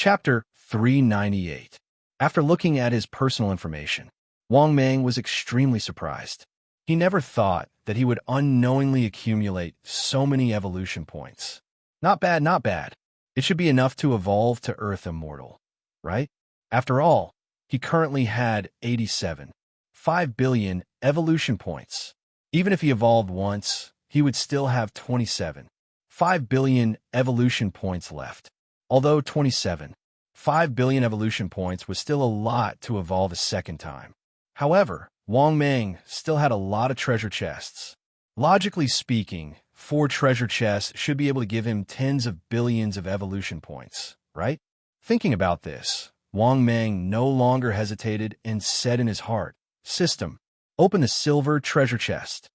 Chapter 398. After looking at his personal information, Wang Mang was extremely surprised. He never thought that he would unknowingly accumulate so many evolution points. Not bad, not bad. It should be enough to evolve to Earth Immortal, right? After all, he currently had 87.5 billion evolution points. Even if he evolved once, he would still have 27.5 billion evolution points left. Although 27.5 billion evolution points was still a lot to evolve a second time. However, Wang Mang still had a lot of treasure chests. Logically speaking, 4 treasure chests should be able to give him tens of billions of evolution points, right? Thinking about this, Wang Mang no longer hesitated and said in his heart, "System, open the silver treasure chest."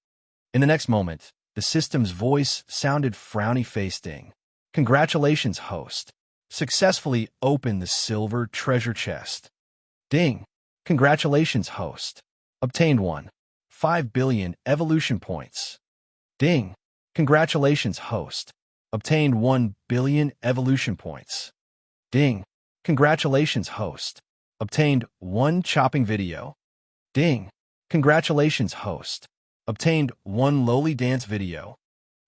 In the next moment, the system's voice sounded frowny-faced ding. "Congratulations, host. Successfully opened the silver treasure chest." Ding. "Congratulations, host. Obtained 1.5 billion evolution points." Ding. "Congratulations, host. Obtained 1 billion evolution points." Ding. "Congratulations, host. Obtained 1 chopping video." Ding. "Congratulations, host. Obtained 1 lowly dance video."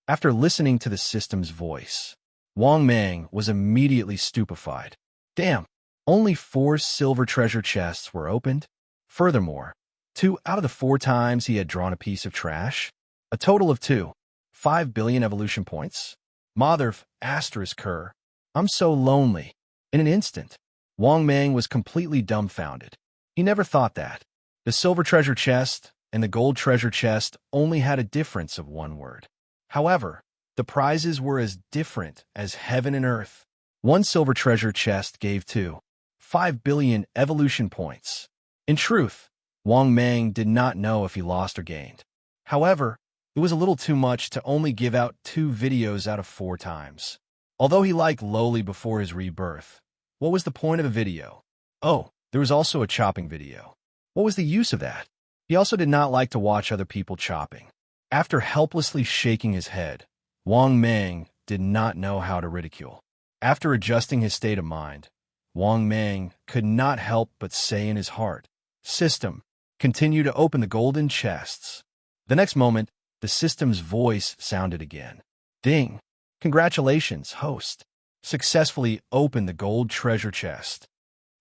After listening to the system's voice, Wang Mang was immediately stupefied. Damn, only 4 silver treasure chests were opened? Furthermore, 2 out of the 4 times he had drawn a piece of trash? A total of 2.5 billion evolution points? Motherf asterisk her. I'm so lonely. In an instant, Wang Mang was completely dumbfounded. He never thought that. The silver treasure chest and the gold treasure chest only had a difference of 1 word. However, the prizes were as different as heaven and earth. 1 silver treasure chest gave 2.5 billion evolution points. In truth, Wang Mang did not know if he lost or gained. However, it was a little too much to only give out 2 videos out of 4 times. Although he liked lowly before his rebirth, what was the point of a video? Oh, there was also a chopping video. What was the use of that? He also did not like to watch other people chopping. After helplessly shaking his head, Wang Mang did not know how to ridicule. After adjusting his state of mind, Wang Mang could not help but say in his heart, "System, continue to open the golden chests." The next moment, the system's voice sounded again. Ding. "Congratulations, host. Successfully opened the gold treasure chest."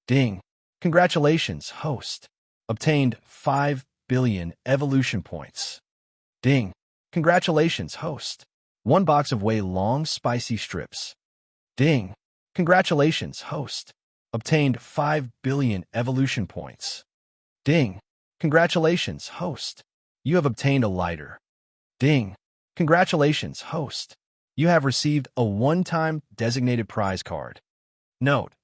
Ding. "Congratulations, host. Obtained 5 billion evolution points." Ding. "Congratulations, host. 1 box of way long spicy strips." Ding. "Congratulations, host. Obtained 5 billion evolution points." Ding. "Congratulations, host. You have obtained a lighter." Ding. "Congratulations, host. You have received a one-time designated prize card." Note: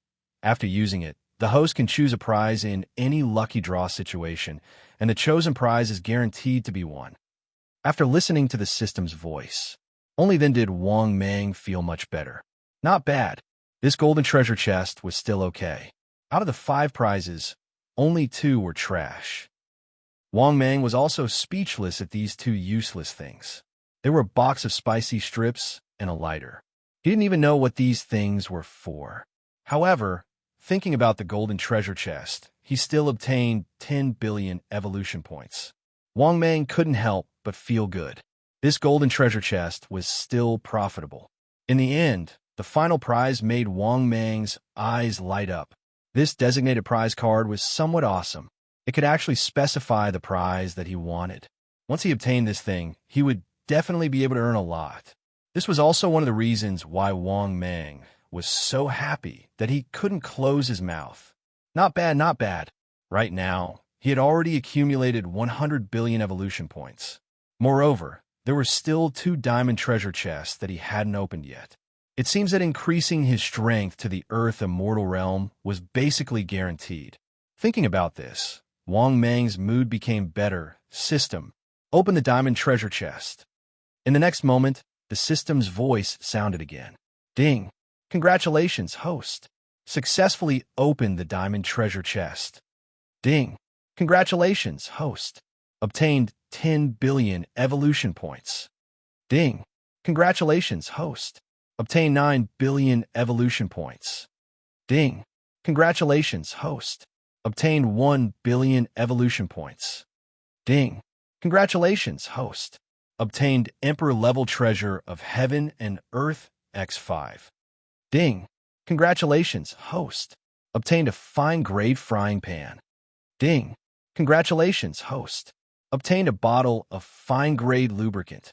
after using it, the host can choose a prize in any lucky draw situation, and the chosen prize is guaranteed to be won. After listening to the system's voice, only then did Wang Mang feel much better. Not bad. This golden treasure chest was still okay. Out of the 5 prizes, only 2 were trash. Wang Mang was also speechless at these 2 useless things. There were a box of spicy strips and a lighter. He didn't even know what these things were for. However, thinking about the golden treasure chest, he still obtained 10 billion evolution points. Wang Mang couldn't help but feel good. This golden treasure chest was still profitable. In the end, the final prize made Wang Mang's eyes light up. This designated prize card was somewhat awesome. It could actually specify the prize that he wanted. Once he obtained this thing, he would definitely be able to earn a lot. This was also one of the reasons why Wang Mang was so happy that he couldn't close his mouth. Not bad, not bad. Right now, he had already accumulated 100 billion evolution points. Moreover, there were still 2 diamond treasure chests that he hadn't opened yet. It seems that increasing his strength to the Earth Immortal realm was basically guaranteed. Thinking about this, Wang Mang's mood became better. System, open the diamond treasure chest. In the next moment, the system's voice sounded again. Ding. Congratulations, host. Successfully opened the diamond treasure chest. Ding. Congratulations, host. Obtained 10 billion evolution points. Ding. Congratulations, host. Obtained 9 billion evolution points. Ding. Congratulations, host. Obtained 1 billion evolution points. Ding. Congratulations, host. Obtained Emperor-level treasure of Heaven and Earth X5. Ding. Congratulations, host. Obtained a fine-grade frying pan. Ding. Congratulations, host. Obtained a bottle of fine-grade lubricant.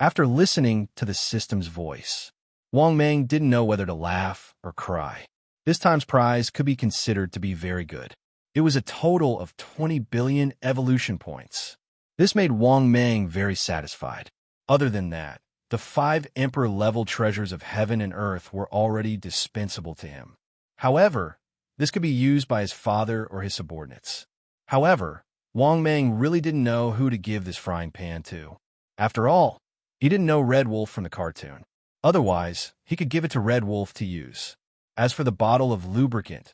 After listening to the system's voice, Wang Mang didn't know whether to laugh or cry. This time's prize could be considered to be very good. It was a total of 20 billion evolution points. This made Wang Mang very satisfied. Other than that, the 5 Emperor-level treasures of Heaven and Earth were already dispensable to him. However, this could be used by his father or his subordinates. However, Wang Mang really didn't know who to give this frying pan to. After all, he didn't know Red Wolf from the cartoon. Otherwise, he could give it to Red Wolf to use. As for the bottle of lubricant,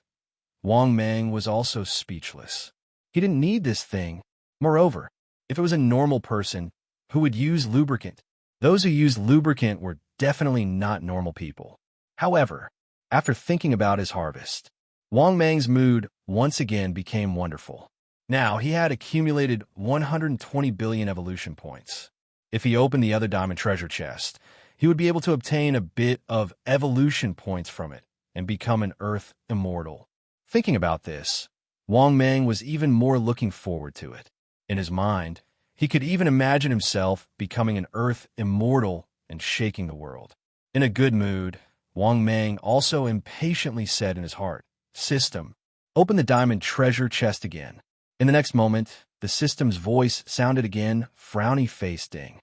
Wang Mang was also speechless. He didn't need this thing. Moreover, if it was a normal person who would use lubricant, those who used lubricant were definitely not normal people. However, after thinking about his harvest, Wang Mang's mood once again became wonderful. Now, he had accumulated 120 billion evolution points. If he opened the other diamond treasure chest, he would be able to obtain a bit of evolution points from it and become an Earth immortal. Thinking about this, Wang Mang was even more looking forward to it. In his mind, he could even imagine himself becoming an Earth immortal and shaking the world. In a good mood, Wang Mang also impatiently said in his heart, "System, open the diamond treasure chest again." In the next moment, the system's voice sounded again, frowny-faced Ding.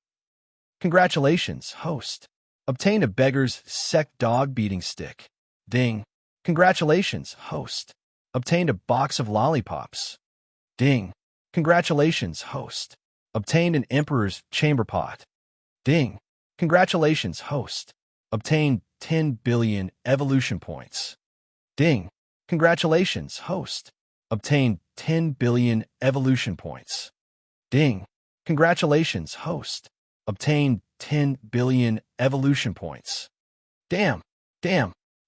Congratulations, host. Obtained a beggar's sect dog beating stick. Ding. Congratulations, host. Obtained a box of lollipops. Ding. Congratulations, host. Obtained an emperor's chamber pot. Ding. Congratulations, host. Obtained 10 billion evolution points. Ding. Congratulations, host. Obtained 10 billion evolution points. Ding. Congratulations, host. Obtained 10 billion evolution points. Damn.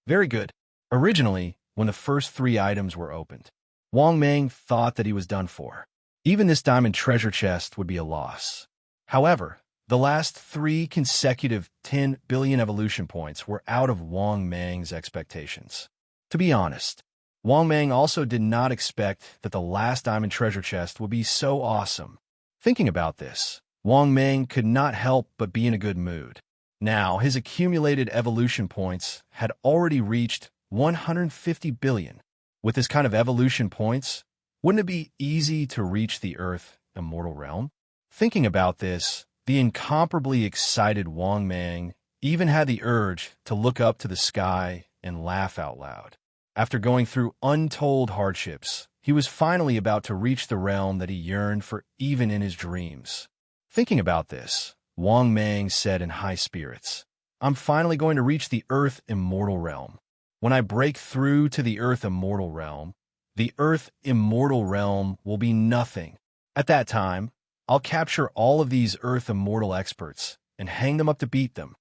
Very good. Originally, when the first 3 items were opened, Wang Mang thought that he was done for. Even this diamond treasure chest would be a loss. However, the last 3 consecutive 10 billion evolution points were out of Wang Mang's expectations. To be honest, Wang Mang also did not expect that the last diamond treasure chest would be so awesome. Thinking about this, Wang Mang could not help but be in a good mood. Now, his accumulated evolution points had already reached 150 billion. With this kind of evolution points, wouldn't it be easy to reach the Earth immortal realm? Thinking about this, the incomparably excited Wang Mang even had the urge to look up to the sky and laugh out loud. After going through untold hardships, he was finally about to reach the realm that he yearned for even in his dreams. Thinking about this, Wang Mang said in high spirits, "I'm finally going to reach the Earth immortal realm. When I break through to the Earth immortal realm, the Earth immortal realm will be nothing. At that time, I'll capture all of these Earth immortal experts and hang them up to beat them."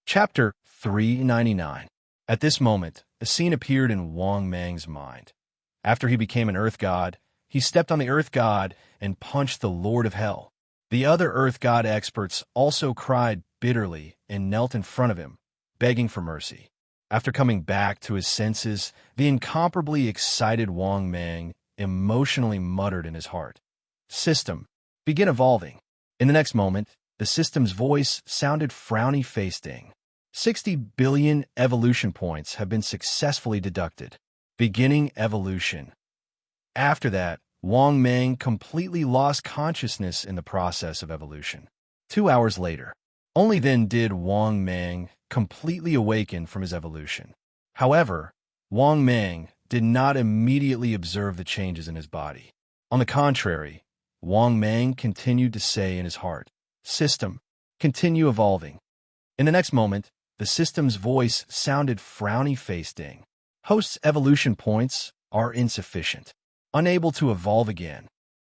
Chapter 399. At this moment, a scene appeared in Wang Mang's mind. After he became an Earth God, he stepped on the Earth God and punched the Lord of Hell. The other Earth God experts also cried bitterly and knelt in front of him, begging for mercy. After coming back to his senses, the incomparably excited Wang Mang emotionally muttered in his heart, "System, begin evolving." In the next moment, the system's voice sounded frowny-faced Ding. 60 billion evolution points have been successfully deducted. Beginning evolution. After that, Wang Mang completely lost consciousness in the process of evolution. 2 hours later, only then did Wang Mang completely awaken from his evolution. However, Wang Mang did not immediately observe the changes in his body. On the contrary, Wang Mang continued to say in his heart, "System, continue evolving." In the next moment, the system's voice sounded frowny-faced Ding. Host's evolution points are insufficient. Unable to evolve again.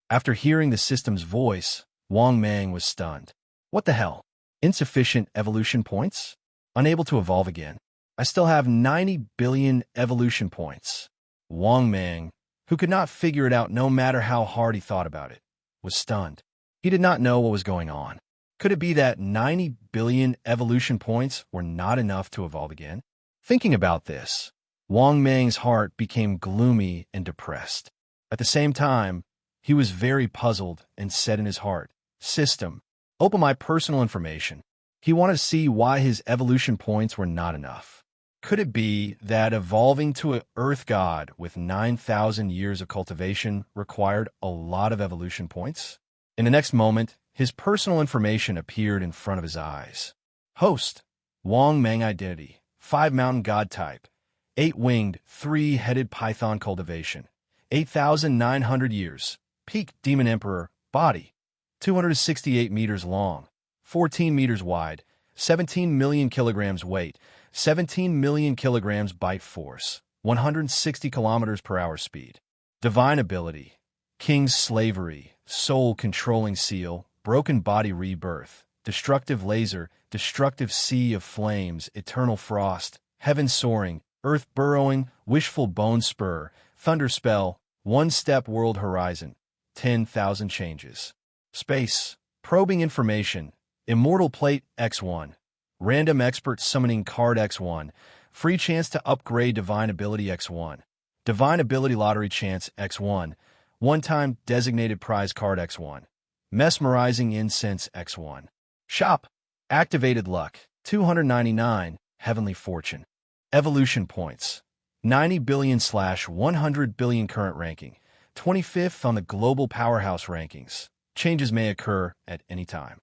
After hearing the system's voice, Wang Mang was stunned. What the hell? Insufficient evolution points? Unable to evolve again? I still have 90 billion evolution points. Wang Mang, who could not figure it out no matter how hard he thought about it, was stunned. He did not know what was going on. Could it be that 90 billion evolution points were not enough to evolve again? Thinking about this, Wang Mang's heart became gloomy and depressed. At the same time, he was very puzzled and said in his heart, "System, open my personal information." He wanted to see why his evolution points were not enough. Could it be that evolving to an Earth god with 9,000 years of cultivation required a lot of evolution points? In the next moment, his personal information appeared in front of his eyes. Host, Wang Mang identity, 5 mountain god type, 8-winged, 3-headed python cultivation, 8,900 years, peak demon emperor, body, 268 meters long, 14 meters wide, 17 million kilograms weight, 17 million kilograms bite force, 160 kilometers per hour speed. Divine ability, King's slavery, soul controlling seal, broken body rebirth, destructive laser, destructive sea of flames, eternal frost, heaven soaring, earth burrowing, wishful bone spur, thunder spell, one-step world horizon, 10,000 changes. Space, probing information, immortal plate X1, random expert summoning card X1, free chance to upgrade divine ability X1, divine ability lottery chance X1, one-time designated prize card X1, mesmerizing incense X1. Shop, activated luck, 299, heavenly fortune. Evolution points, 90 billion/100 billion current ranking, 25th on the global powerhouse rankings. Changes may occur at any time.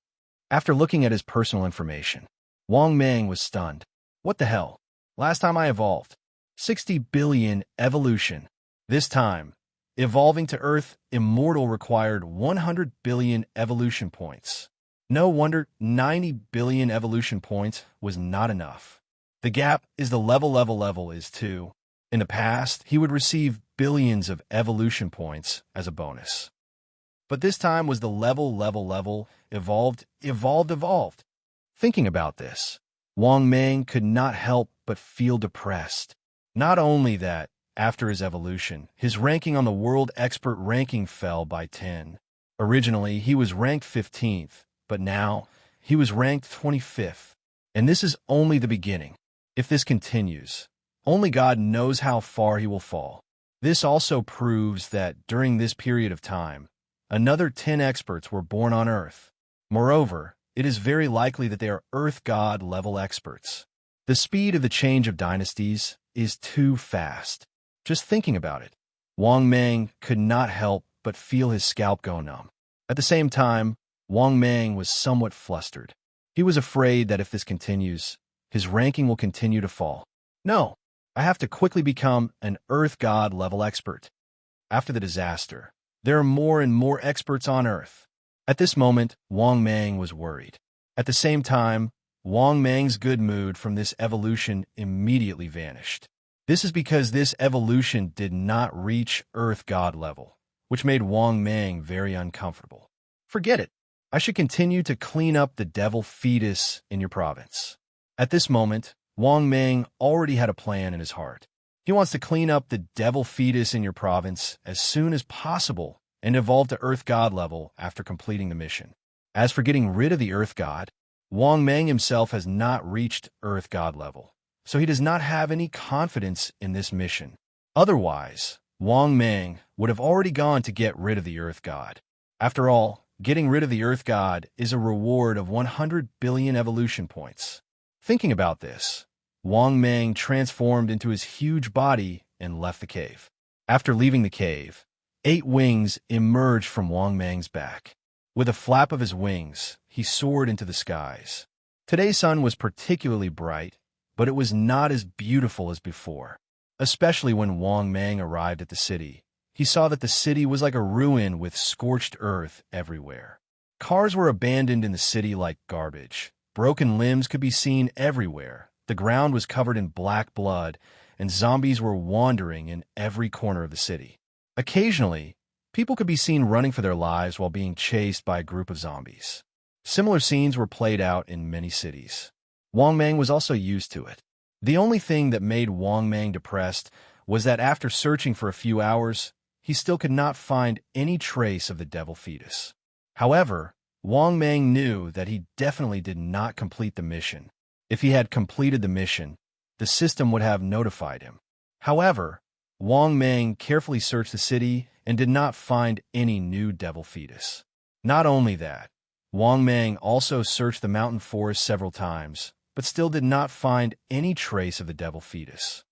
After looking at his personal information, Wang Mang was stunned. What the hell? Last time I evolved, 60 billion evolution. This time, evolving to Earth Immortal required 100 billion evolution points. No wonder 90 billion evolution points was not enough. The gap is the level is 2. In the past, he would receive billions of evolution points as a bonus. But this time was the level, evolved. Thinking about this, Wang Mang could not help but feel depressed. Not only that, after his evolution, his ranking on the world expert ranking fell by 10. Originally, he was ranked 15th, but now he was ranked 25th. And this is only the beginning. If this continues, only God knows how far he will fall. This also proves that during this period of time, another 10 experts were born on Earth. Moreover, it is very likely that they are Earth God level experts. The speed of the change of dynasties is too fast. Just thinking about it, Wang Mang could not help but feel his scalp go numb. At the same time, Wang Mang was somewhat flustered. He was afraid that if this continues, his ranking will continue to fall. No, I have to quickly become an Earth God level expert. After the disaster, there are more and more experts on Earth. At this moment, Wang Mang was worried. At the same time, Wang Mang's good mood from this evolution immediately vanished. This is because this evolution did not reach Earth God level, which made Wang Mang very uncomfortable. Forget it. I should continue to clean up the devil fetus in your province. At this moment, Wang Mang already had a plan in his heart. He wants to clean up the devil fetus in your province as soon as possible and evolve to Earth God level after completing the mission. As for getting rid of the Earth God, Wang Mang himself has not reached Earth God level, so he does not have any confidence in this mission. Otherwise, Wang Mang would have already gone to get rid of the Earth God. After all, getting rid of the Earth God is a reward of 100 billion evolution points. Thinking about this, Wang Mang transformed into his huge body and left the cave. After leaving the cave, 8 wings emerged from Wang Mang's back. With a flap of his wings, he soared into the skies. Today's sun was particularly bright, but it was not as beautiful as before. Especially when Wang Mang arrived at the city, he saw that the city was like a ruin with scorched earth everywhere. Cars were abandoned in the city like garbage. Broken limbs could be seen everywhere. The ground was covered in black blood, and zombies were wandering in every corner of the city. Occasionally, people could be seen running for their lives while being chased by a group of zombies. Similar scenes were played out in many cities. Wang Mang was also used to it. The only thing that made Wang Mang depressed was that after searching for a few hours, he still could not find any trace of the devil fetus. However, Wang Mang knew that he definitely did not complete the mission. If he had completed the mission, the system would have notified him. However, Wang Mang carefully searched the city and did not find any new devil fetus. Not only that, Wang Mang also searched the mountain forest several times, but still did not find any trace of the devil fetus.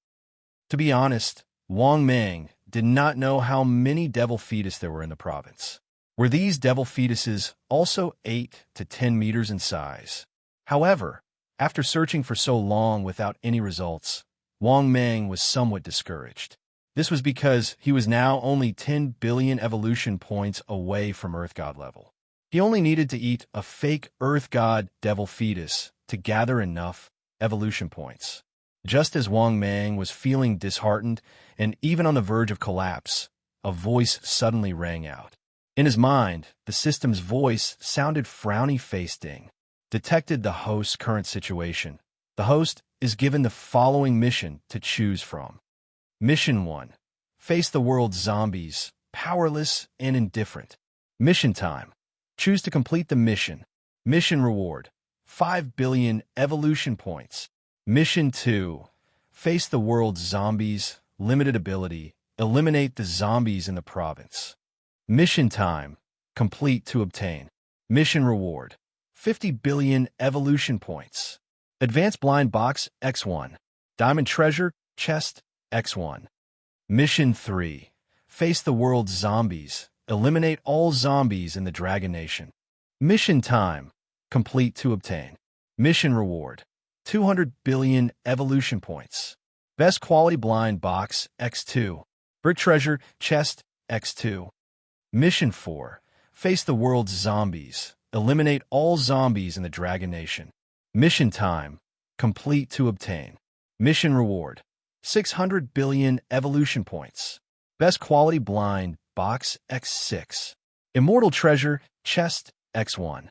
To be honest, Wang Mang did not know how many devil fetus there were in the province. Were these devil fetuses also 8 to 10 meters in size? However, after searching for so long without any results, Wang Mang was somewhat discouraged. This was because he was now only 10 billion evolution points away from Earth God level. He only needed to eat a fake Earth God devil fetus to gather enough evolution points. Just as Wang Mang was feeling disheartened and even on the verge of collapse, a voice suddenly rang out. In his mind, the system's voice sounded frowny-faced. Detected the host's current situation. The host is given the following mission to choose from. Mission 1. Face the world's zombies, powerless and indifferent. Mission time. Choose to complete the mission. Mission reward. 5 billion evolution points. Mission 2. Face the world's zombies, limited ability. Eliminate the zombies in the province. Mission time. Complete to obtain. Mission reward. 50 billion evolution points. Advanced blind box X1. Diamond treasure chest X1. Mission 3. Face the world's zombies. Eliminate all zombies in the Dragon Nation. Mission time. Complete to obtain. Mission reward. 200 billion evolution points. Best quality blind box X2. Brick treasure chest X2. Mission 4. Face the world's zombies. Eliminate all zombies in the Dragon Nation. Mission time. Complete to obtain. Mission reward. 600 billion evolution points. Best quality blind box X6. Immortal treasure chest X1.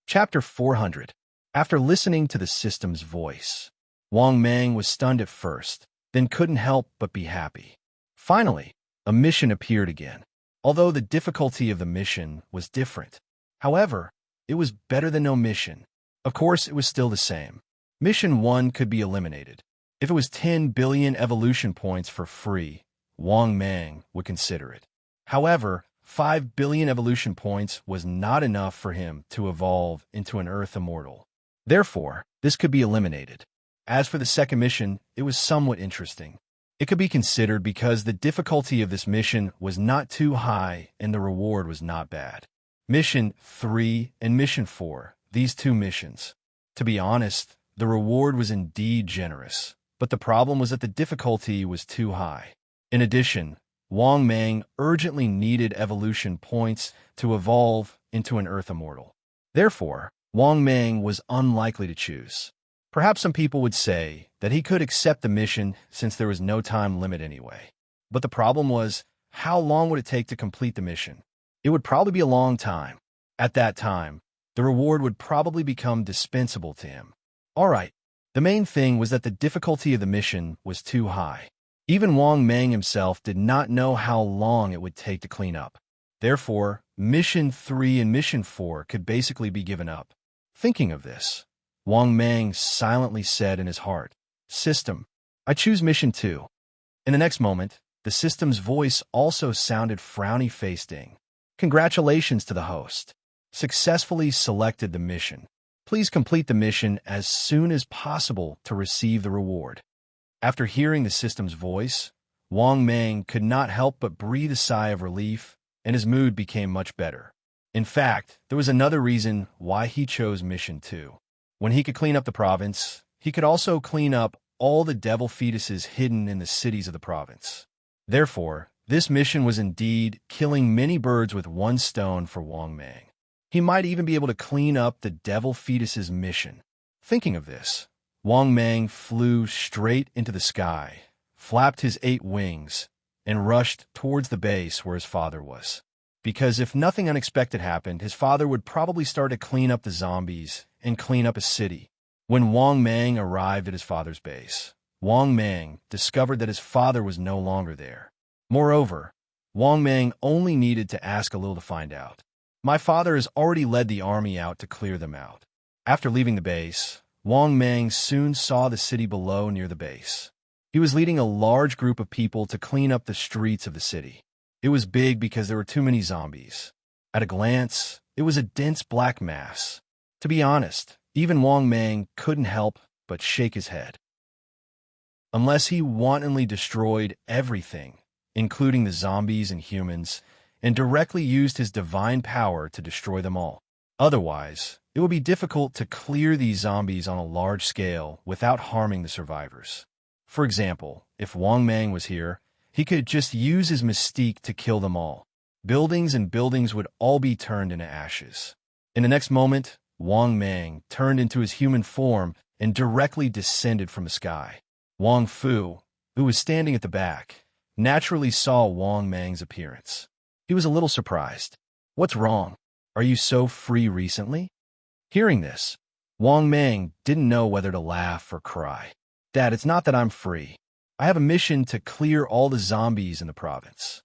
Chapter 400. After listening to the system's voice, Wang Mang was stunned at first, then couldn't help but be happy. Finally, a mission appeared again. Although the difficulty of the mission was different. However, it was better than no mission. Of course, it was still the same. Mission 1 could be eliminated. If it was 10 billion evolution points for free, Wang Mang would consider it. However, 5 billion evolution points was not enough for him to evolve into an Earth Immortal. Therefore, this could be eliminated. As for the second mission, it was somewhat interesting. It could be considered because the difficulty of this mission was not too high and the reward was not bad. Mission 3 and Mission 4, these two missions. To be honest, the reward was indeed generous, but the problem was that the difficulty was too high. In addition, Wang Mang urgently needed evolution points to evolve into an Earth Immortal. Therefore, Wang Mang was unlikely to choose. Perhaps some people would say that he could accept the mission since there was no time limit anyway. But the problem was, how long would it take to complete the mission? It would probably be a long time. At that time, the reward would probably become dispensable to him. Alright, the main thing was that the difficulty of the mission was too high. Even Wang Mang himself did not know how long it would take to clean up. Therefore, Mission 3 and Mission 4 could basically be given up. Thinking of this, Wang Mang silently said in his heart, "System, I choose Mission 2. In the next moment, the system's voice also sounded frowny-faced. Congratulations to the host. Successfully selected the mission. Please complete the mission as soon as possible to receive the reward." After hearing the system's voice, Wang Mang could not help but breathe a sigh of relief, and his mood became much better. In fact, there was another reason why he chose Mission 2. When he could clean up the province, he could also clean up all the devil fetuses hidden in the cities of the province. Therefore, this mission was indeed killing many birds with one stone for Wang Mang. He might even be able to clean up the devil fetuses mission. Thinking of this, Wang Mang flew straight into the sky, flapped his 8 wings, and rushed towards the base where his father was. Because if nothing unexpected happened, his father would probably start to clean up the zombies and clean up a city. When Wang Mang arrived at his father's base, Wang Mang discovered that his father was no longer there. Moreover, Wang Mang only needed to ask a little to find out. My father has already led the army out to clear them out. After leaving the base, Wang Mang soon saw the city below near the base. He was leading a large group of people to clean up the streets of the city. It was big because there were too many zombies. At a glance, it was a dense black mass. To be honest, even Wang Mang couldn't help but shake his head. Unless he wantonly destroyed everything, including the zombies and humans, and directly used his divine power to destroy them all. Otherwise, it would be difficult to clear these zombies on a large scale without harming the survivors. For example, if Wang Mang was here, he could just use his mystique to kill them all. Buildings and buildings would all be turned into ashes. In the next moment, Wang Mang turned into his human form and directly descended from the sky. Wang Fu, who was standing at the back, naturally saw Wang Mang's appearance. He was a little surprised. "What's wrong? Are you so free recently?" Hearing this, Wang Mang didn't know whether to laugh or cry. "Dad, it's not that I'm free. I have a mission to clear all the zombies in the province."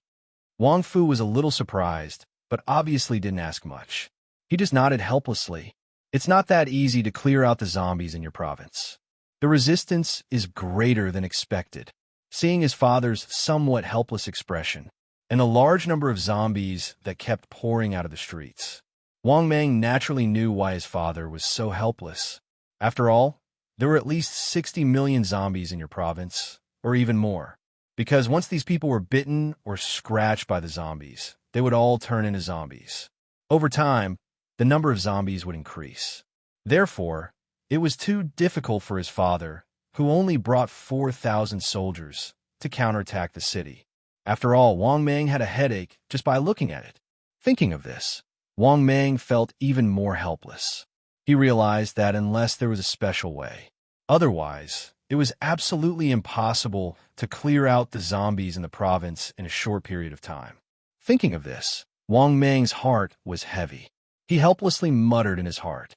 Wang Fu was a little surprised, but obviously didn't ask much. He just nodded helplessly. "It's not that easy to clear out the zombies in your province. The resistance is greater than expected." Seeing his father's somewhat helpless expression, and the large number of zombies that kept pouring out of the streets, Wang Mang naturally knew why his father was so helpless. After all, there were at least 60 million zombies in your province, or even more, because once these people were bitten or scratched by the zombies, they would all turn into zombies. Over time, the number of zombies would increase. Therefore, it was too difficult for his father, who only brought 4,000 soldiers, to counterattack the city. After all, Wang Mang had a headache just by looking at it. Thinking of this, Wang Mang felt even more helpless. He realized that unless there was a special way, otherwise, it was absolutely impossible to clear out the zombies in the province in a short period of time. Thinking of this, Wang Mang's heart was heavy. He helplessly muttered in his heart,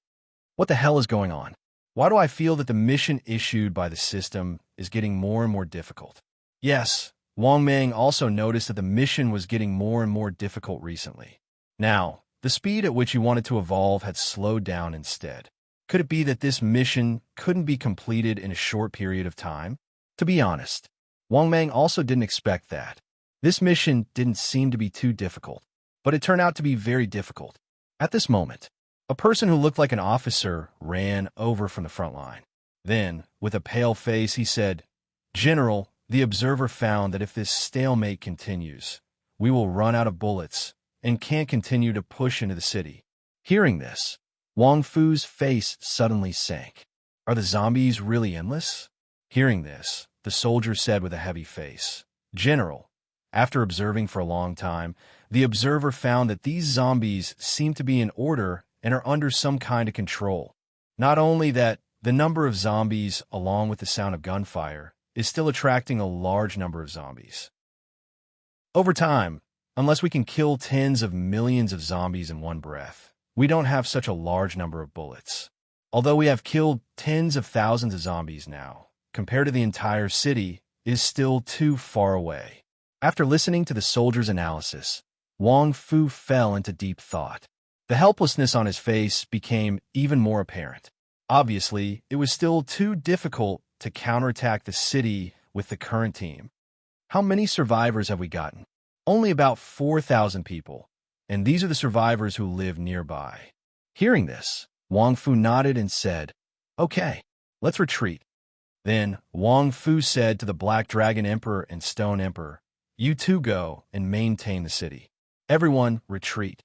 "What the hell is going on? Why do I feel that the mission issued by the system is getting more and more difficult?" Yes, Wang Mang also noticed that the mission was getting more and more difficult recently. Now, the speed at which he wanted to evolve had slowed down instead. Could it be that this mission couldn't be completed in a short period of time? To be honest, Wang Mang also didn't expect that. This mission didn't seem to be too difficult, but it turned out to be very difficult. At this moment, a person who looked like an officer ran over from the front line. Then, with a pale face, he said, "General, the observer found that if this stalemate continues, we will run out of bullets and can't continue to push into the city." Hearing this, Wang Fu's face suddenly sank. "Are the zombies really endless?" Hearing this, the soldier said with a heavy face, "General, after observing for a long time, the observer found that these zombies seem to be in order and are under some kind of control. Not only that, the number of zombies, along with the sound of gunfire, is still attracting a large number of zombies. Over time, unless we can kill tens of millions of zombies in one breath, we don't have such a large number of bullets. Although we have killed tens of thousands of zombies now, compared to the entire city, it is still too far away." After listening to the soldier's analysis, Wang Fu fell into deep thought. The helplessness on his face became even more apparent. Obviously, it was still too difficult to counterattack the city with the current team. How many survivors have we gotten? Only about 4,000 people, and these are the survivors who live nearby. Hearing this, Wang Fu nodded and said, "Okay, let's retreat." Then Wang Fu said to the Black Dragon Emperor and Stone Emperor, "You two go and maintain the city. Everyone retreat."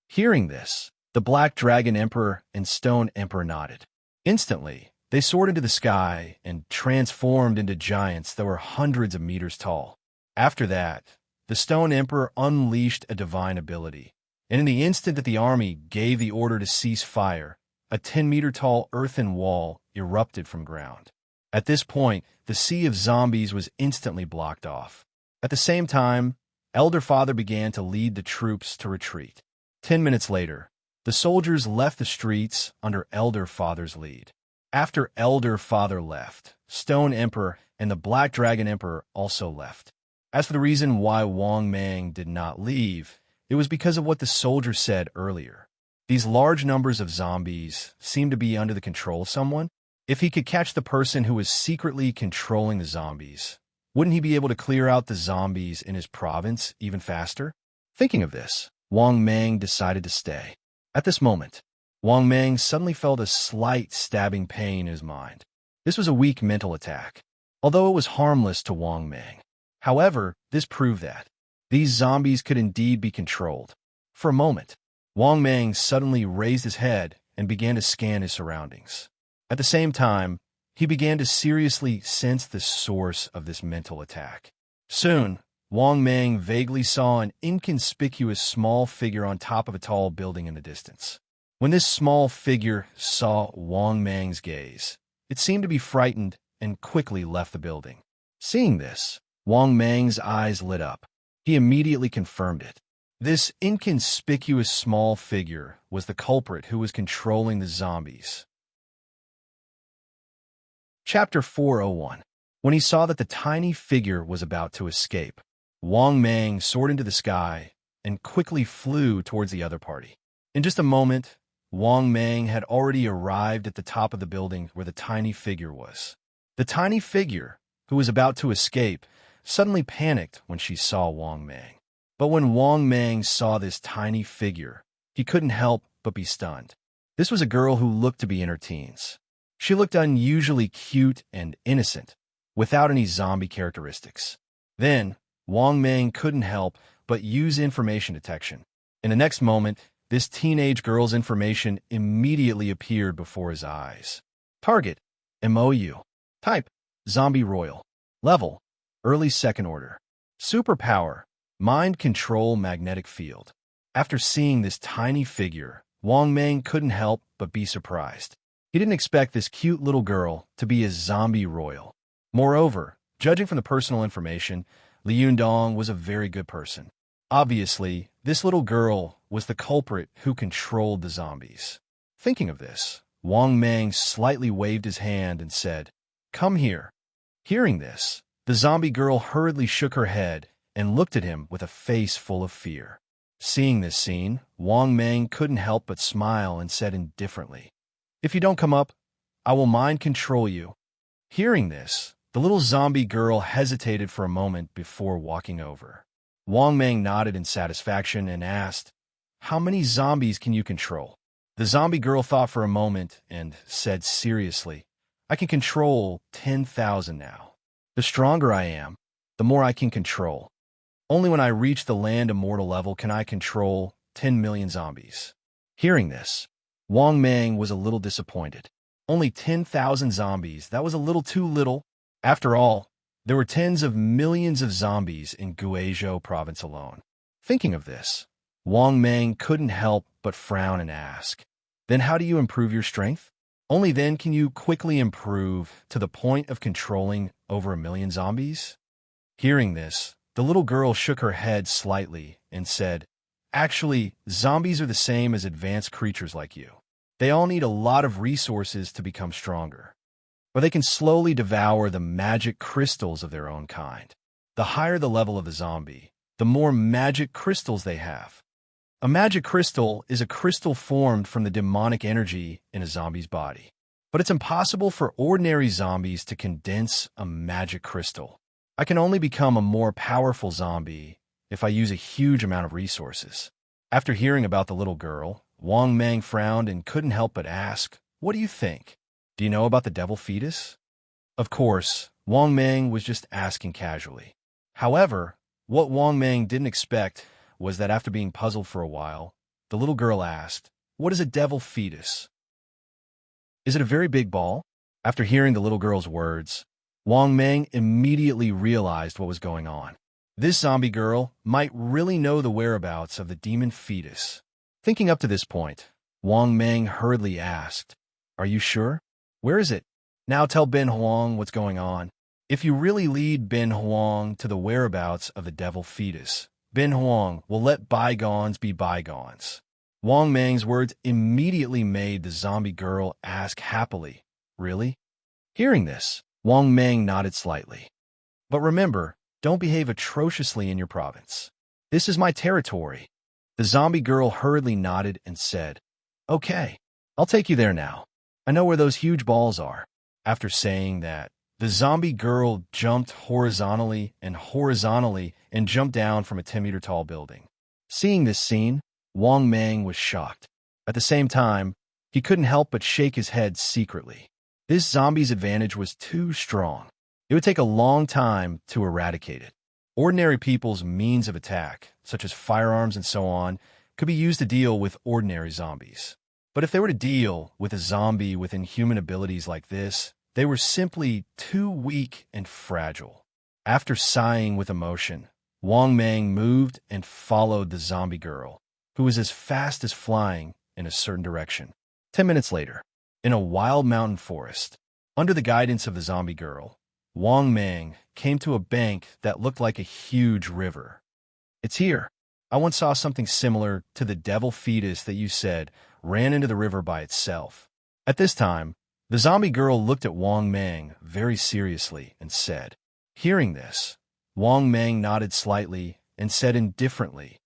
Hearing this, the Black Dragon Emperor and Stone Emperor nodded. Instantly, they soared into the sky and transformed into giants that were hundreds of meters tall. After that, the Stone Emperor unleashed a divine ability, and in the instant that the army gave the order to cease fire, a 10-meter-tall earthen wall erupted from ground. At this point, the sea of zombies was instantly blocked off. At the same time, Elder Father began to lead the troops to retreat. 10 minutes later, the soldiers left the streets under Elder Father's lead. After Elder Father left, Stone Emperor and the Black Dragon Emperor also left. As for the reason why Wang Mang did not leave, it was because of what the soldier said earlier. These large numbers of zombies seemed to be under the control of someone. If he could catch the person who was secretly controlling the zombies, wouldn't he be able to clear out the zombies in his province even faster? Thinking of this, Wang Mang decided to stay. At this moment, Wang Mang suddenly felt a slight stabbing pain in his mind. This was a weak mental attack, although it was harmless to Wang Mang. However, this proved that these zombies could indeed be controlled. For a moment, Wang Mang suddenly raised his head and began to scan his surroundings. At the same time, he began to seriously sense the source of this mental attack. Soon, Wang Mang vaguely saw an inconspicuous small figure on top of a tall building in the distance. When this small figure saw Wang Mang's gaze, it seemed to be frightened and quickly left the building. Seeing this, Wang Mang's eyes lit up. He immediately confirmed it. This inconspicuous small figure was the culprit who was controlling the zombies. Chapter 401. When he saw that the tiny figure was about to escape, Wang Mang soared into the sky and quickly flew towards the other party. In just a moment, Wang Mang had already arrived at the top of the building where the tiny figure was. The tiny figure, who was about to escape, suddenly panicked when she saw Wang Mang. But when Wang Mang saw this tiny figure, he couldn't help but be stunned. This was a girl who looked to be in her teens. She looked unusually cute and innocent, without any zombie characteristics. Then, Wang Mang couldn't help but use information detection. In the next moment, this teenage girl's information immediately appeared before his eyes. Target: MOU. Type: Zombie Royal. Level: Early Second Order. Superpower: Mind Control Magnetic Field. After seeing this tiny figure, Wang Mang couldn't help but be surprised. He didn't expect this cute little girl to be a zombie royal. Moreover, judging from the personal information, Li Yundong was a very good person. Obviously, this little girl was the culprit who controlled the zombies. Thinking of this, Wang Mang slightly waved his hand and said, "Come here." Hearing this, the zombie girl hurriedly shook her head and looked at him with a face full of fear. Seeing this scene, Wang Mang couldn't help but smile and said indifferently, "If you don't come up, I will mind control you." Hearing this, the little zombie girl hesitated for a moment before walking over. Wang Mang nodded in satisfaction and asked, "How many zombies can you control?" The zombie girl thought for a moment and said seriously, "I can control 10,000 now. The stronger I am, the more I can control. Only when I reach the land immortal level can I control 10 million zombies." Hearing this, Wang Mang was a little disappointed. Only 10,000 zombies, that was a little too little. After all, there were tens of millions of zombies in Guizhou province alone. Thinking of this, Wang Mang couldn't help but frown and ask, "Then how do you improve your strength?" Only then can you quickly improve to the point of controlling over 1 million zombies? Hearing this, the little girl shook her head slightly and said, "Actually, zombies are the same as advanced creatures like you. They all need a lot of resources to become stronger. Or they can slowly devour the magic crystals of their own kind. The higher the level of the zombie, the more magic crystals they have. A magic crystal is a crystal formed from the demonic energy in a zombie's body. But it's impossible for ordinary zombies to condense a magic crystal. I can only become a more powerful zombie if I use a huge amount of resources." After hearing about the little girl, Wang Mang frowned and couldn't help but ask, "What do you think? Do you know about the devil fetus?" Of course, Wang Mang was just asking casually. However, what Wang Mang didn't expect was that after being puzzled for a while, the little girl asked, "What is a devil fetus? Is it a very big ball?" After hearing the little girl's words, Wang Mang immediately realized what was going on. This zombie girl might really know the whereabouts of the demon fetus. Thinking up to this point, Wang Mang hurriedly asked, "Are you sure? Where is it? Now tell Ben Huang what's going on. If you really lead Ben Huang to the whereabouts of the devil fetus, Ben Huang will let bygones be bygones." Wang Mang's words immediately made the zombie girl ask happily, Really? Hearing this, Wang Mang nodded slightly. But remember, don't behave atrociously in your province. This is my territory. The zombie girl hurriedly nodded and said, Okay, I'll take you there now. I know where those huge balls are. After saying that, the zombie girl jumped horizontally and jumped down from a 10-meter-tall building. Seeing this scene, Wang Mang was shocked. At the same time, he couldn't help but shake his head secretly. This zombie's advantage was too strong. It would take a long time to eradicate it. Ordinary people's means of attack, such as firearms and so on, could be used to deal with ordinary zombies. But if they were to deal with a zombie with inhuman abilities like this, they were simply too weak and fragile. After sighing with emotion, Wang Mang moved and followed the zombie girl, who was as fast as flying in a certain direction. 10 minutes later, in a wild mountain forest, under the guidance of the zombie girl, Wang Mang came to a bank that looked like a huge river. It's here. I once saw something similar to the devil fetus that you said ran into the river by itself. At this time, the zombie girl looked at Wang Mang very seriously and said, Hearing this, Wang Mang nodded slightly and said indifferently,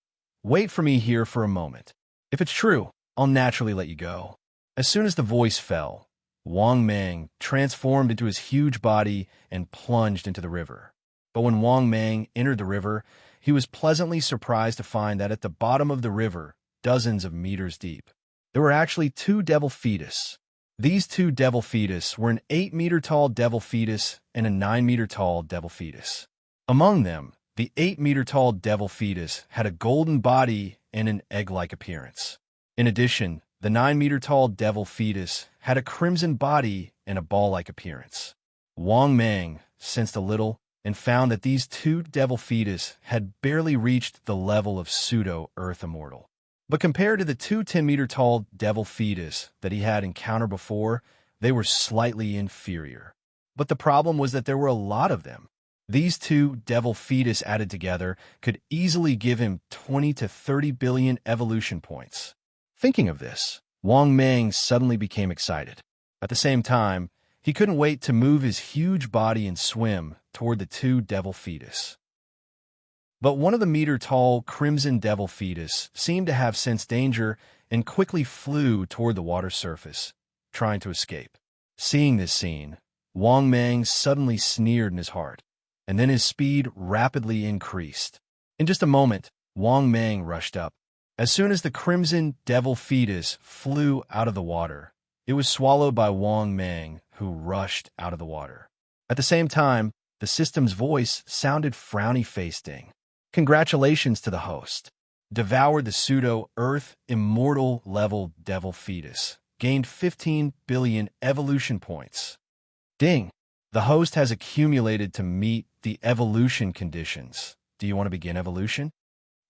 Wait for me here for a moment. If it's true, I'll naturally let you go. As soon as the voice fell, Wang Mang transformed into his huge body and plunged into the river. But when Wang Mang entered the river, he was pleasantly surprised to find that at the bottom of the river, dozens of meters deep, there were actually two devil fetus. These two devil fetus were an 8-meter-tall devil fetus and a 9-meter-tall devil fetus. Among them, the 8-meter-tall devil fetus had a golden body and an egg-like appearance. In addition, the 9-meter-tall devil fetus had a crimson body and a ball-like appearance. Wang Mang sensed a little and found that these two devil fetus had barely reached the level of pseudo-Earth immortal. But compared to the two 10-meter-tall devil fetus that he had encountered before, they were slightly inferior. But the problem was that there were a lot of them. These two devil fetus added together could easily give him 20 to 30 billion evolution points. Thinking of this, Wang Mang suddenly became excited. At the same time, he couldn't wait to move his huge body and swim toward the two devil fetus. But one of the meter-tall crimson devil fetus seemed to have sensed danger and quickly flew toward the water surface, trying to escape. Seeing this scene, Wang Mang suddenly sneered in his heart, and then his speed rapidly increased. In just a moment, Wang Mang rushed up. As soon as the crimson devil fetus flew out of the water, it was swallowed by Wang Mang, who rushed out of the water. At the same time, the system's voice sounded frowny-faced. Congratulations to the host. Devoured the pseudo-Earth immortal level devil fetus. Gained 15 billion evolution points. Ding. The host has accumulated to meet the evolution conditions. Do you want to begin evolution?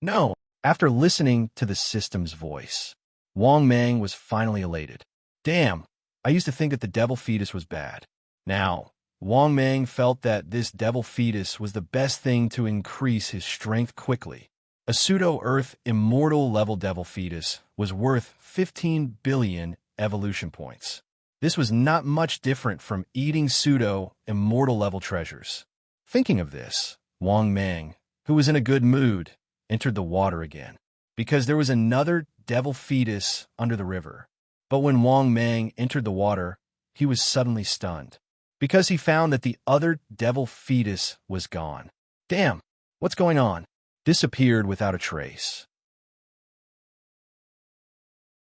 No. After listening to the system's voice, Wang Mang was finally elated. Damn, I used to think that the devil fetus was bad. Now, Wang Mang felt that this devil fetus was the best thing to increase his strength quickly. A pseudo-Earth immortal level devil fetus was worth 15 billion evolution points. This was not much different from eating pseudo-immortal level treasures. Thinking of this, Wang Mang, who was in a good mood, entered the water again, because there was another devil fetus under the river. But when Wang Mang entered the water, he was suddenly stunned, because he found that the other devil fetus was gone. Damn, what's going on? Disappeared without a trace.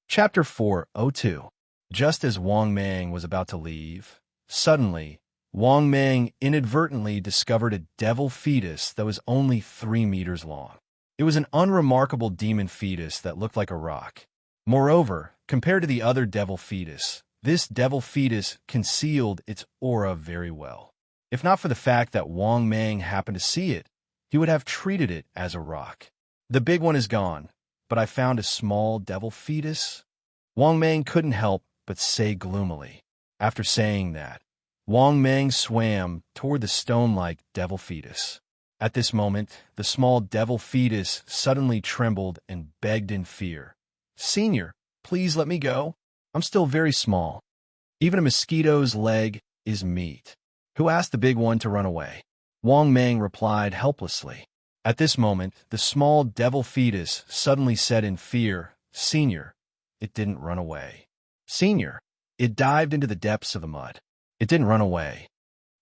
Chapter 402. Just as Wang Mang was about to leave, suddenly, Wang Mang inadvertently discovered a devil fetus that was only 3 meters long. It was an unremarkable demon fetus that looked like a rock. Moreover, compared to the other devil fetus, this devil fetus concealed its aura very well. If not for the fact that Wang Mang happened to see it, he would have treated it as a rock. The big one is gone, but I found a small devil fetus. Wang Mang couldn't help but say gloomily. After saying that, Wang Mang swam toward the stone-like devil fetus. At this moment, the small devil fetus suddenly trembled and begged in fear. Senior, please let me go. I'm still very small. Even a mosquito's leg is meat. Who asked the big one to run away? Wang Mang replied helplessly. At this moment, the small devil fetus suddenly said in fear, "Senior." It didn't run away. "Senior." It dived into the depths of the mud. It didn't run away.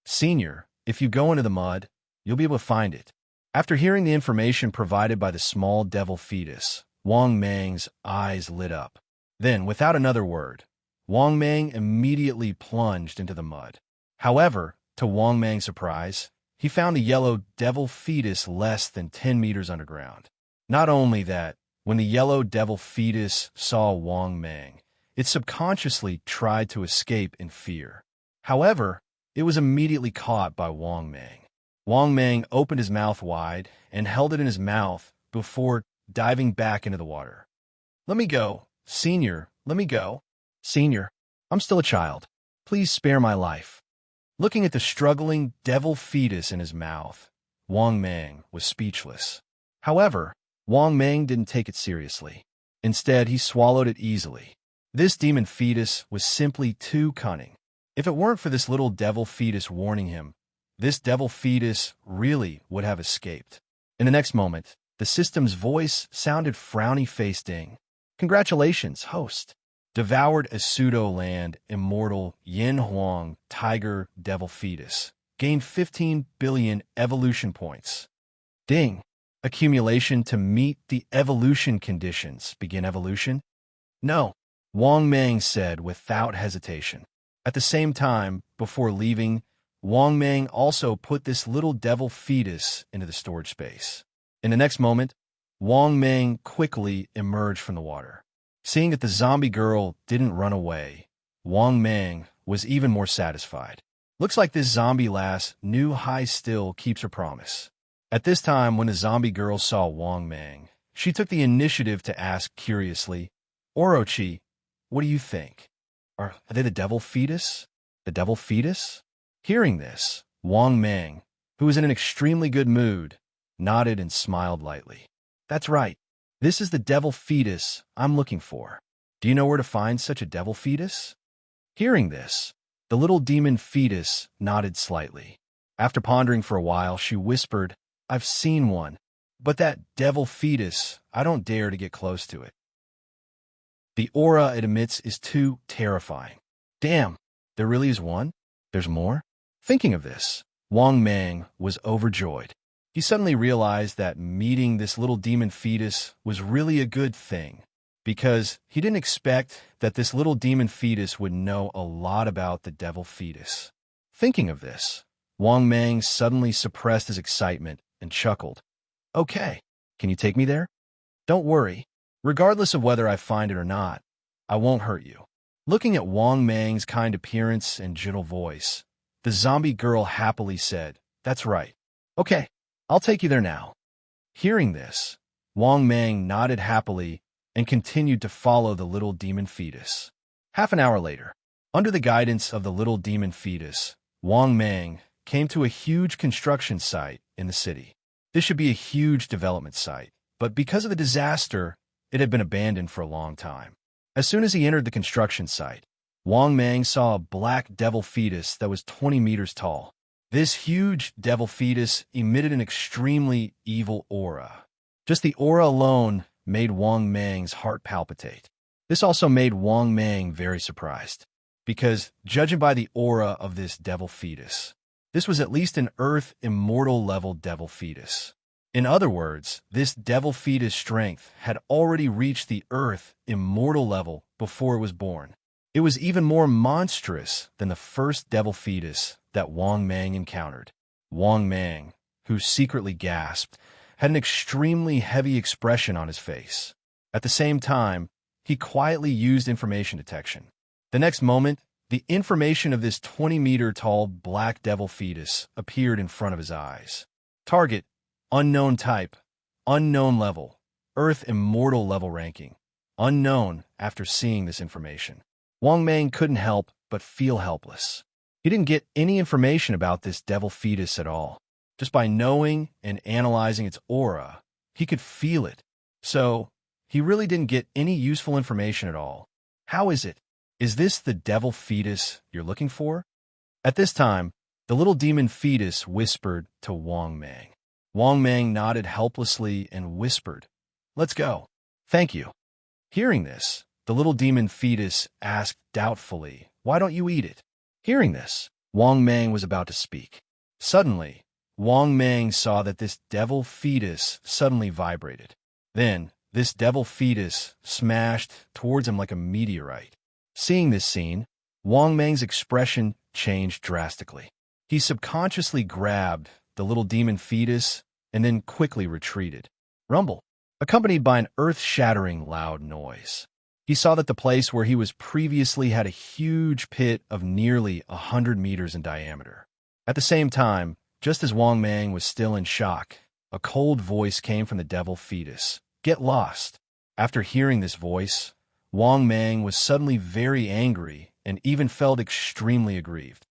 "Senior, if you go into the mud, you'll be able to find it." After hearing the information provided by the small devil fetus, Wang Mang's eyes lit up. Then, without another word, Wang Mang immediately plunged into the mud. However, to Wang Mang's surprise, he found the yellow devil fetus less than 10 meters underground. Not only that, when the yellow devil fetus saw Wang Mang, it subconsciously tried to escape in fear. However, it was immediately caught by Wang Mang. Wang Mang opened his mouth wide and held it in his mouth before diving back into the water. "Let me go, Senior, let me go. Senior, I'm still a child. Please spare my life." Looking at the struggling devil fetus in his mouth, Wang Mang was speechless. However, Wang Mang didn't take it seriously. Instead, he swallowed it easily. This demon fetus was simply too cunning. If it weren't for this little devil fetus warning him, this devil fetus really would have escaped. In the next moment, the system's voice sounded frowny-faced ding. "Congratulations, host. Devoured a pseudo-land immortal Yin Huang tiger devil fetus. Gained 15 billion evolution points." Ding. Accumulation to meet the evolution conditions. Begin evolution? "No," Wang Mang said without hesitation. At the same time, before leaving, Wang Mang also put this little devil fetus into the storage space. In the next moment, Wang Mang quickly emerged from the water. Seeing that the zombie girl didn't run away, Wang Mang was even more satisfied. Looks like this zombie lass knew Hai still keeps her promise. At this time, when the zombie girl saw Wang Mang, she took the initiative to ask curiously, "Orochi, what do you think? Are they the devil fetus? The devil fetus?" Hearing this, Wang Mang, who was in an extremely good mood, nodded and smiled lightly. "That's right. This is the devil fetus I'm looking for. Do you know where to find such a devil fetus?" Hearing this, the little demon fetus nodded slightly. After pondering for a while, she whispered, "I've seen one, but that devil fetus, I don't dare to get close to it. The aura it emits is too terrifying." "Damn, there really is one? There's more?" Thinking of this, Wang Mang was overjoyed. He suddenly realized that meeting this little demon fetus was really a good thing, because he didn't expect that this little demon fetus would know a lot about the devil fetus. Thinking of this, Wang Mang suddenly suppressed his excitement and chuckled. "Okay, can you take me there? Don't worry. Regardless of whether I find it or not, I won't hurt you." Looking at Wang Mang's kind appearance and gentle voice, the zombie girl happily said, "That's right. Okay, I'll take you there now." Hearing this, Wang Mang nodded happily and continued to follow the little demon fetus. Half an hour later, under the guidance of the little demon fetus, Wang Mang came to a huge construction site in the city. This should be a huge development site, but because of the disaster, it had been abandoned for a long time. As soon as he entered the construction site, Wang Mang saw a black devil fetus that was 20 meters tall. This huge devil fetus emitted an extremely evil aura. Just the aura alone made Wang Mang's heart palpitate. This also made Wang Mang very surprised, because, judging by the aura of this devil fetus, this was at least an Earth immortal level devil fetus. In other words, this devil fetus strength had already reached the Earth immortal level before it was born. It was even more monstrous than the first devil fetus that Wang Mang encountered. Wang Mang, who secretly gasped, had an extremely heavy expression on his face. At the same time, he quietly used information detection. The next moment, the information of this 20-meter-tall black devil fetus appeared in front of his eyes. Target, unknown type, unknown level, Earth immortal level ranking, unknown after seeing this information. Wang Mang couldn't help but feel helpless. He didn't get any information about this devil fetus at all. Just by knowing and analyzing its aura, he could feel it. So, he really didn't get any useful information at all. How is it? Is this the devil fetus you're looking for? At this time, the little demon fetus whispered to Wang Mang. Wang Mang nodded helplessly and whispered, "Let's go." "Thank you." Hearing this, the little demon fetus asked doubtfully, "Why don't you eat it?" Hearing this, Wang Mang was about to speak. Suddenly, Wang Mang saw that this devil fetus suddenly vibrated. Then, this devil fetus smashed towards him like a meteorite. Seeing this scene, Wang Mang's expression changed drastically. He subconsciously grabbed the little demon fetus and then quickly retreated. Rumble, accompanied by an earth-shattering loud noise. He saw that the place where he was previously had a huge pit of nearly 100 meters in diameter. At the same time, just as Wang Mang was still in shock, a cold voice came from the devil fetus. "Get lost." After hearing this voice, Wang Mang was suddenly very angry and even felt extremely aggrieved.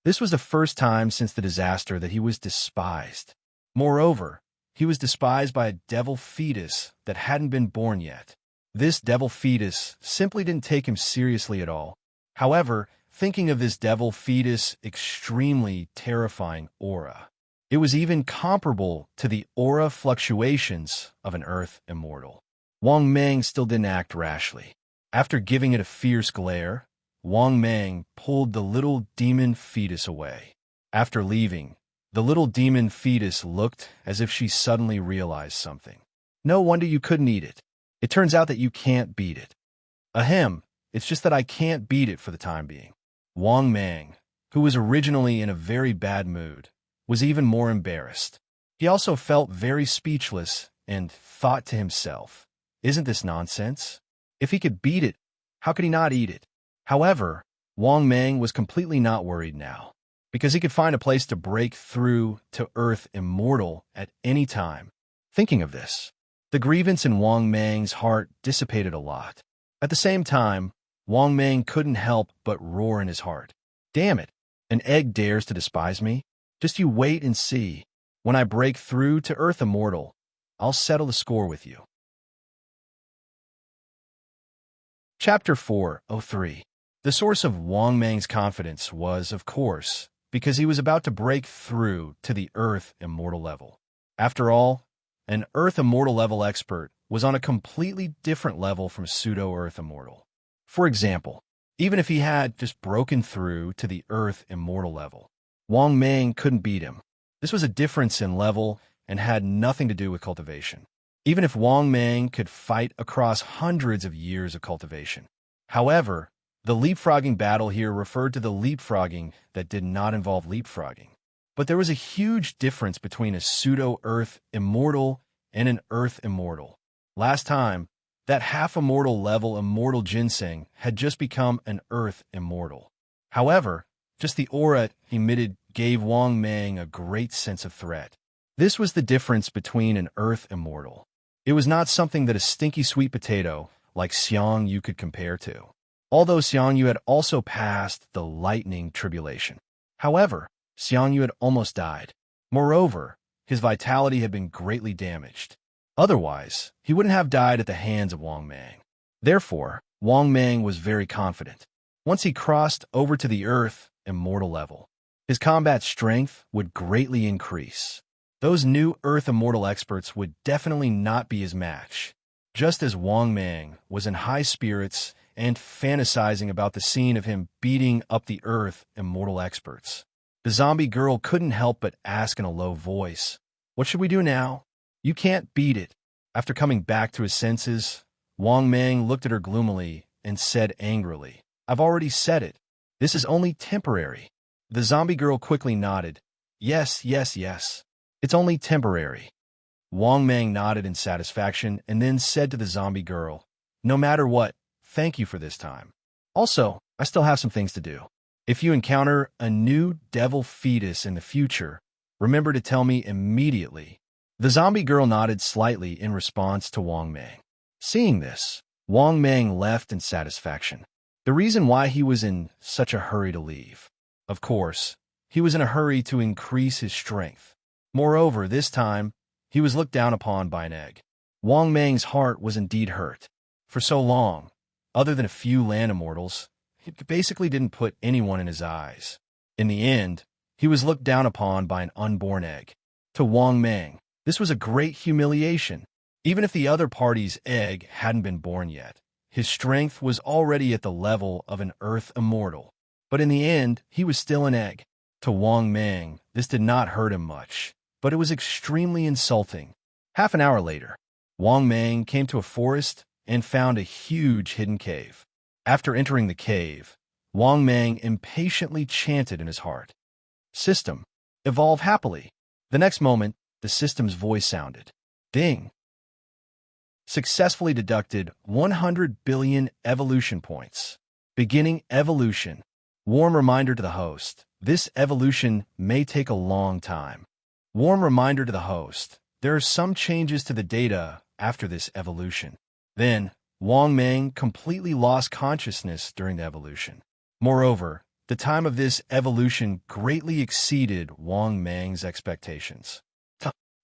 This was the first time since the disaster that he was despised. Moreover, he was despised by a devil fetus that hadn't been born yet. This devil fetus simply didn't take him seriously at all. However, thinking of this devil fetus' extremely terrifying aura, it was even comparable to the aura fluctuations of an earth immortal. Wang Mang still didn't act rashly. After giving it a fierce glare, Wang Mang pulled the little demon fetus away. After leaving, the little demon fetus looked as if she suddenly realized something. "No wonder you couldn't eat it. It turns out that you can't beat it." "Ahem, it's just that I can't beat it for the time being." Wang Mang, who was originally in a very bad mood, was even more embarrassed. He also felt very speechless and thought to himself, "Isn't this nonsense? If he could beat it, how could he not eat it?" However, Wang Mang was completely not worried now, because he could find a place to break through to Earth Immortal at any time. Thinking of this, the grievance in Wang Mang's heart dissipated a lot. At the same time, Wang Mang couldn't help but roar in his heart. "Damn it, an egg dares to despise me? Just you wait and see. When I break through to Earth Immortal, I'll settle the score with you." Chapter 403. The source of Wang Mang's confidence was, of course, because he was about to break through to the Earth Immortal level. After all, an Earth Immortal level expert was on a completely different level from pseudo-Earth Immortal. For example, even if he had just broken through to the Earth Immortal level, Wang Mang couldn't beat him. This was a difference in level and had nothing to do with cultivation. Even if Wang Mang could fight across hundreds of years of cultivation. However, the leapfrogging battle here referred to the leapfrogging that did not involve leapfrogging. But there was a huge difference between a pseudo-Earth Immortal and an Earth Immortal. Last time, that half-immortal level Immortal Ginseng had just become an Earth Immortal. However, just the aura it emitted gave Wang Mang a great sense of threat. This was the difference between an Earth Immortal. It was not something that a stinky sweet potato like Xiang Yu could compare to, although Xiang Yu had also passed the lightning tribulation. However, Xiang Yu had almost died. Moreover, his vitality had been greatly damaged. Otherwise, he wouldn't have died at the hands of Wang Mang. Therefore, Wang Mang was very confident. Once he crossed over to the Earth Immortal level, his combat strength would greatly increase. Those new Earth Immortal experts would definitely not be his match. Just as Wang Mang was in high spirits and fantasizing about the scene of him beating up the Earth Immortal experts, the zombie girl couldn't help but ask in a low voice, "What should we do now?" "You can't beat it." After coming back to his senses, Wang Mang looked at her gloomily and said angrily, "I've already said it. This is only temporary." The zombie girl quickly nodded. Yes. It's only temporary." Wang Mang nodded in satisfaction and then said to the zombie girl, "No matter what, thank you for this time. Also, I still have some things to do. If you encounter a new devil fetus in the future, remember to tell me immediately." The zombie girl nodded slightly in response to Wang Mang. Seeing this, Wang Mang left in satisfaction. The reason why he was in such a hurry to leave. Of course, he was in a hurry to increase his strength. Moreover, this time, he was looked down upon by an egg. Wang Mang's heart was indeed hurt. For so long, other than a few land immortals, he basically didn't put anyone in his eyes. In the end, he was looked down upon by an unborn egg. To Wang Mang, this was a great humiliation. Even if the other party's egg hadn't been born yet, his strength was already at the level of an earth immortal. But in the end, he was still an egg. To Wang Mang, this did not hurt him much, but it was extremely insulting. Half an hour later, Wang Mang came to a forest and found a huge hidden cave. After entering the cave, Wang Mang impatiently chanted in his heart, "System, evolve happily." The next moment, the system's voice sounded. Ding! Successfully deducted 100 billion evolution points. Beginning evolution. Warm reminder to the host. This evolution may take a long time. Warm reminder to the host. There are some changes to the data after this evolution. Then, Wang Mang completely lost consciousness during the evolution. Moreover, the time of this evolution greatly exceeded Wang Mang's expectations.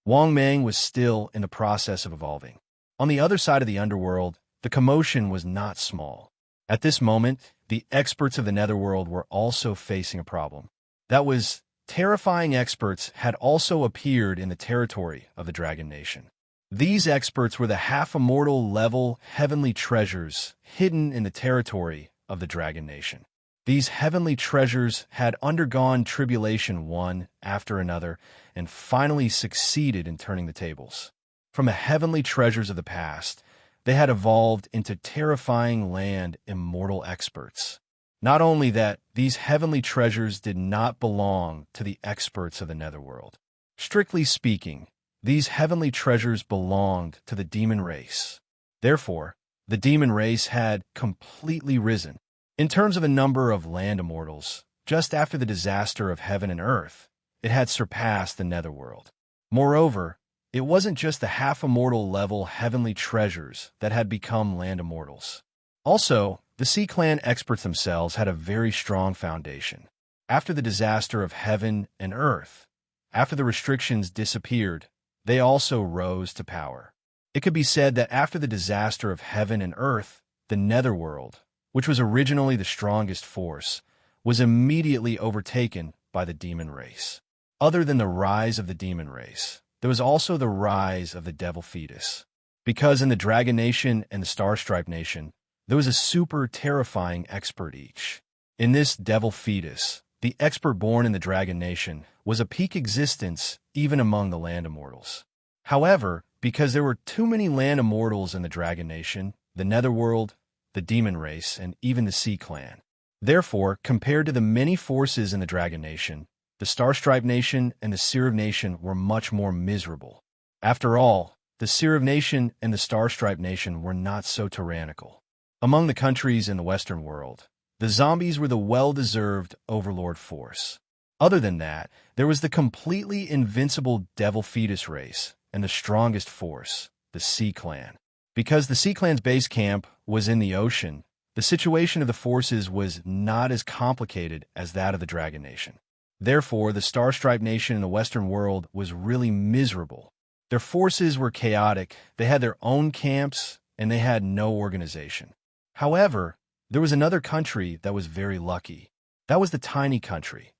Wang Mang was still in the process of evolving. On the other side of the underworld, the commotion was not small. At this moment, the experts of the netherworld were also facing a problem. That was, terrifying experts had also appeared in the territory of the Dragon Nation. These experts were the half-immortal level heavenly treasures hidden in the territory of the Dragon Nation. These heavenly treasures had undergone tribulation one after another and finally succeeded in turning the tables. From the heavenly treasures of the past, they had evolved into terrifying land immortal experts. Not only that, these heavenly treasures did not belong to the experts of the netherworld. Strictly speaking, these heavenly treasures belonged to the demon race. Therefore, the demon race had completely risen. In terms of the number of land immortals, just after the disaster of heaven and earth, it had surpassed the netherworld. Moreover, it wasn't just the half-immortal level heavenly treasures that had become land immortals. Also, the Sea Clan experts themselves had a very strong foundation. After the disaster of heaven and earth, after the restrictions disappeared, they also rose to power. It could be said that after the disaster of heaven and earth, the netherworld, which was originally the strongest force, was immediately overtaken by the demon race. Other than the rise of the demon race, there was also the rise of the devil fetus. Because in the Dragon Nation and the Starstripe Nation, there was a super terrifying expert each. In this devil fetus, the expert born in the Dragon Nation was a peak existence even among the land immortals. However, because there were too many land immortals in the Dragon Nation, the netherworld, the demon race, and even the Sea Clan. Therefore, compared to the many forces in the Dragon Nation, the Starstripe Nation and the Serene Nation were much more miserable. After all, the Serene Nation and the Starstripe Nation were not so tyrannical. Among the countries in the Western world, the zombies were the well-deserved overlord force. Other than that, there was the completely invincible devil fetus race and the strongest force, the Sea Clan. Because the Sea Clan's base camp was in the ocean, the situation of the forces was not as complicated as that of the Dragon Nation. Therefore, the Starstripe Nation in the Western world was really miserable. Their forces were chaotic, they had their own camps, and they had no organization. However, there was another country that was very lucky. That was the tiny country.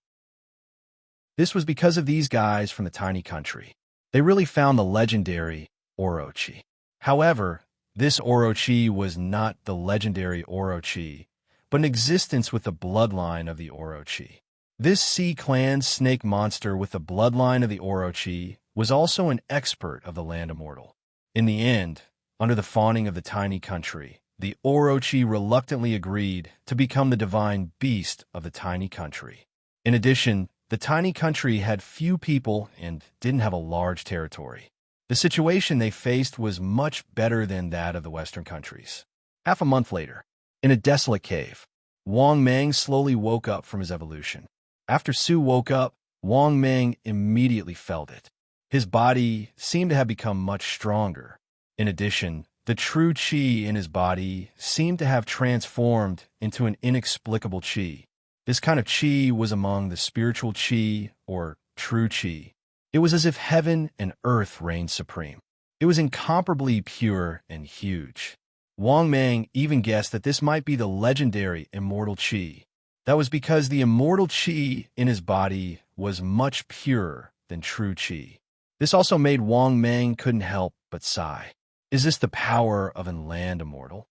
This was because of these guys from the tiny country. They really found the legendary Orochi. However, this Orochi was not the legendary Orochi, but an existence with the bloodline of the Orochi. This Sea Clan snake monster with the bloodline of the Orochi was also an expert of the land immortal. In the end, under the fawning of the tiny country, the Orochi reluctantly agreed to become the divine beast of the tiny country. In addition, the tiny country had few people and didn't have a large territory. The situation they faced was much better than that of the Western countries. Half a month later, in a desolate cave, Wang Mang slowly woke up from his evolution. After Su woke up, Wang Mang immediately felt it. His body seemed to have become much stronger. In addition, the true qi in his body seemed to have transformed into an inexplicable qi. This kind of qi was among the spiritual qi, or true qi. It was as if heaven and earth reigned supreme. It was incomparably pure and huge. Wang Mang even guessed that this might be the legendary immortal qi. That was because the immortal qi in his body was much purer than true qi. This also made Wang Mang couldn't help but sigh. Is this the power of an land immortal?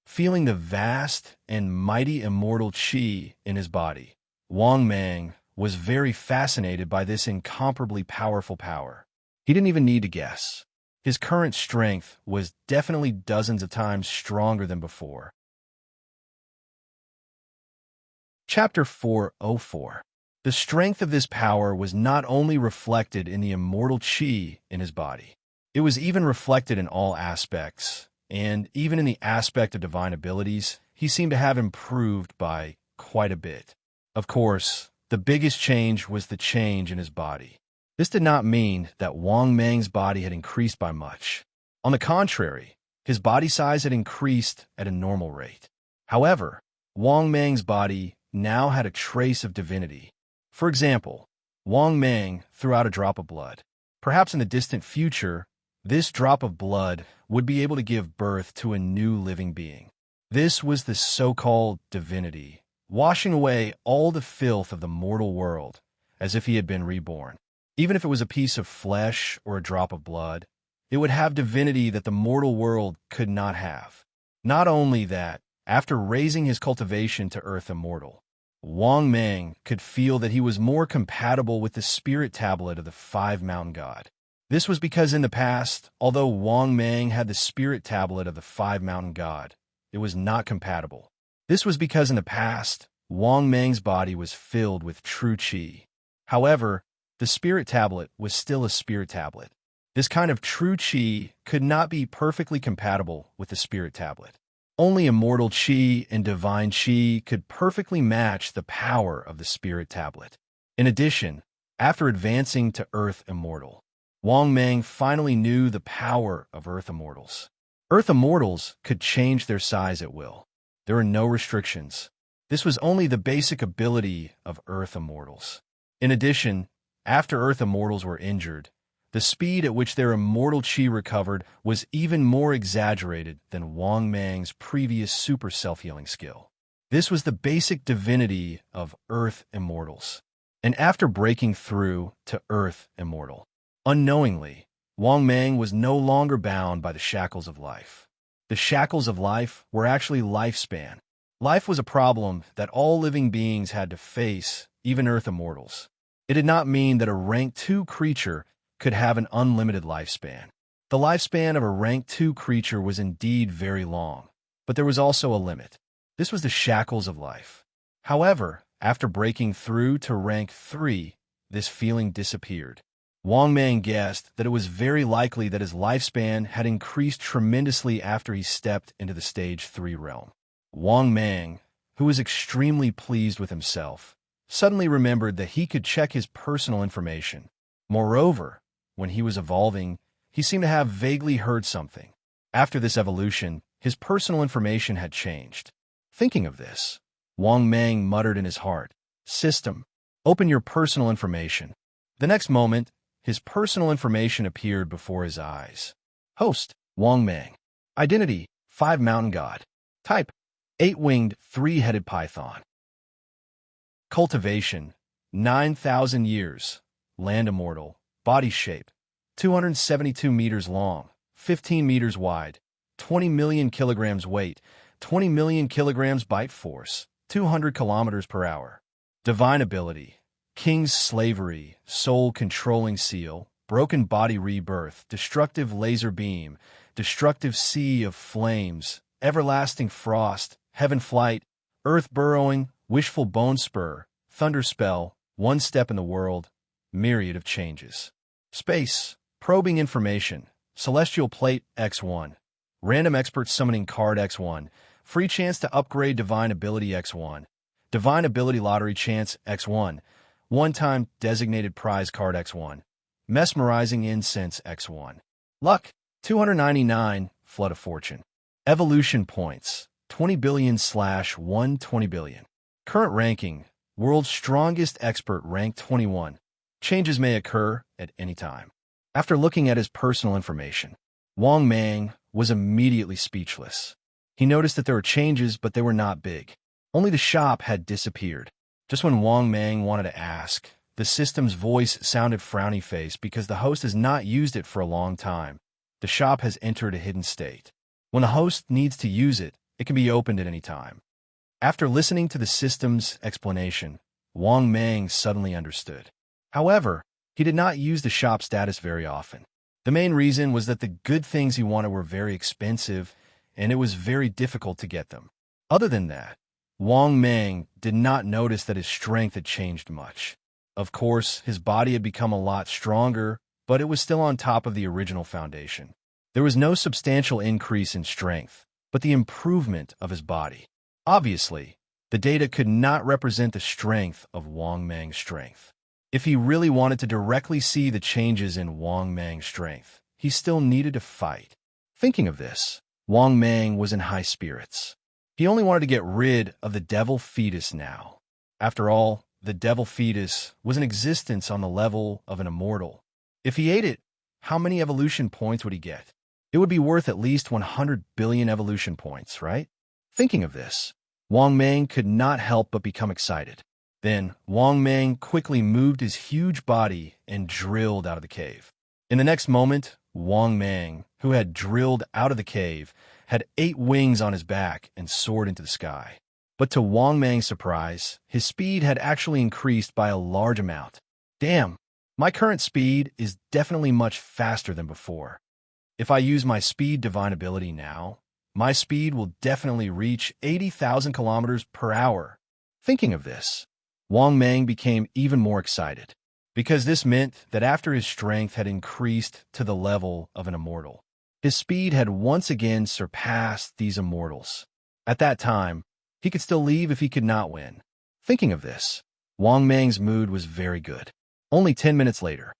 Feeling the vast and mighty immortal qi in his body, Wang Mang was very fascinated by this incomparably powerful power. He didn't even need to guess. His current strength was definitely dozens of times stronger than before. Chapter 404. The strength of this power was not only reflected in the immortal qi in his body, it was even reflected in all aspects, and even in the aspect of divine abilities, he seemed to have improved by quite a bit. Of course, the biggest change was the change in his body. This did not mean that Wang Mang's body had increased by much. On the contrary, his body size had increased at a normal rate. However, Wang Mang's body now had a trace of divinity. For example, Wang Mang threw out a drop of blood. Perhaps in the distant future, this drop of blood would be able to give birth to a new living being. This was the so-called divinity, washing away all the filth of the mortal world, as if he had been reborn. Even if it was a piece of flesh or a drop of blood, it would have divinity that the mortal world could not have. Not only that, after raising his cultivation to earth immortal, Wang Mang could feel that he was more compatible with the spirit tablet of the Five Mountain God. This was because in the past, although Wang Mang had the spirit tablet of the Five Mountain God, it was not compatible. This was because in the past, Wang Mang's body was filled with true qi. However, the spirit tablet was still a spirit tablet. This kind of true qi could not be perfectly compatible with the spirit tablet. Only immortal qi and divine qi could perfectly match the power of the spirit tablet. In addition, after advancing to Earth Immortal, Wang Mang finally knew the power of Earth Immortals. Earth Immortals could change their size at will. There were no restrictions. This was only the basic ability of Earth Immortals. In addition, after Earth Immortals were injured, the speed at which their immortal qi recovered was even more exaggerated than Wang Mang's previous super self-healing skill. This was the basic divinity of Earth Immortals. And after breaking through to Earth Immortal, unknowingly, Wang Mang was no longer bound by the shackles of life. The shackles of life were actually lifespan. Life was a problem that all living beings had to face, even Earth Immortals. It did not mean that a rank 2 creature could have an unlimited lifespan. The lifespan of a rank 2 creature was indeed very long, but there was also a limit. This was the shackles of life. However, after breaking through to rank 3, this feeling disappeared. Wang Mang guessed that it was very likely that his lifespan had increased tremendously after he stepped into the stage 3 realm. Wang Mang, who was extremely pleased with himself, suddenly remembered that he could check his personal information. Moreover, when he was evolving, he seemed to have vaguely heard something. After this evolution, his personal information had changed. Thinking of this, Wang Mang muttered in his heart, "System, open your personal information." The next moment, his personal information appeared before his eyes. Host, Wang Mang. Identity, Five Mountain God. Type, 8-winged, 3-headed python. Cultivation, 9,000 years. Land immortal. Body shape, 272 meters long, 15 meters wide, 20 million kilograms weight, 20 million kilograms bite force, 200 kilometers per hour. Divine ability, King's Slavery, Soul Controlling Seal, Broken Body Rebirth, Destructive Laser Beam, Destructive Sea of Flames, Everlasting Frost, Heaven Flight, Earth Burrowing, Wishful Bone Spur, Thunder Spell, One Step in the World, Myriad of Changes. Space, Probing Information, Celestial Plate X1, Random Expert Summoning Card X1, Free Chance to Upgrade Divine Ability X1, Divine Ability Lottery Chance X1, One-Time Designated Prize Card X1, Mesmerizing Incense X1. Luck, 299, Flood of Fortune. Evolution Points, 20 billion/120 billion. Current ranking, World's Strongest Expert rank 21. Changes may occur at any time. After looking at his personal information, Wang Mang was immediately speechless. He noticed that there were changes, but they were not big. Only the shop had disappeared. Just when Wang Mang wanted to ask, the system's voice sounded frowny-faced because the host has not used it for a long time. The shop has entered a hidden state. When the host needs to use it, it can be opened at any time. After listening to the system's explanation, Wang Mang suddenly understood. However, he did not use the shop status very often. The main reason was that the good things he wanted were very expensive, and it was very difficult to get them. Other than that, Wang Mang did not notice that his strength had changed much. Of course, his body had become a lot stronger, but it was still on top of the original foundation. There was no substantial increase in strength, but the improvement of his body. Obviously, the data could not represent the strength of Wang Mang's strength. If he really wanted to directly see the changes in Wang Mang's strength, he still needed to fight. Thinking of this, Wang Mang was in high spirits. He only wanted to get rid of the devil fetus now. After all, the devil fetus was in existence on the level of an immortal. If he ate it, how many evolution points would he get? It would be worth at least 100 billion evolution points, right? Thinking of this, Wang Mang could not help but become excited. Then, Wang Mang quickly moved his huge body and drilled out of the cave. In the next moment, Wang Mang, who had drilled out of the cave, had 8 wings on his back and soared into the sky. But to Wang Mang's surprise, his speed had actually increased by a large amount. Damn, my current speed is definitely much faster than before. If I use my speed divine ability now, my speed will definitely reach 80,000 kilometers per hour. Thinking of this, Wang Mang became even more excited, because this meant that after his strength had increased to the level of an immortal, his speed had once again surpassed these immortals. At that time, he could still leave if he could not win. Thinking of this, Wang Mang's mood was very good. Only 10 minutes later,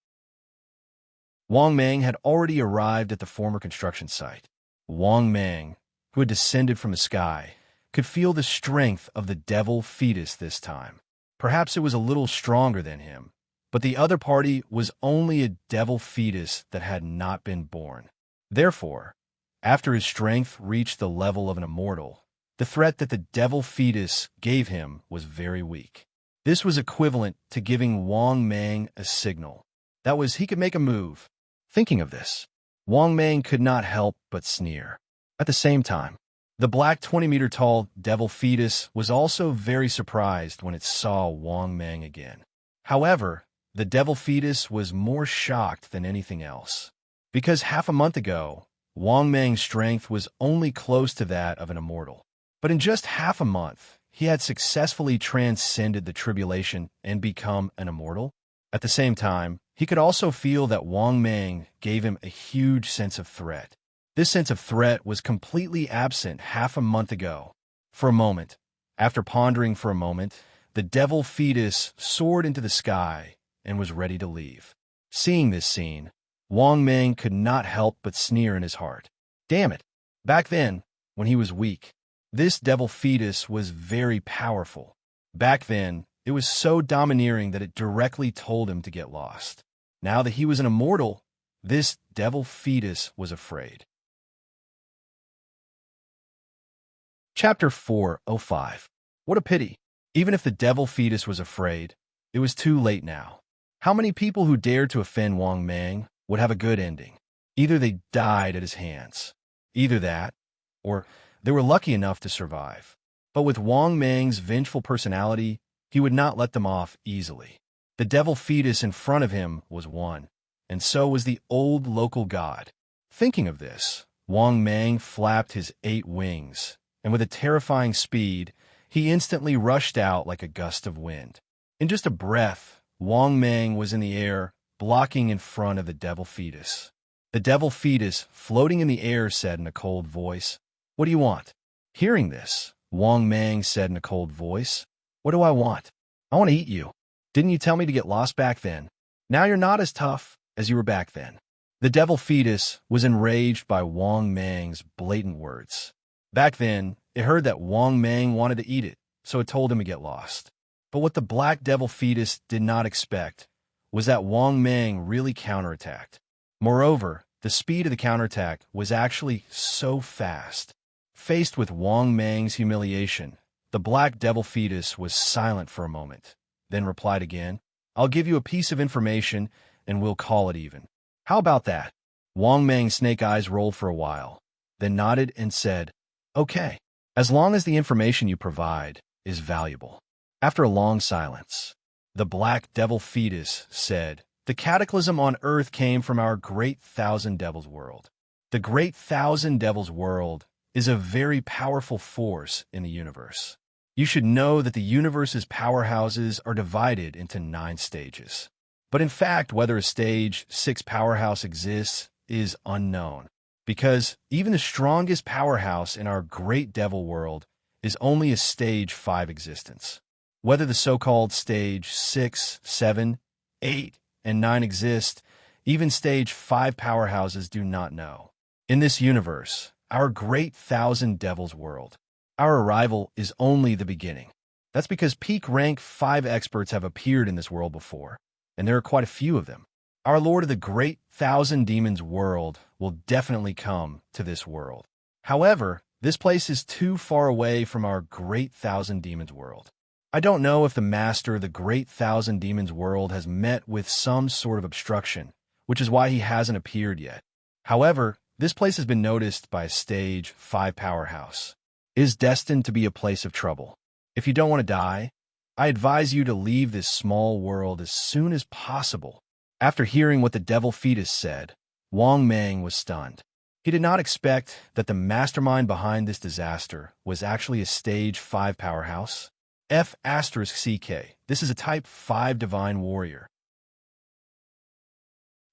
Wang Mang had already arrived at the former construction site. Wang Mang, who had descended from the sky, could feel the strength of the devil fetus this time. Perhaps it was a little stronger than him, but the other party was only a devil fetus that had not been born. Therefore, after his strength reached the level of an immortal, the threat that the devil fetus gave him was very weak. This was equivalent to giving Wang Mang a signal. That was, he could make a move. Thinking of this, Wang Mang could not help but sneer. At the same time, the black 20-meter-tall devil fetus was also very surprised when it saw Wang Mang again. However, the devil fetus was more shocked than anything else, because half a month ago, Wang Mang's strength was only close to that of an immortal. But in just half a month, he had successfully transcended the tribulation and become an immortal. At the same time, he could also feel that Wang Mang gave him a huge sense of threat. This sense of threat was completely absent half a month ago. For a moment, after pondering for a moment, the devil fetus soared into the sky and was ready to leave. Seeing this scene, Wang Mang could not help but sneer in his heart. Damn it! Back then, when he was weak, this devil fetus was very powerful. Back then, it was so domineering that it directly told him to get lost. Now that he was an immortal, this devil fetus was afraid. Chapter 4:05. What a pity. Even if the devil fetus was afraid, it was too late now. How many people who dared to offend Wang Mang would have a good ending? Either they died at his hands, either that, or they were lucky enough to survive. But with Wang Mang's vengeful personality, he would not let them off easily. The devil fetus in front of him was one, and so was the old local god. Thinking of this, Wang Mang flapped his 8 wings, and with a terrifying speed, he instantly rushed out like a gust of wind. In just a breath, Wang Mang was in the air, blocking in front of the devil fetus. The devil fetus, floating in the air, said in a cold voice, "What do you want?" Hearing this, Wang Mang said in a cold voice, "What do I want? I want to eat you. Didn't you tell me to get lost back then? Now you're not as tough as you were back then." The devil fetus was enraged by Wang Mang's blatant words. Back then, it heard that Wang Mang wanted to eat it, so it told him to get lost. But what the black devil fetus did not expect was that Wang Mang really counterattacked. Moreover, the speed of the counterattack was actually so fast. Faced with Wang Mang's humiliation, the black devil fetus was silent for a moment, then replied again, "I'll give you a piece of information, and we'll call it even." "How about that?" Wang Mang's snake eyes rolled for a while, then nodded and said, "Okay, as long as the information you provide is valuable." After a long silence, the black devil fetus said, "The cataclysm on Earth came from our great thousand devils world. The great thousand devils world is a very powerful force in the universe. You should know that the universe's powerhouses are divided into 9 stages. But in fact, whether a stage 6 powerhouse exists is unknown, because even the strongest powerhouse in our great devil world is only a stage 5 existence. Whether the so-called stage 6, 7, 8, and 9 exist, even stage 5 powerhouses do not know. In this universe, our great thousand devils world, our arrival is only the beginning. That's because peak rank 5 experts have appeared in this world before, and there are quite a few of them. Our Lord of the great thousand demons world will definitely come to this world. However, this place is too far away from our great thousand demons world. I don't know if the master of the great thousand demons world has met with some sort of obstruction, which is why he hasn't appeared yet. However, this place has been noticed by a stage 5 powerhouse. It is destined to be a place of trouble. If you don't want to die, I advise you to leave this small world as soon as possible." After hearing what the devil fetus said, Wang Mang was stunned. He did not expect that the mastermind behind this disaster was actually a stage 5 powerhouse. F*CK. This is a type 5 divine warrior.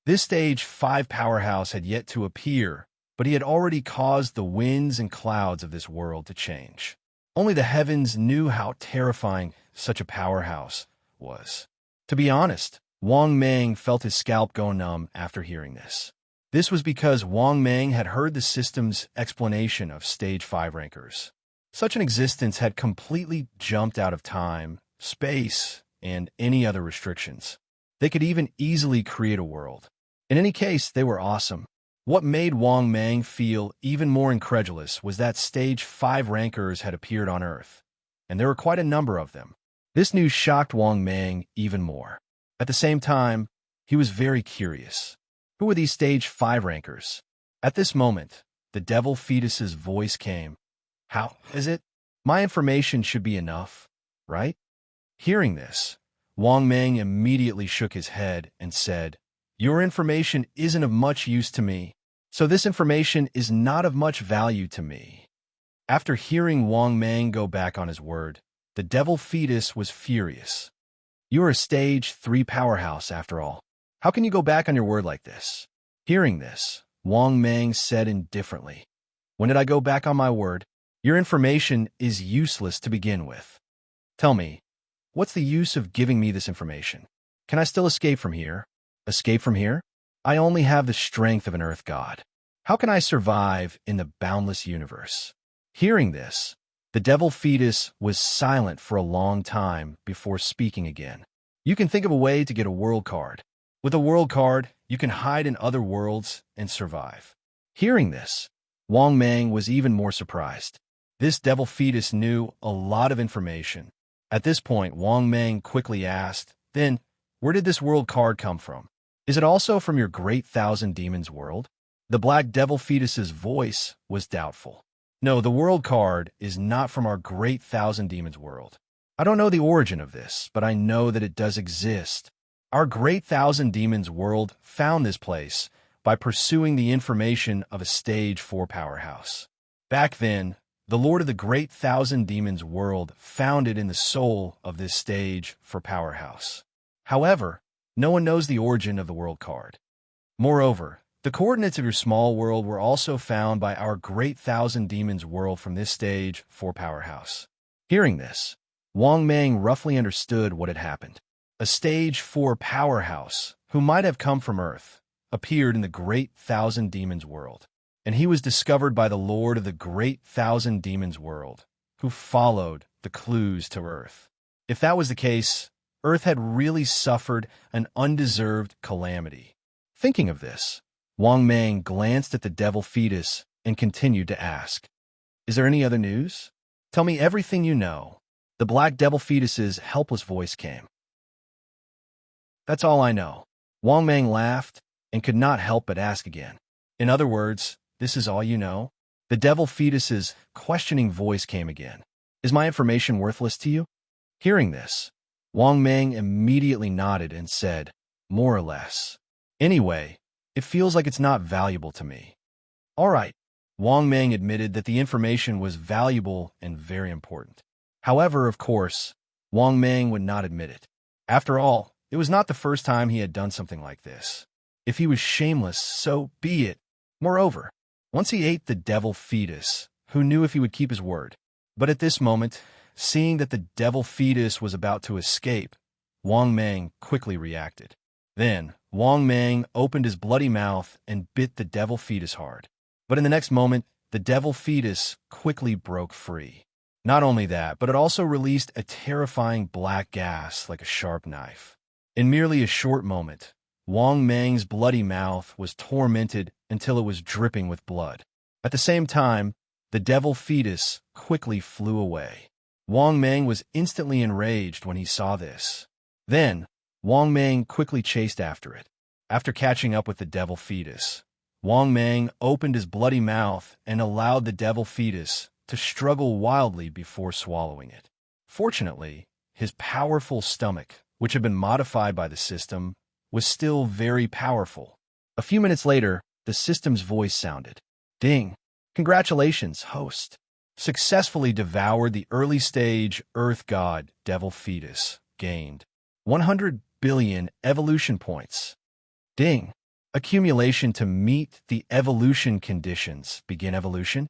This stage 5 powerhouse had yet to appear, but he had already caused the winds and clouds of this world to change. Only the heavens knew how terrifying such a powerhouse was. To be honest, Wang Mang felt his scalp go numb after hearing this. This was because Wang Mang had heard the system's explanation of stage 5 rankers. Such an existence had completely jumped out of time, space, and any other restrictions. They could even easily create a world. In any case, they were awesome. What made Wang Mang feel even more incredulous was that stage 5 rankers had appeared on Earth, and there were quite a number of them. This news shocked Wang Mang even more. At the same time, he was very curious. Who were these stage 5 rankers? At this moment, the devil fetus's voice came. "How is it? My information should be enough, right?" Hearing this, Wang Mang immediately shook his head and said, "Your information isn't of much use to me, so this information is not of much value to me." After hearing Wang Mang go back on his word, the devil fetus was furious. "You are a stage 3 powerhouse after all. How can you go back on your word like this?" Hearing this, Wang Mang said indifferently, "When did I go back on my word? Your information is useless to begin with. Tell me, what's the use of giving me this information? Can I still escape from here? Escape from here? I only have the strength of an earth god. How can I survive in the boundless universe?" Hearing this, the devil fetus was silent for a long time before speaking again. "You can think of a way to get a world card. With a world card, you can hide in other worlds and survive." Hearing this, Wang Mang was even more surprised. This devil fetus knew a lot of information. At this point, Wang Mang quickly asked, "Then, where did this world card come from? Is it also from your great thousand demons world?" The black devil fetus's voice was doubtful. "No, the world card is not from our great thousand demons world. I don't know the origin of this, but I know that it does exist. Our great thousand demons world found this place by pursuing the information of a stage 4 powerhouse. Back then, the Lord of the great thousand demons world found it in the soul of this stage 4 powerhouse. However, no one knows the origin of the world card. Moreover, the coordinates of your small world were also found by our great thousand demons world from this stage 4 powerhouse." Hearing this, Wang Mang roughly understood what had happened. A stage 4 powerhouse, who might have come from Earth, appeared in the great thousand demons world, and he was discovered by the Lord of the great thousand demons world, who followed the clues to Earth. If that was the case, Earth had really suffered an undeserved calamity. Thinking of this, Wang Mang glanced at the devil fetus and continued to ask, Is there any other news? Tell me everything you know. The black devil fetus's helpless voice came. That's all I know. Wang Mang laughed and could not help but ask again. In other words, this is all you know? The devil fetus's questioning voice came again. Is my information worthless to you? Hearing this, Wang Mang immediately nodded and said, more or less. Anyway, it feels like it's not valuable to me. All right. Wang Mang admitted that the information was valuable and very important. However, of course, Wang Mang would not admit it. After all, it was not the first time he had done something like this. If he was shameless, so be it. Moreover, once he ate the devil fetus, who knew if he would keep his word? But at this moment, seeing that the devil fetus was about to escape, Wang Mang quickly reacted. Then, Wang Mang opened his bloody mouth and bit the devil fetus hard. But in the next moment, the devil fetus quickly broke free. Not only that, but it also released a terrifying black gas like a sharp knife. In merely a short moment, Wang Mang's bloody mouth was tormented until it was dripping with blood. At the same time, the devil fetus quickly flew away. Wang Mang was instantly enraged when he saw this. Then, Wang Mang quickly chased after it. After catching up with the devil fetus, Wang Mang opened his bloody mouth and allowed the devil fetus to struggle wildly before swallowing it. Fortunately, his powerful stomach, which had been modified by the system, was still very powerful. A few minutes later, the system's voice sounded. Ding! Congratulations, host. Successfully devoured the early-stage Earth God devil fetus. Gained 100 billion evolution points. Ding! Accumulation to meet the evolution conditions. Begin evolution.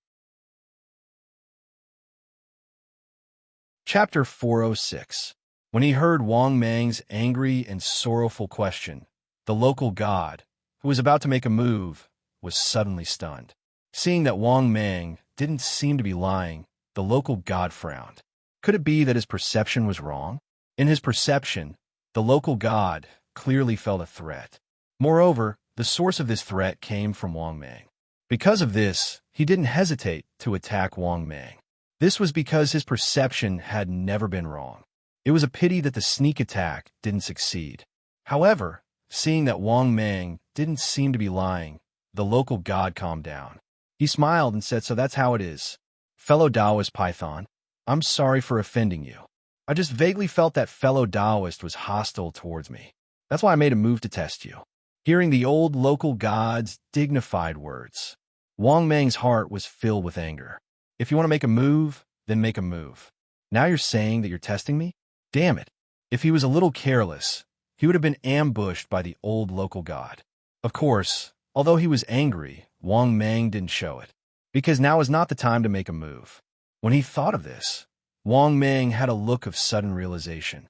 Chapter 406. When he heard Wang Mang's angry and sorrowful question, the local god, who was about to make a move, was suddenly stunned. Seeing that Wang Mang didn't seem to be lying, the local god frowned. Could it be that his perception was wrong? In his perception, the local god clearly felt a threat. Moreover, the source of this threat came from Wang Mang. Because of this, he didn't hesitate to attack Wang Mang. This was because his perception had never been wrong. It was a pity that the sneak attack didn't succeed. However, seeing that Wang Mang didn't seem to be lying, the local god calmed down. He smiled and said, so that's how it is. Fellow Taoist Python, I'm sorry for offending you. I just vaguely felt that fellow Taoist was hostile towards me. That's why I made a move to test you. Hearing the old local god's dignified words, Wang Mang's heart was filled with anger. If you want to make a move, then make a move. Now you're saying that you're testing me? Damn it. If he was a little careless, he would have been ambushed by the old local god. Of course, although he was angry, Wang Mang didn't show it, because now is not the time to make a move. When he thought of this, Wang Mang had a look of sudden realization.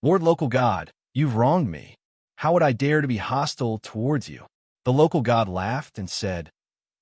Lord Local God, you've wronged me. How would I dare to be hostile towards you? The local god laughed and said,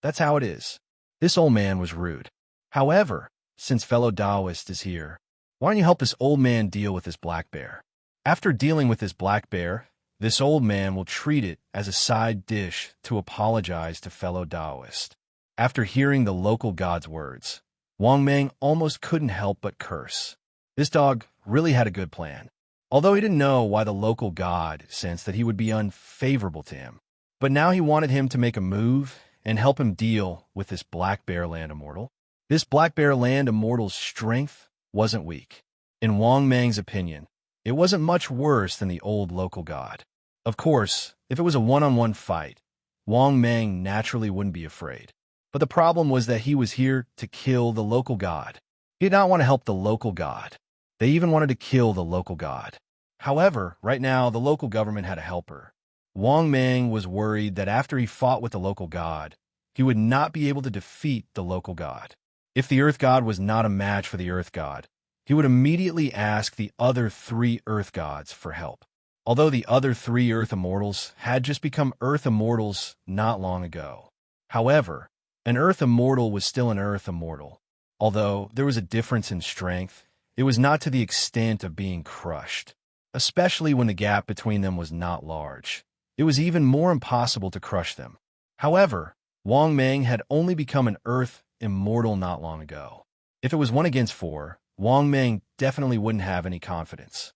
that's how it is. This old man was rude. However, since fellow Taoist is here, why don't you help this old man deal with this black bear? After dealing with this black bear, this old man will treat it as a side dish to apologize to fellow Taoist. After hearing the local god's words, Wang Mang almost couldn't help but curse. This dog really had a good plan. Although he didn't know why the local god sensed that he would be unfavorable to him. But now he wanted him to make a move and help him deal with this Black Bear Land Immortal. This Black Bear Land Immortal's strength wasn't weak. In Wang Mang's opinion, it wasn't much worse than the old local god. Of course, if it was a one-on-one fight, Wang Mang naturally wouldn't be afraid. But the problem was that he was here to kill the local god. He did not want to help the local god. They even wanted to kill the local god. However, right now, the local government had a helper. Wang Mang was worried that after he fought with the local god, he would not be able to defeat the local god. If the Earth God was not a match for the Earth God, he would immediately ask the other 3 Earth Gods for help. Although the other 3 Earth Immortals had just become Earth Immortals not long ago. However, an Earth Immortal was still an Earth Immortal. Although there was a difference in strength, it was not to the extent of being crushed, especially when the gap between them was not large. It was even more impossible to crush them. However, Wang Mang had only become an Earth immortal not long ago. If it was 1 against 4, Wang Meng definitely wouldn't have any confidence.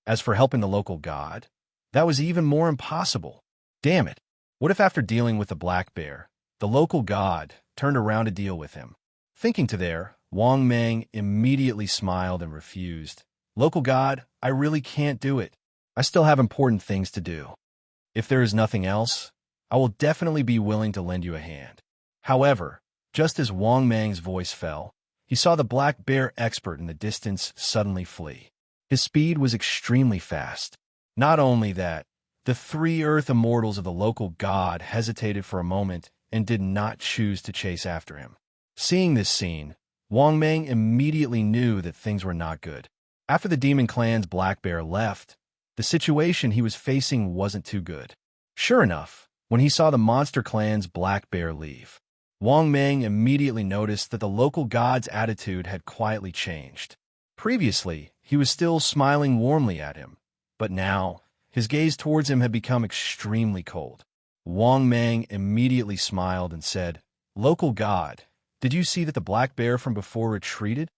As for helping the local god, that was even more impossible. Damn it. What if after dealing with the black bear, the local god turned around to deal with him? Thinking to there, Wang Meng immediately smiled and refused. Local god, I really can't do it. I still have important things to do. If there is nothing else, I will definitely be willing to lend you a hand. However, just as Wang Meng's voice fell, he saw the black bear expert in the distance suddenly flee. His speed was extremely fast. Not only that, the 3 Earth immortals of the local god hesitated for a moment and did not choose to chase after him. Seeing this scene, Wang Meng immediately knew that things were not good. After the demon clan's black bear left, the situation he was facing wasn't too good. Sure enough, when he saw the monster clan's black bear leave, Wang Meng immediately noticed that the local god's attitude had quietly changed. Previously, he was still smiling warmly at him, but now, his gaze towards him had become extremely cold. Wang Meng immediately smiled and said, Local god, did you see that the black bear from before retreated?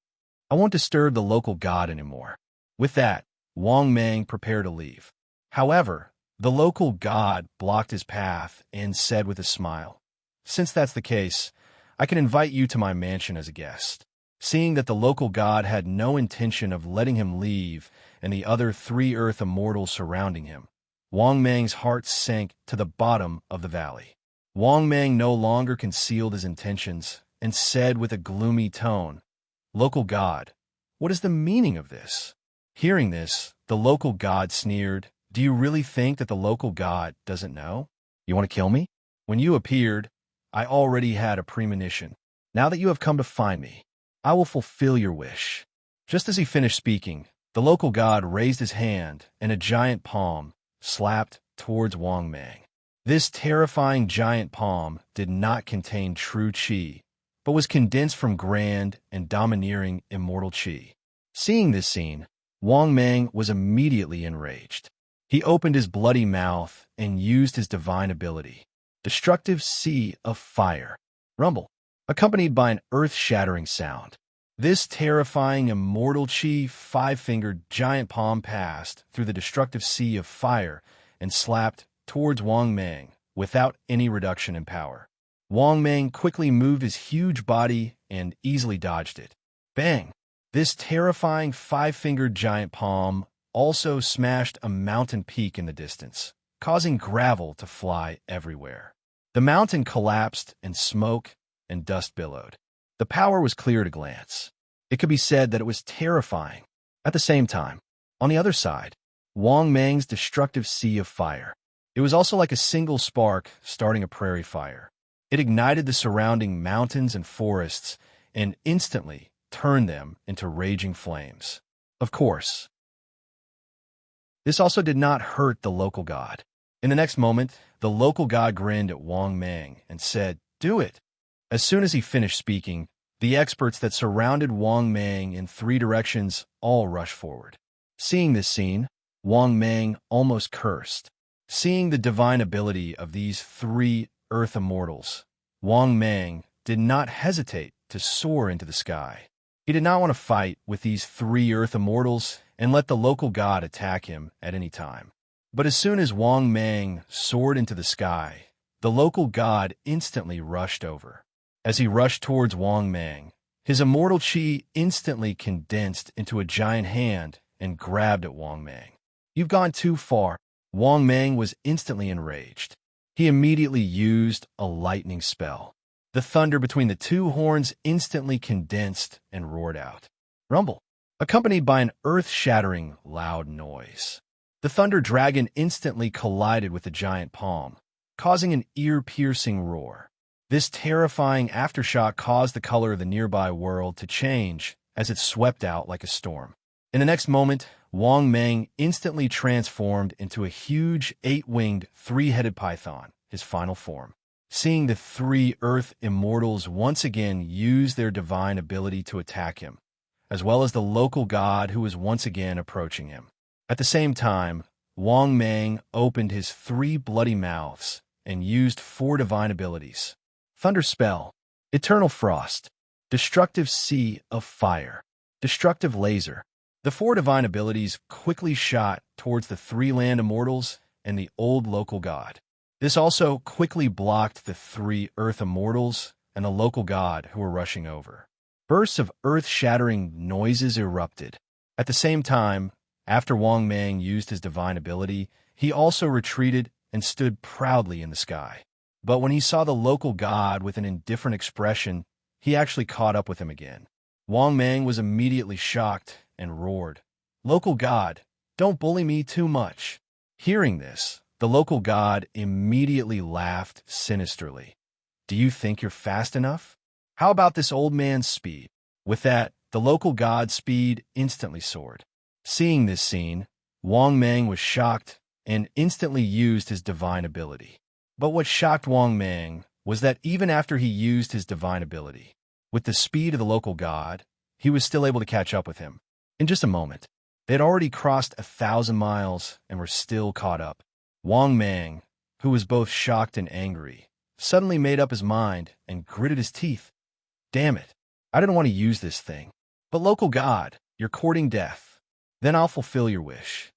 I won't disturb the local god anymore. With that, Wang Meng prepared to leave. However, the local god blocked his path and said with a smile, Since that's the case, I can invite you to my mansion as a guest. Seeing that the local god had no intention of letting him leave and the other 3 Earth immortals surrounding him, Wang Meng's heart sank to the bottom of the valley. Wang Meng no longer concealed his intentions and said with a gloomy tone, Local god, what is the meaning of this? Hearing this, the local god sneered, Do you really think that the local god doesn't know? You want to kill me? When you appeared, I already had a premonition. Now that you have come to find me, I will fulfill your wish. Just as he finished speaking, the local god raised his hand and a giant palm slapped towards Wang Meng. This terrifying giant palm did not contain true qi, but was condensed from grand and domineering immortal qi. Seeing this scene, Wang Meng was immediately enraged. He opened his bloody mouth and used his divine ability, Destructive Sea of Fire, rumble, accompanied by an earth-shattering sound. This terrifying immortal qi 5-fingered giant palm passed through the destructive sea of fire and slapped towards Wang Meng without any reduction in power. Wang Meng quickly moved his huge body and easily dodged it. Bang! This terrifying 5-fingered giant palm also smashed a mountain peak in the distance, causing gravel to fly everywhere. The mountain collapsed and smoke and dust billowed. The power was clear at a glance. It could be said that it was terrifying. At the same time, on the other side, Wang Meng's destructive sea of fire. It was also like a single spark starting a prairie fire. It ignited the surrounding mountains and forests and instantly turned them into raging flames. Of course, this also did not hurt the local god. In the next moment, the local god grinned at Wang Meng and said, Do it. As soon as he finished speaking, the experts that surrounded Wang Meng in 3 directions all rushed forward. Seeing this scene, Wang Meng almost cursed. Seeing the divine ability of these 3 Earth immortals, Wang Meng did not hesitate to soar into the sky. He did not want to fight with these 3 Earth immortals and let the local god attack him at any time. But as soon as Wang Meng soared into the sky, the local god instantly rushed over. As he rushed towards Wang Meng, his immortal qi instantly condensed into a giant hand and grabbed at Wang Meng. You've gone too far. Wang Meng was instantly enraged. He immediately used a lightning spell. The thunder between the 2 horns instantly condensed and roared out. Rumble, accompanied by an earth-shattering loud noise. The thunder dragon instantly collided with the giant palm, causing an ear-piercing roar. This terrifying aftershock caused the color of the nearby world to change as it swept out like a storm. In the next moment, Wang Meng instantly transformed into a huge 8-winged, 3-headed python, his final form. Seeing the 3 Earth immortals once again use their divine ability to attack him, as well as the local god who was once again approaching him. At the same time, Wang Meng opened his 3 bloody mouths and used 4 divine abilities. Thunder Spell, Eternal Frost, Destructive Sea of Fire, Destructive Laser. The four divine abilities quickly shot towards the three land immortals and the old local god. This also quickly blocked the three earth immortals and the local god who were rushing over. Bursts of earth-shattering noises erupted. At the same time, after Wang Mang used his divine ability, he also retreated and stood proudly in the sky. But when he saw the local god with an indifferent expression, he actually caught up with him again. Wang Mang was immediately shocked and roared, "Local god, don't bully me too much." Hearing this, the local god immediately laughed sinisterly. "Do you think you're fast enough? How about this old man's speed?" With that, the local god's speed instantly soared. Seeing this scene, Wang Mang was shocked and instantly used his divine ability. But what shocked Wang Mang was that even after he used his divine ability, with the speed of the local god, he was still able to catch up with him. In just a moment, they had already crossed 1,000 miles and were still caught up. Wang Mang, who was both shocked and angry, suddenly made up his mind and gritted his teeth. "Damn it, I didn't want to use this thing. But local god, you're courting death. Then I'll fulfill your wish."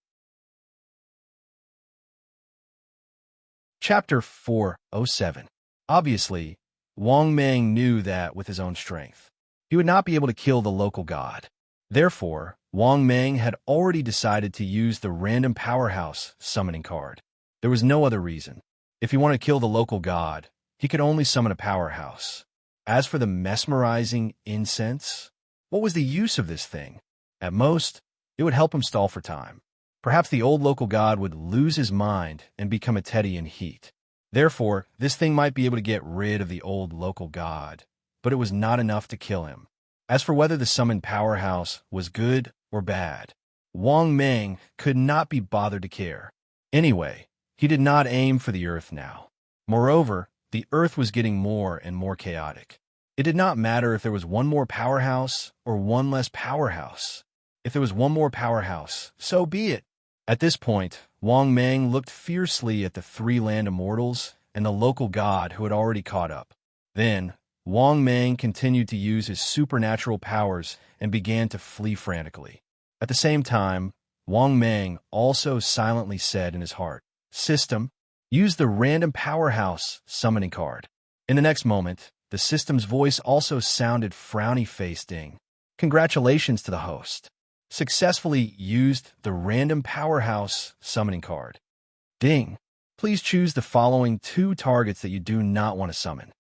Chapter 407. Obviously, Wang Mang knew that with his own strength, he would not be able to kill the local god. Therefore, Wang Mang had already decided to use the random powerhouse summoning card. There was no other reason. If he wanted to kill the local god, he could only summon a powerhouse. As for the mesmerizing incense, what was the use of this thing? At most, it would help him stall for time. Perhaps the old local god would lose his mind and become a teddy in heat. Therefore, this thing might be able to get rid of the old local god, but it was not enough to kill him. As for whether the summoned powerhouse was good or bad, Wang Mang could not be bothered to care. Anyway, he did not aim for the earth now. Moreover, the earth was getting more and more chaotic. It did not matter if there was one more powerhouse or one less powerhouse. If there was one more powerhouse, so be it. At this point, Wang Mang looked fiercely at the three land immortals and the local god who had already caught up. Then, Wang Mang continued to use his supernatural powers and began to flee frantically. At the same time, Wang Mang also silently said in his heart, "System, use the random powerhouse summoning card." In the next moment, the system's voice also sounded frowny-faced. "Ding. Congratulations to the host. Successfully used the random powerhouse summoning card. Ding. Please choose the following two targets that you do not want to summon.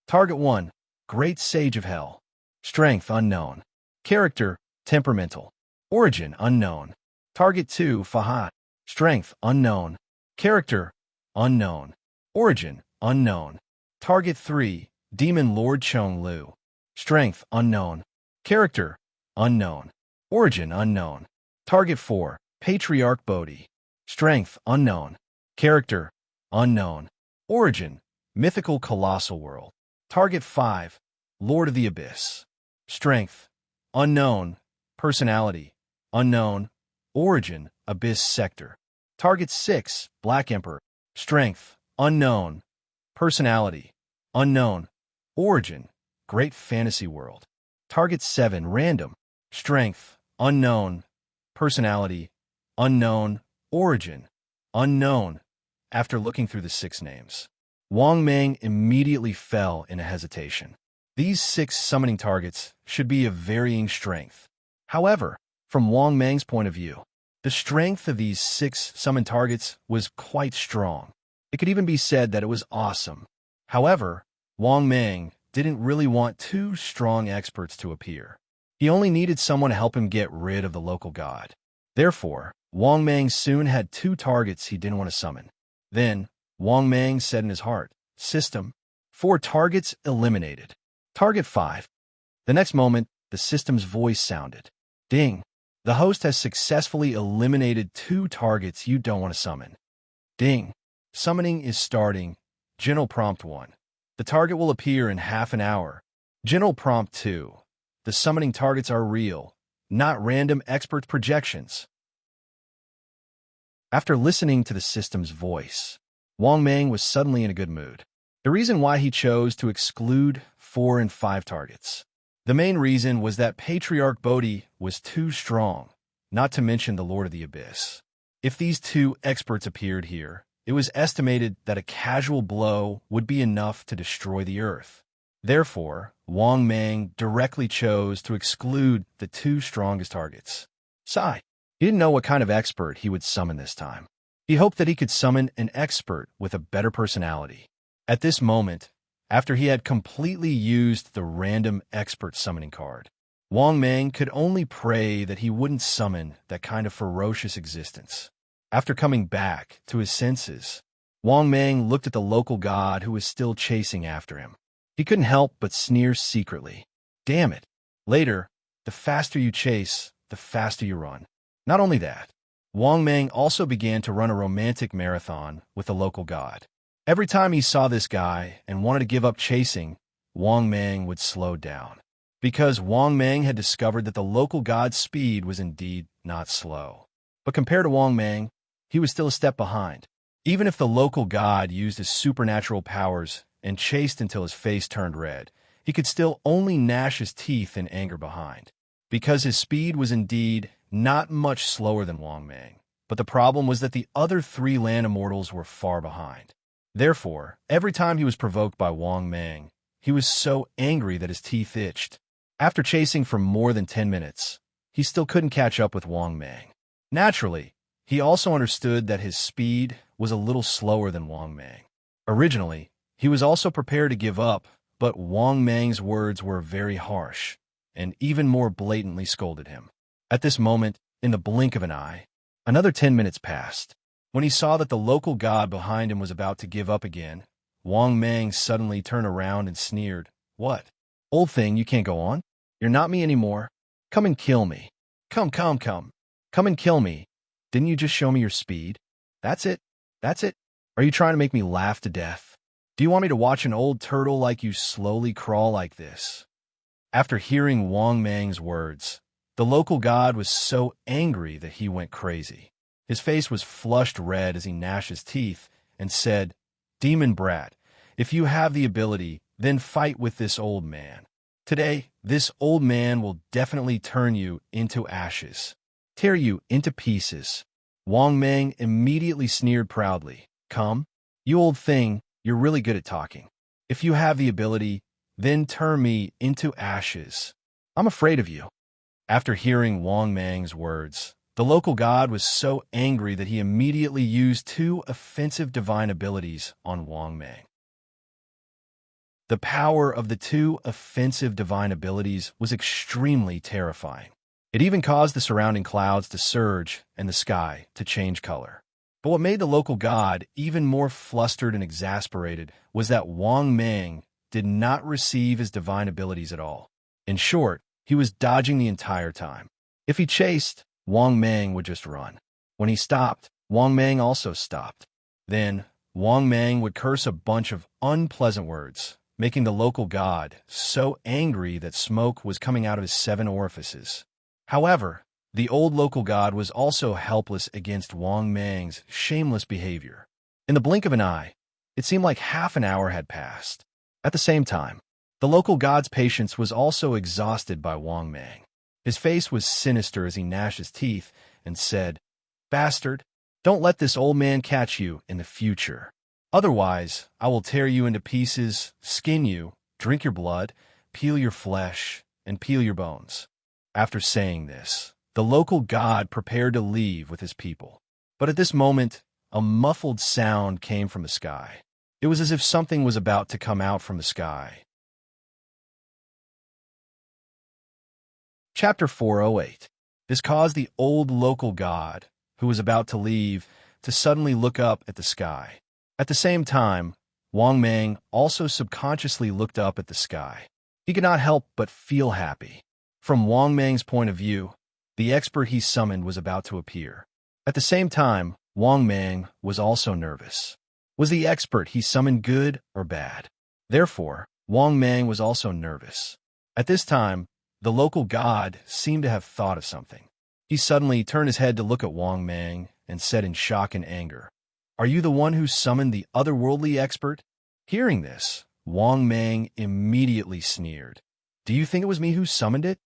Target 1, Great Sage of Hell. Strength unknown. Character temperamental. Origin unknown. Target 2, Fahad. Strength unknown. Character unknown. Origin unknown. Target 3, Demon Lord Chong Lu. Strength unknown. Character unknown. Origin unknown. Target 4, Patriarch Bodhi. Strength unknown. Character unknown. Origin Mythical Colossal World. Target 5, Lord of the Abyss. Strength unknown. Personality unknown. Origin Abyss Sector. Target 6, Black Emperor. Strength unknown. Personality unknown. Origin Great Fantasy World. Target 7, Random. Strength unknown. Personality unknown. Origin unknown. After looking through the 6 names, Wang Mang immediately fell in a hesitation. These 6 summoning targets should be of varying strength. However, from Wang Mang's point of view, the strength of these 6 summoned targets was quite strong. It could even be said that it was awesome. However, Wang Mang didn't really want 2 strong experts to appear. He only needed someone to help him get rid of the local god. Therefore, Wang Mang soon had 2 targets he didn't want to summon. Then, Wang Mang said in his heart, "System, 4 targets eliminated. Target 5. The next moment, the system's voice sounded. "Ding. The host has successfully eliminated 2 targets you don't want to summon. Ding. Summoning is starting. General Prompt 1. The target will appear in half an hour. General Prompt 2. The summoning targets are real, not random expert projections." After listening to the system's voice, Wang Mang was suddenly in a good mood. The reason why he chose to exclude 4 and 5 targets. The main reason was that Patriarch Bodhi was too strong, not to mention the Lord of the Abyss. If these two experts appeared here, it was estimated that a casual blow would be enough to destroy the Earth. Therefore, Wang Mang directly chose to exclude the two strongest targets. Sigh. He didn't know what kind of expert he would summon this time. He hoped that he could summon an expert with a better personality. At this moment, after he had completely used the random expert summoning card, Wang Mang could only pray that he wouldn't summon that kind of ferocious existence. After coming back to his senses, Wang Mang looked at the local god who was still chasing after him. He couldn't help but sneer secretly. Damn it. Later, the faster you chase, the faster you run. Not only that, Wang Mang also began to run a romantic marathon with the local god. Every time he saw this guy and wanted to give up chasing, Wang Mang would slow down. Because Wang Mang had discovered that the local god's speed was indeed not slow. But compared to Wang Mang, he was still a step behind. Even if the local god used his supernatural powers and chased until his face turned red, he could still only gnash his teeth in anger behind. Because his speed was indeed not much slower than Wang Mang. But the problem was that the other three land immortals were far behind. Therefore, every time he was provoked by Wang Mang, he was so angry that his teeth itched. After chasing for more than 10 minutes, he still couldn't catch up with Wang Mang. Naturally, he also understood that his speed was a little slower than Wang Mang. Originally, he was also prepared to give up, but Wang Mang's words were very harsh, and even more blatantly scolded him. At this moment, in the blink of an eye, another 10 minutes passed. When he saw that the local god behind him was about to give up again, Wang Mang suddenly turned around and sneered. What? Old thing, you can't go on? You're not me anymore. Come and kill me. Come. Come and kill me. Didn't you just show me your speed? That's it. Are you trying to make me laugh to death? Do you want me to watch an old turtle like you slowly crawl like this? After hearing Wang Mang's words, the local god was so angry that he went crazy. His face was flushed red as he gnashed his teeth and said, Demon brat, if you have the ability, then fight with this old man. Today, this old man will definitely turn you into ashes, tear you into pieces. Wang Mang immediately sneered proudly. Come, you old thing, you're really good at talking. If you have the ability, then turn me into ashes. I'm afraid of you. After hearing Wang Mang's words, the local god was so angry that he immediately used two offensive divine abilities on Wang Mang. The power of the two offensive divine abilities was extremely terrifying. It even caused the surrounding clouds to surge and the sky to change color. But what made the local god even more flustered and exasperated was that Wang Mang did not receive his divine abilities at all. In short, he was dodging the entire time. If he chased, Wang Mang would just run. When he stopped, Wang Mang also stopped. Then, Wang Mang would curse a bunch of unpleasant words, making the local god so angry that smoke was coming out of his 7 orifices. However, the old local god was also helpless against Wang Mang's shameless behavior. In the blink of an eye, it seemed like half an hour had passed. At the same time, the local god's patience was also exhausted by Wang Mang. His face was sinister as he gnashed his teeth and said, Bastard, don't let this old man catch you in the future. Otherwise, I will tear you into pieces, skin you, drink your blood, peel your flesh, and peel your bones. After saying this, the local god prepared to leave with his people. But at this moment, a muffled sound came from the sky. It was as if something was about to come out from the sky. Chapter 408. This caused the old local god, who was about to leave, to suddenly look up at the sky. At the same time, Wang Mang also subconsciously looked up at the sky. He could not help but feel happy. From Wang Mang's point of view, the expert he summoned was about to appear. At the same time, Wang Mang was also nervous. Was the expert he summoned good or bad? Therefore, Wang Mang was also nervous. At this time, the local god seemed to have thought of something. He suddenly turned his head to look at Wang Mang and said in shock and anger, Are you the one who summoned the otherworldly expert? Hearing this, Wang Mang immediately sneered. "Do you think it was me who summoned it?"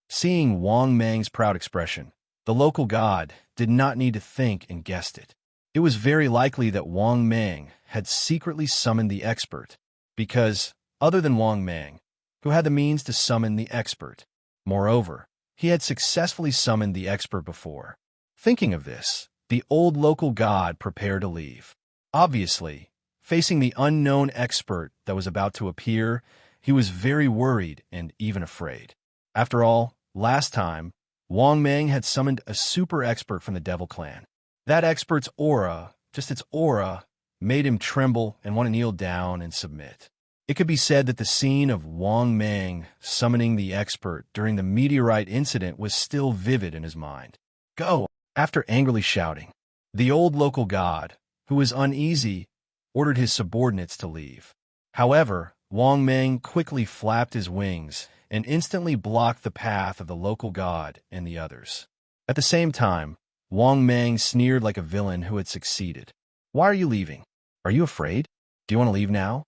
Seeing Wang Mang's proud expression, the local god did not need to think and guessed it. It was very likely that Wang Mang had secretly summoned the expert, because, other than Wang Mang, who had the means to summon the expert, moreover, he had successfully summoned the expert before. Thinking of this, the old local god prepared to leave. Obviously, facing the unknown expert that was about to appear, he was very worried and even afraid. After all, last time, Wang Mang had summoned a super expert from the Devil Clan. That expert's aura, just its aura, made him tremble and want to kneel down and submit. It could be said that the scene of Wang Mang summoning the expert during the meteorite incident was still vivid in his mind. "Go!" After angrily shouting, the old local god, who was uneasy, ordered his subordinates to leave. However, Wang Mang quickly flapped his wings and instantly blocked the path of the local god and the others. At the same time, Wang Mang sneered like a villain who had succeeded. "Why are you leaving? Are you afraid? Do you want to leave now?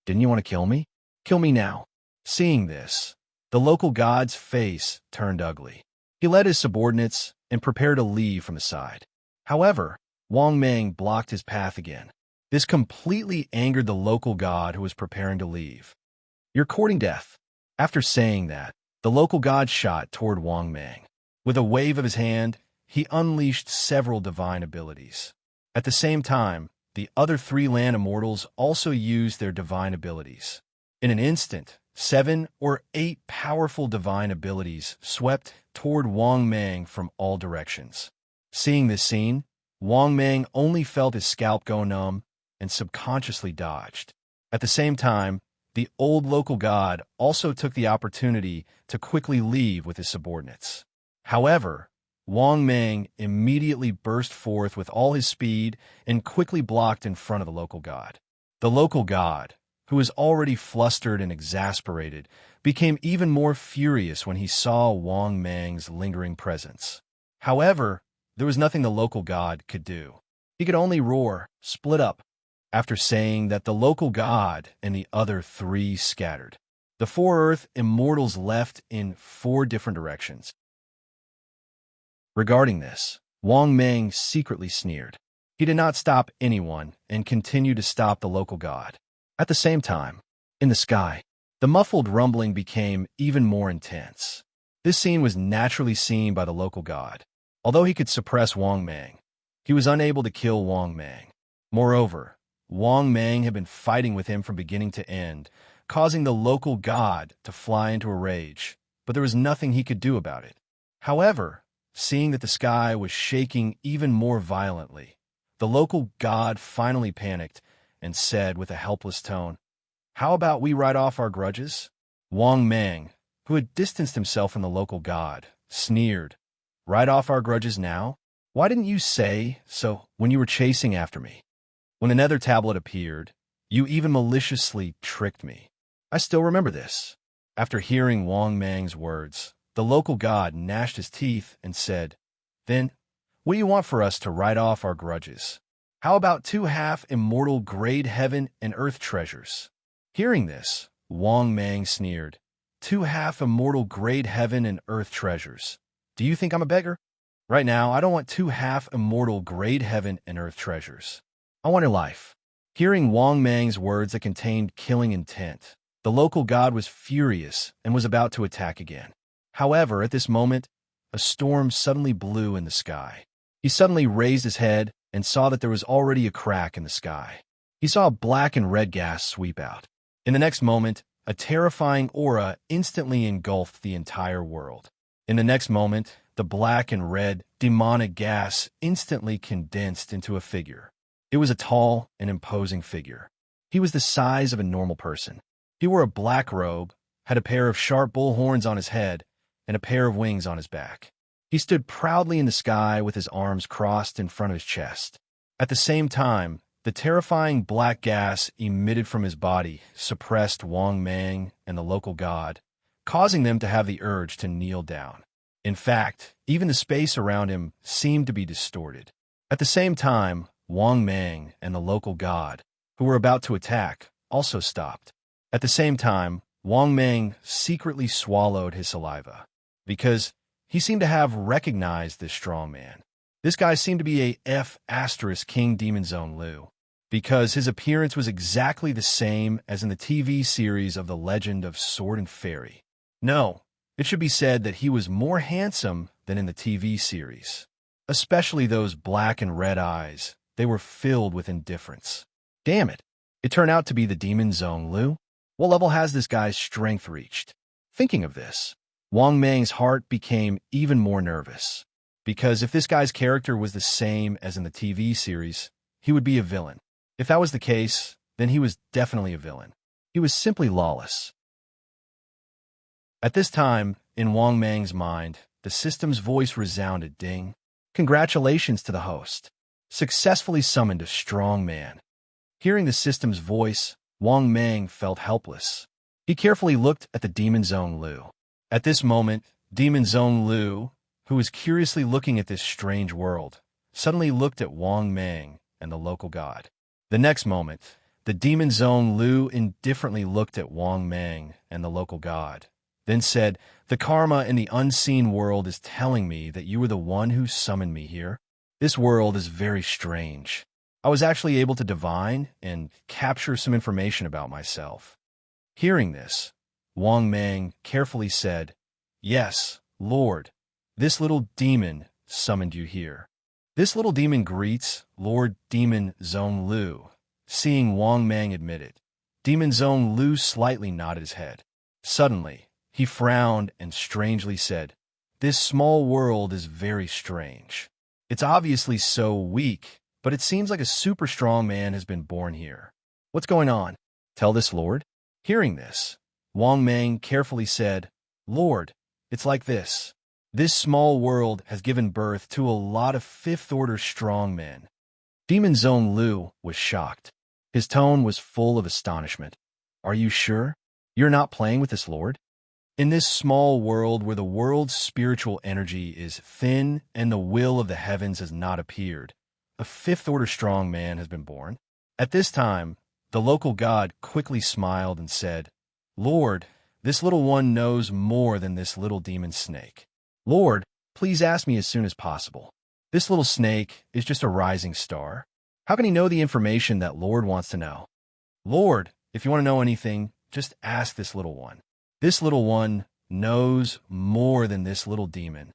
Didn't you want to kill me? Kill me now." Seeing this, the local god's face turned ugly. He led his subordinates and prepared to leave from the side. However, Wang Mang blocked his path again. This completely angered the local god who was preparing to leave. "You're courting death." After saying that, the local god shot toward Wang Mang. With a wave of his hand, he unleashed several divine abilities. At the same time, the other three land immortals also used their divine abilities. In an instant, 7 or 8 powerful divine abilities swept toward Wang Mang from all directions. Seeing this scene, Wang Mang only felt his scalp go numb and subconsciously dodged. At the same time, the old local god also took the opportunity to quickly leave with his subordinates. However, Wang Mang immediately burst forth with all his speed and quickly blocked in front of the local god. The local god, who was already flustered and exasperated, became even more furious when he saw Wang Mang's lingering presence. However, there was nothing the local god could do. He could only roar, "Split up!" After saying that, the local god and the other three scattered. The 4 Earth immortals left in 4 different directions. Regarding this, Wang Mang secretly sneered. He did not stop anyone and continued to stop the local god. At the same time, in the sky, the muffled rumbling became even more intense. This scene was naturally seen by the local god. Although he could suppress Wang Mang, he was unable to kill Wang Mang. Moreover, Wang Mang had been fighting with him from beginning to end, causing the local god to fly into a rage, but there was nothing he could do about it. However, seeing that the sky was shaking even more violently, the local god finally panicked and said with a helpless tone, "How about we write off our grudges?" Wang Mang, who had distanced himself from the local god, sneered, "Write off our grudges now? Why didn't you say so when you were chasing after me? When the nether tablet appeared, you even maliciously tricked me. I still remember this." After hearing Wang Mang's words, the local god gnashed his teeth and said, "Then, what do you want for us to write off our grudges? How about 2 half-immortal grade heaven and earth treasures?" Hearing this, Wang Mang sneered, "2 half-immortal grade heaven and earth treasures. Do you think I'm a beggar? Right now, I don't want 2 half-immortal grade heaven and earth treasures. I want your life." Hearing Wang Mang's words that contained killing intent, the local god was furious and was about to attack again. However, at this moment, a storm suddenly blew in the sky. He suddenly raised his head and saw that there was already a crack in the sky. He saw black and red gas sweep out. In the next moment, a terrifying aura instantly engulfed the entire world. In the next moment, the black and red demonic gas instantly condensed into a figure. It was a tall and imposing figure. He was the size of a normal person. He wore a black robe, had a pair of sharp bull horns on his head, and a pair of wings on his back. He stood proudly in the sky with his arms crossed in front of his chest. At the same time, the terrifying black gas emitted from his body suppressed Wang Mang and the local god, causing them to have the urge to kneel down. In fact, even the space around him seemed to be distorted. At the same time, Wang Mang and the local god, who were about to attack, also stopped. At the same time, Wang Meng secretly swallowed his saliva, because he seemed to have recognized this strong man. This guy seemed to be a F** King Demon Zone Lu, because his appearance was exactly the same as in the TV series of The Legend of Sword and Fairy. No, it should be said that he was more handsome than in the TV series. Especially those black and red eyes, they were filled with indifference. Damn it, it turned out to be the Demon Zone Lu? What level has this guy's strength reached? Thinking of this, Wang Meng's heart became even more nervous, because if this guy's character was the same as in the TV series, he would be a villain. If that was the case, then he was definitely a villain. He was simply lawless. At this time, in Wang Meng's mind, the system's voice resounded, ding. Congratulations to the host. Successfully summoned a strong man. Hearing the system's voice, Wang Meng felt helpless. He carefully looked at the Demon Zone Lu. At this moment, Demon Zone Lu, who was curiously looking at this strange world, suddenly looked at Wang Meng and the local god. The next moment, the Demon Zone Lu indifferently looked at Wang Meng and the local god, then said, "The karma in the unseen world is telling me that you were the one who summoned me here. This world is very strange. I was actually able to divine and capture some information about myself." Hearing this, Wang Meng carefully said, "Yes, Lord, this little demon summoned you here." This little demon greets Lord Demon Zone Lu. Seeing Wang Meng admit it, Demon Zone Lu slightly nodded his head. Suddenly, he frowned and strangely said, "This small world is very strange. It's obviously so weak, but it seems like a super strong man has been born here. What's going on? Tell this, Lord." Hearing this, Wang Meng carefully said, "Lord, it's like this. This small world has given birth to a lot of fifth-order strong men." Demon Zone Lu was shocked. His tone was full of astonishment. "Are you sure? You're not playing with this, Lord? In this small world where the world's spiritual energy is thin and the will of the heavens has not appeared, a fifth-order strong man has been born?" At this time, the local god quickly smiled and said, "Lord, this little one knows more than this little demon snake. Lord, please ask me as soon as possible. This little snake is just a rising star. How can he know the information that Lord wants to know? Lord, if you want to know anything, just ask this little one. This little one knows more than this little demon."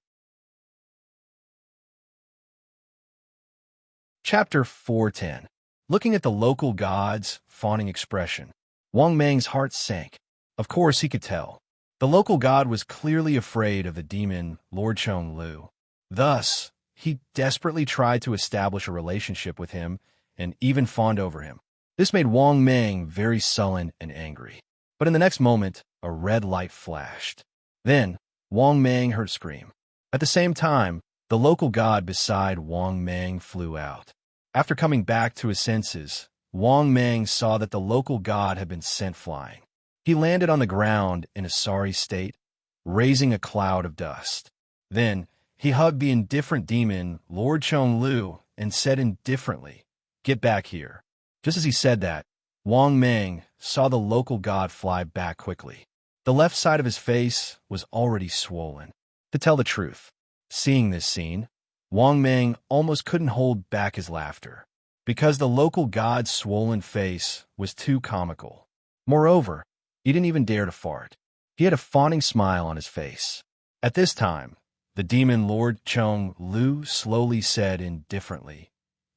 Chapter 410. Looking at the local god's fawning expression, Wang Meng's heart sank. Of course, he could tell. The local god was clearly afraid of the demon Lord Chong Lu. Thus, he desperately tried to establish a relationship with him and even fawned over him. This made Wang Meng very sullen and angry. But in the next moment, a red light flashed. Then, Wang Meng heard a scream. At the same time, the local god beside Wang Meng flew out. After coming back to his senses, Wang Meng saw that the local god had been sent flying. He landed on the ground in a sorry state, raising a cloud of dust. Then, he hugged the indifferent demon, Lord Chong Lu, and said indifferently, "Get back here." Just as he said that, Wang Meng saw the local god fly back quickly. The left side of his face was already swollen. To tell the truth, seeing this scene, Wang Meng almost couldn't hold back his laughter, because the local god's swollen face was too comical. Moreover, he didn't even dare to fart. He had a fawning smile on his face. At this time, the demon Lord Chong Lu slowly said indifferently,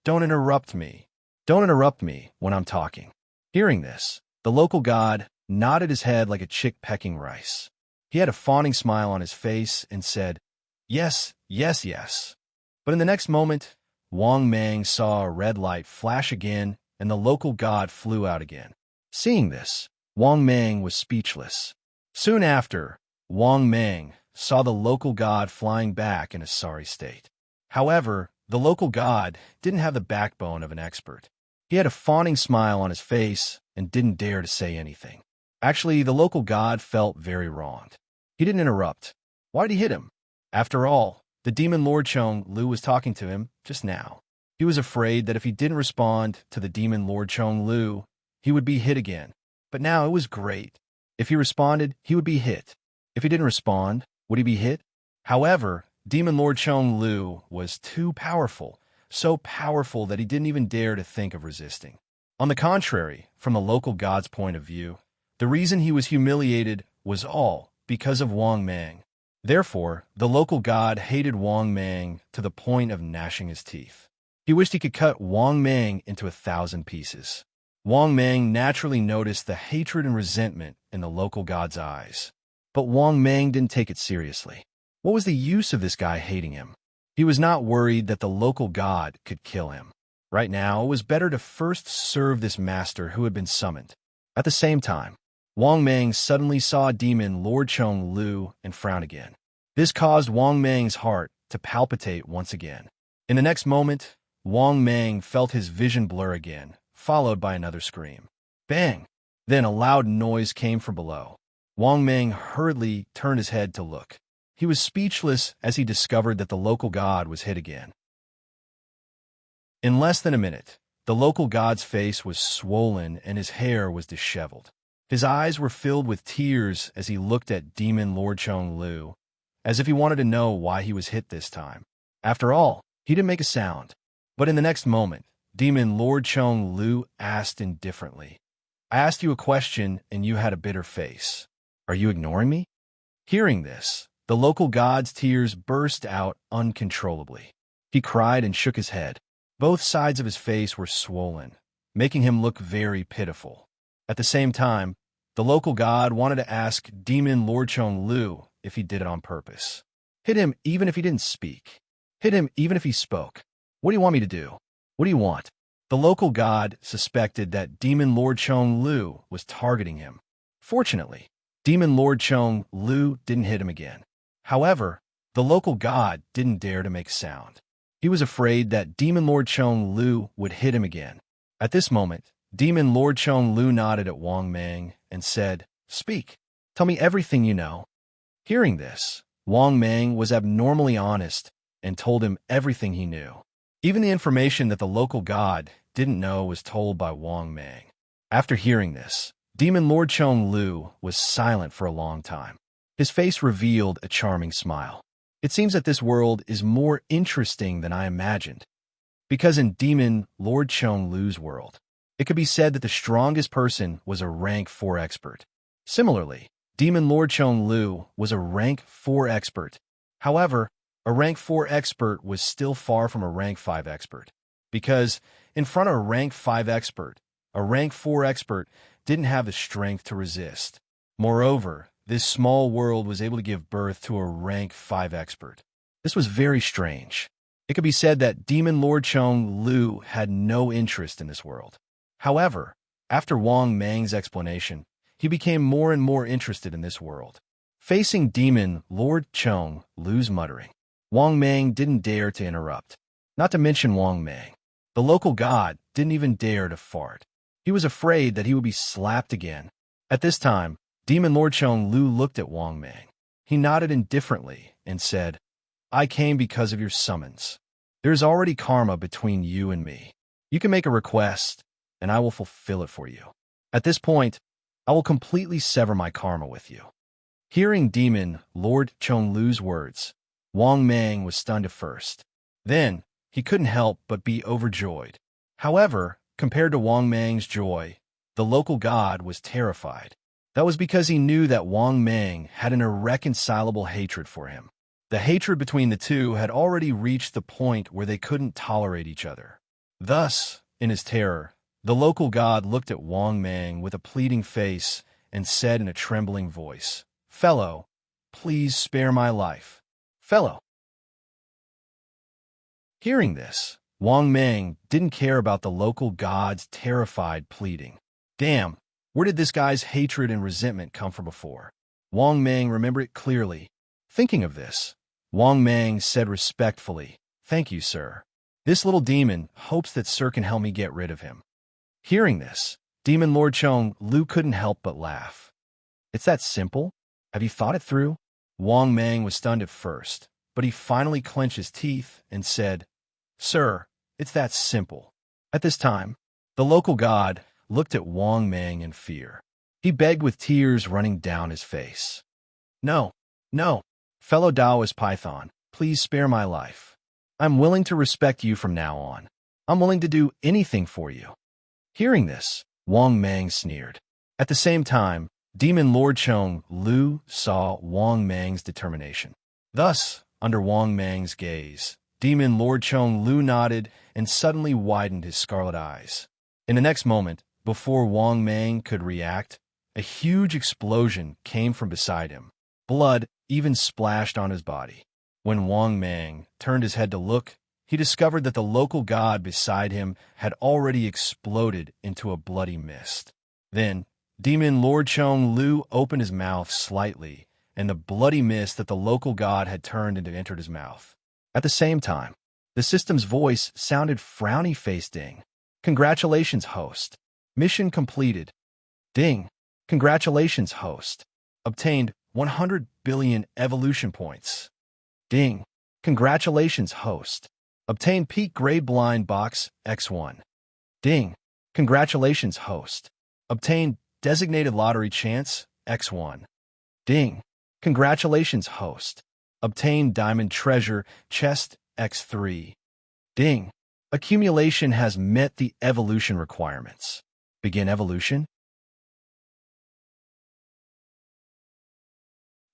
"Don't interrupt me. Don't interrupt me when I'm talking." Hearing this, the local god nodded his head like a chick pecking rice. He had a fawning smile on his face and said, "Yes, yes, yes." But in the next moment, Wang Meng saw a red light flash again and the local god flew out again. Seeing this, Wang Meng was speechless. Soon after, Wang Meng saw the local god flying back in a sorry state. However, the local god didn't have the backbone of an expert. He had a fawning smile on his face and didn't dare to say anything. Actually, the local god felt very wronged. He didn't interrupt. Why'd he hit him? After all, the demon Lord Chong Lu was talking to him just now. He was afraid that if he didn't respond to the demon Lord Chong Lu, he would be hit again. But now it was great. If he responded, he would be hit. If he didn't respond, would he be hit? However, Demon Lord Chong Lu was too powerful, so powerful that he didn't even dare to think of resisting. On the contrary, from the local god's point of view, the reason he was humiliated was all because of Wang Mang. Therefore, the local god hated Wang Mang to the point of gnashing his teeth. He wished he could cut Wang Mang into 1,000 pieces. Wang Mang naturally noticed the hatred and resentment in the local god's eyes. But Wang Mang didn't take it seriously. What was the use of this guy hating him? He was not worried that the local god could kill him. Right now, it was better to first serve this master who had been summoned. At the same time, Wang Mang suddenly saw Demon Lord Chong Lu and frowned again. This caused Wang Mang's heart to palpitate once again. In the next moment, Wang Mang felt his vision blur again, followed by another scream. Bang! Then a loud noise came from below. Wang Mang hurriedly turned his head to look. He was speechless as he discovered that the local god was hit again. In less than a minute, the local god's face was swollen and his hair was disheveled. His eyes were filled with tears as he looked at Demon Lord Chong Lu, as if he wanted to know why he was hit this time. After all, he didn't make a sound. But in the next moment, Demon Lord Chong Lu asked indifferently, I asked you a question and you had a bitter face. Are you ignoring me? Hearing this, the local god's tears burst out uncontrollably. He cried and shook his head. Both sides of his face were swollen, making him look very pitiful. At the same time, the local god wanted to ask Demon Lord Chong Lu if he did it on purpose. Hit him even if he didn't speak. Hit him even if he spoke. What do you want me to do? What do you want? The local god suspected that Demon Lord Chong Lu was targeting him. Fortunately, Demon Lord Chong Lu didn't hit him again. However, the local god didn't dare to make sound. He was afraid that Demon Lord Chong Lu would hit him again. At this moment, Demon Lord Chong Lu nodded at Wang Mang and said, Speak. Tell me everything you know. Hearing this, Wang Mang was abnormally honest and told him everything he knew. Even the information that the local god didn't know was told by Wang Mang. After hearing this, Demon Lord Chong Lu was silent for a long time. His face revealed a charming smile. It seems that this world is more interesting than I imagined. Because in Demon Lord Chong Lu's world, it could be said that the strongest person was a rank 4 expert. Similarly, Demon Lord Chong Lu was a rank 4 expert. However, a rank 4 expert was still far from a rank 5 expert. Because in front of a rank 5 expert, a rank 4 expert didn't have the strength to resist. Moreover, this small world was able to give birth to a rank 5 expert. This was very strange. It could be said that Demon Lord Chong Lu had no interest in this world. However, after Wang Mang's explanation, he became more and more interested in this world. Facing Demon Lord Chong Lu's muttering, Wang Mang didn't dare to interrupt. Not to mention Wang Mang. The local god didn't even dare to fart. He was afraid that he would be slapped again. At this time, Demon Lord Chong Lu looked at Wang Mang. He nodded indifferently and said, I came because of your summons. There is already karma between you and me. You can make a request, and I will fulfill it for you. At this point, I will completely sever my karma with you. Hearing Demon Lord Chong Lu's words, Wang Mang was stunned at first. Then, he couldn't help but be overjoyed. However, compared to Wang Mang's joy, the local god was terrified. That was because he knew that Wang Mang had an irreconcilable hatred for him. The hatred between the two had already reached the point where they couldn't tolerate each other. Thus, in his terror, the local god looked at Wang Mang with a pleading face and said in a trembling voice, Fellow, please spare my life. Fellow. Hearing this, Wang Mang didn't care about the local god's terrified pleading. Damn, where did this guy's hatred and resentment come from before? Wang Mang remembered it clearly. Thinking of this, Wang Mang said respectfully, Thank you, sir. This little demon hopes that sir can help me get rid of him. Hearing this, Demon Lord Chong Lu couldn't help but laugh. It's that simple? Have you thought it through? Wang Mang was stunned at first, but he finally clenched his teeth and said, Sir, it's that simple. At this time, the local god looked at Wang Mang in fear. He begged with tears running down his face. No, no, fellow Taoist Python, please spare my life. I'm willing to respect you from now on. I'm willing to do anything for you. Hearing this, Wang Mang sneered. At the same time, Demon Lord Chong Lu saw Wang Mang's determination. Thus, under Wang Mang's gaze, Demon Lord Chong Lu nodded and suddenly widened his scarlet eyes. In the next moment, before Wang Mang could react, a huge explosion came from beside him. Blood even splashed on his body. When Wang Mang turned his head to look, he discovered that the local god beside him had already exploded into a bloody mist. Then, Demon Lord Chong Lu opened his mouth slightly, and the bloody mist that the local god had turned into entered his mouth. At the same time, the system's voice sounded frowny-faced. Ding. Congratulations, host. Mission completed. Ding. Congratulations, host. Obtained 100 billion evolution points. Ding. Congratulations, host. Obtained peak grade blind box X1. Ding. Congratulations, host. Obtained designated lottery chance X1. Ding. Congratulations, host. Obtained diamond treasure chest X3. Ding. Accumulation has met the evolution requirements. Begin evolution.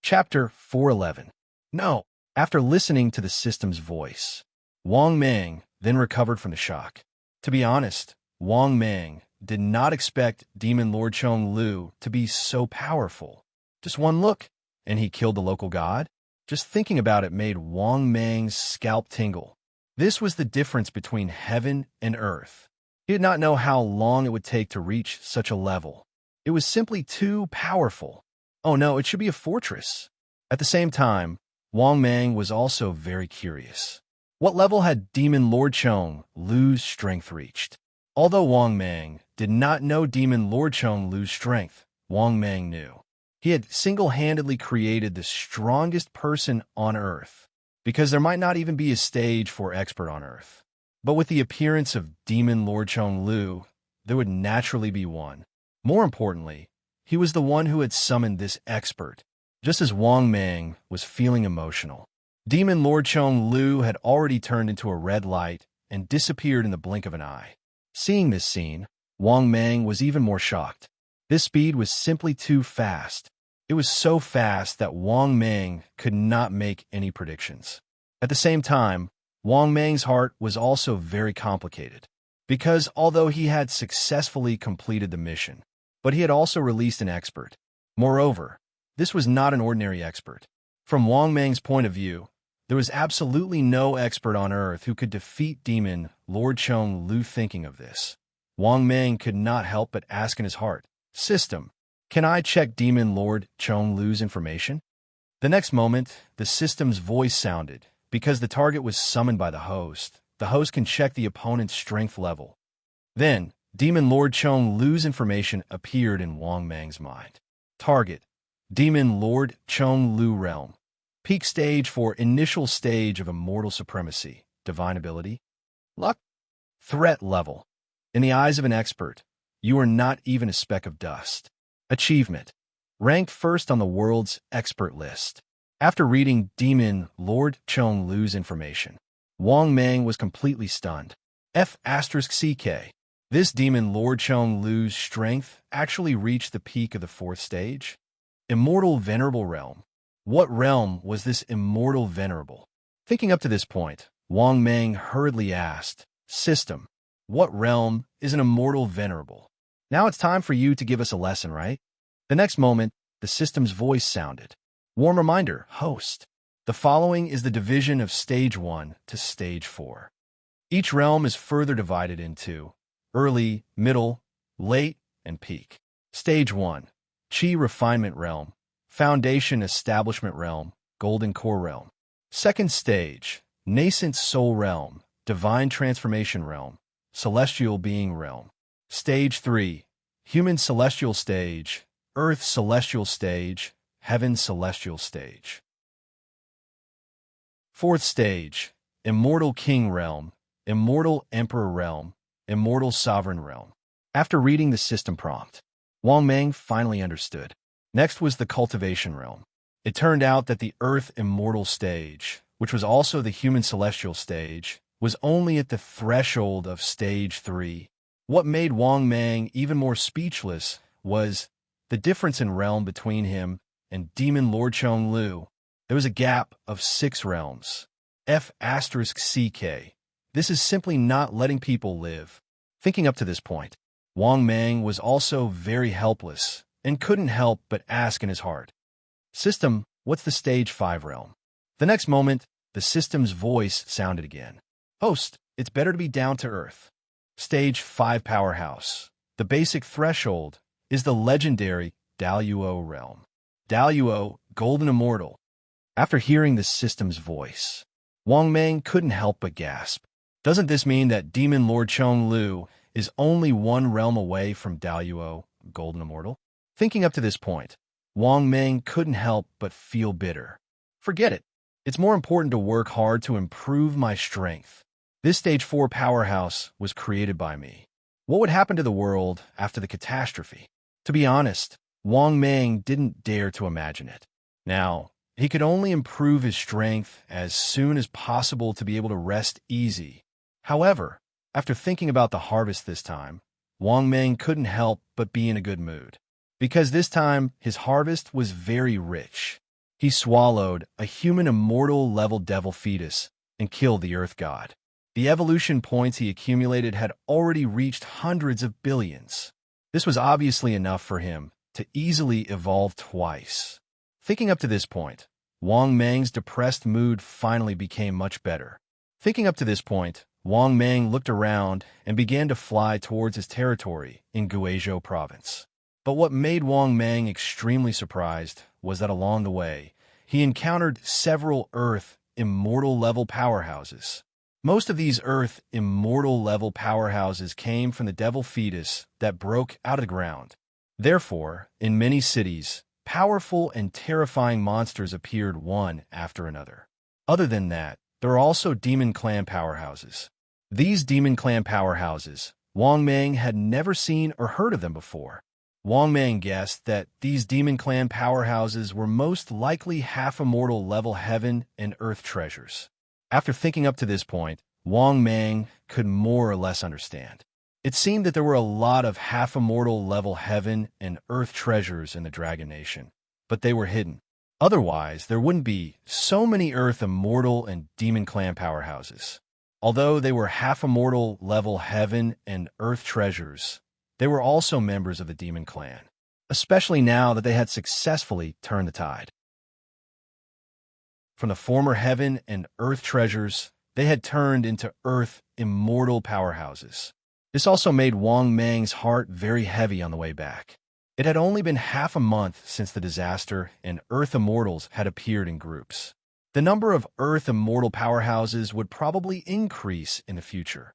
Chapter 411. No. After listening to the system's voice, Wang Mang then recovered from the shock. To be honest, Wang Mang did not expect Demon Lord Chong Lu to be so powerful. Just one look, and he killed the local god? Just thinking about it made Wang Mang's scalp tingle. This was the difference between heaven and earth. He did not know how long it would take to reach such a level. It was simply too powerful. Oh no, it should be a fortress. At the same time, Wang Mang was also very curious. What level had Demon Lord Chong Lu's strength reached? Although Wang Mang did not know Demon Lord Chong Lu's strength, Wang Mang knew. He had single-handedly created the strongest person on Earth, because there might not even be a stage for expert on Earth. But with the appearance of Demon Lord Chong Lu, there would naturally be one. More importantly, he was the one who had summoned this expert. Just as Wang Mang was feeling emotional, Demon Lord Chong Lu had already turned into a red light and disappeared in the blink of an eye. Seeing this scene, Wang Mang was even more shocked. This speed was simply too fast. It was so fast that Wang Mang could not make any predictions. At the same time, Wang Mang's heart was also very complicated, because although he had successfully completed the mission, but he had also released an expert. Moreover, this was not an ordinary expert. From Wang Mang's point of view, there was absolutely no expert on Earth who could defeat Demon Lord Chong Lu. Thinking of this, Wang Mang could not help but ask in his heart, "System, can I check Demon Lord Chong Lu's information?" The next moment, the system's voice sounded. Because the target was summoned by the host can check the opponent's strength level. Then, Demon Lord Chong Lu's information appeared in Wang Mang's mind. Target: Demon Lord Chong Lu Realm. Peak stage for initial stage of immortal supremacy. Divine ability. Luck. Threat level: in the eyes of an expert, you are not even a speck of dust. Achievement: ranked first on the world's expert list. After reading Demon Lord Chong Lu's information, Wang Mang was completely stunned. F***CK. This Demon Lord Chong Lu's strength actually reached the peak of the 4th stage? Immortal Venerable Realm. What realm was this Immortal Venerable? Thinking up to this point, Wang Mang hurriedly asked, "System, what realm is an Immortal Venerable? Now it's time for you to give us a lesson, right?" The next moment, the system's voice sounded. Warm reminder, host. The following is the division of Stage 1 to Stage 4. Each realm is further divided into early, middle, late, and peak. Stage 1, Chi Refinement Realm, Foundation Establishment Realm, Golden Core Realm. Second stage, Nascent Soul Realm, Divine Transformation Realm, Celestial Being Realm. Stage 3, Human Celestial Stage, Earth Celestial Stage, Heaven Celestial Stage. Fourth stage, Immortal King Realm, Immortal Emperor Realm, Immortal Sovereign Realm. After reading the system prompt, Wang Mang finally understood. Next was the cultivation realm. It turned out that the Earth Immortal stage, which was also the human celestial stage, was only at the threshold of stage 3. What made Wang Mang even more speechless was the difference in realm between him and Demon Lord Chong Lu. There was a gap of 6 realms. F***CK. This is simply not letting people live. Thinking up to this point, Wang Mang was also very helpless and couldn't help but ask in his heart, "System, what's the stage 5 realm?" The next moment, the system's voice sounded again. "Host, it's better to be down to earth. Stage 5 powerhouse. The basic threshold is the legendary Daluo realm. Daluo, golden immortal." After hearing the system's voice, Wang Mang couldn't help but gasp. Doesn't this mean that Demon Lord Chong Lu is only 1 realm away from Daluo, golden immortal? Thinking up to this point, Wang Mang couldn't help but feel bitter. Forget it. It's more important to work hard to improve my strength. This stage 4 powerhouse was created by me. What would happen to the world after the catastrophe? To be honest, Wang Mang didn't dare to imagine it. Now, he could only improve his strength as soon as possible to be able to rest easy. However, after thinking about the harvest this time, Wang Mang couldn't help but be in a good mood. Because this time, his harvest was very rich. He swallowed a human immortal level devil fetus and killed the earth god. The evolution points he accumulated had already reached hundreds of billions. This was obviously enough for him to easily evolve twice. Thinking up to this point, Wang Mang's depressed mood finally became much better. Thinking up to this point, Wang Mang looked around and began to fly towards his territory in Guizhou province. But what made Wang Mang extremely surprised was that along the way, he encountered several Earth Immortal level powerhouses. Most of these Earth Immortal level powerhouses came from the devil fetus that broke out of the ground. Therefore, in many cities, powerful and terrifying monsters appeared one after another. Other than that, there are also Demon Clan powerhouses. These Demon Clan powerhouses, Wang Mang had never seen or heard of them before. Wang Mang guessed that these Demon Clan powerhouses were most likely half-immortal level heaven and earth treasures. After thinking up to this point, Wang Mang could more or less understand. It seemed that there were a lot of half-immortal level heaven and earth treasures in the Dragon Nation, but they were hidden. Otherwise, there wouldn't be so many Earth Immortal and Demon Clan powerhouses. Although they were half-immortal level heaven and earth treasures, they were also members of the Demon Clan, especially now that they had successfully turned the tide. From the former heaven and earth treasures, they had turned into Earth Immortal powerhouses. This also made Wang Mang's heart very heavy on the way back. It had only been half a month since the disaster, and Earth Immortals had appeared in groups. The number of Earth Immortal powerhouses would probably increase in the future,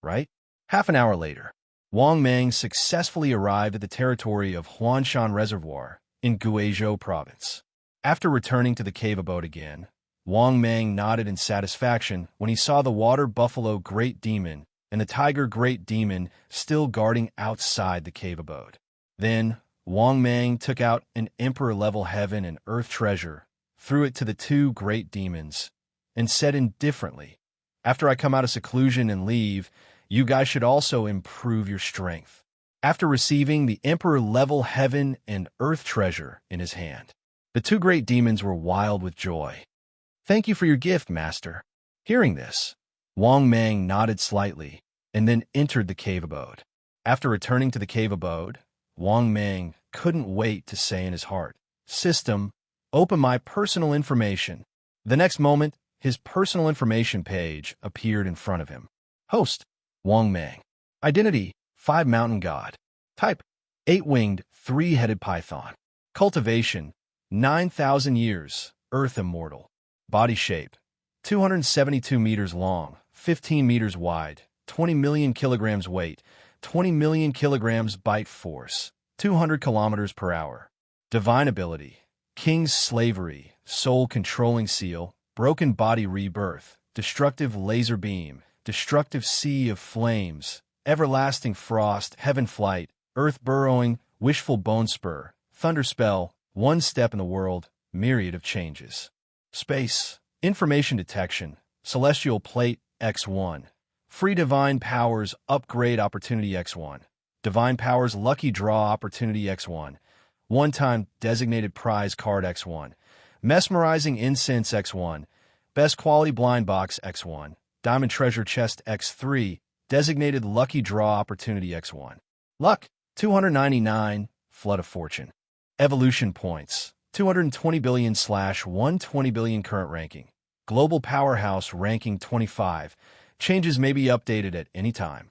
right? Half an hour later, Wang Mang successfully arrived at the territory of Huanshan Reservoir in Guizhou province. After returning to the cave abode again, Wang Mang nodded in satisfaction when he saw the water buffalo Great Demon and the tiger Great Demon still guarding outside the cave abode. Then, Wang Mang took out an emperor-level heaven and earth treasure, threw it to the 2 great demons, and said indifferently, "After I come out of seclusion and leave, you guys should also improve your strength." After receiving the emperor-level heaven and earth treasure in his hand, the 2 great demons were wild with joy. "Thank you for your gift, master." Hearing this, Wang Mang nodded slightly and then entered the cave abode. After returning to the cave abode, Wang Mang couldn't wait to say in his heart, "System, open my personal information." The next moment, his personal information page appeared in front of him. Host, Wang Mang. Identity, 5 Mountain God. Type, 8-winged, 3-headed python. Cultivation, 9,000 years, Earth Immortal. Body shape, 272 meters long, 15 meters wide, 20 million kilograms weight, 20 million kilograms bite force, 200 kilometers per hour. Divine ability, King's Slavery, Soul Controlling Seal, Broken Body Rebirth, Destructive Laser Beam, Destructive Sea of Flames, Everlasting Frost, Heaven Flight, Earth Burrowing, wishful bone spur, thunder spell, one step in the world, myriad of changes. Space, information detection, celestial plate, X1. Free divine powers, upgrade opportunity X1. Divine powers, lucky draw opportunity X1. One-time designated prize card X1. Mesmerizing incense X1. Best quality blind box X1. Diamond treasure chest X3. Designated lucky draw opportunity X1. Luck, 299. Flood of fortune. Evolution points, 220 billion/120 billion current ranking. Global powerhouse ranking 25. Changes may be updated at any time.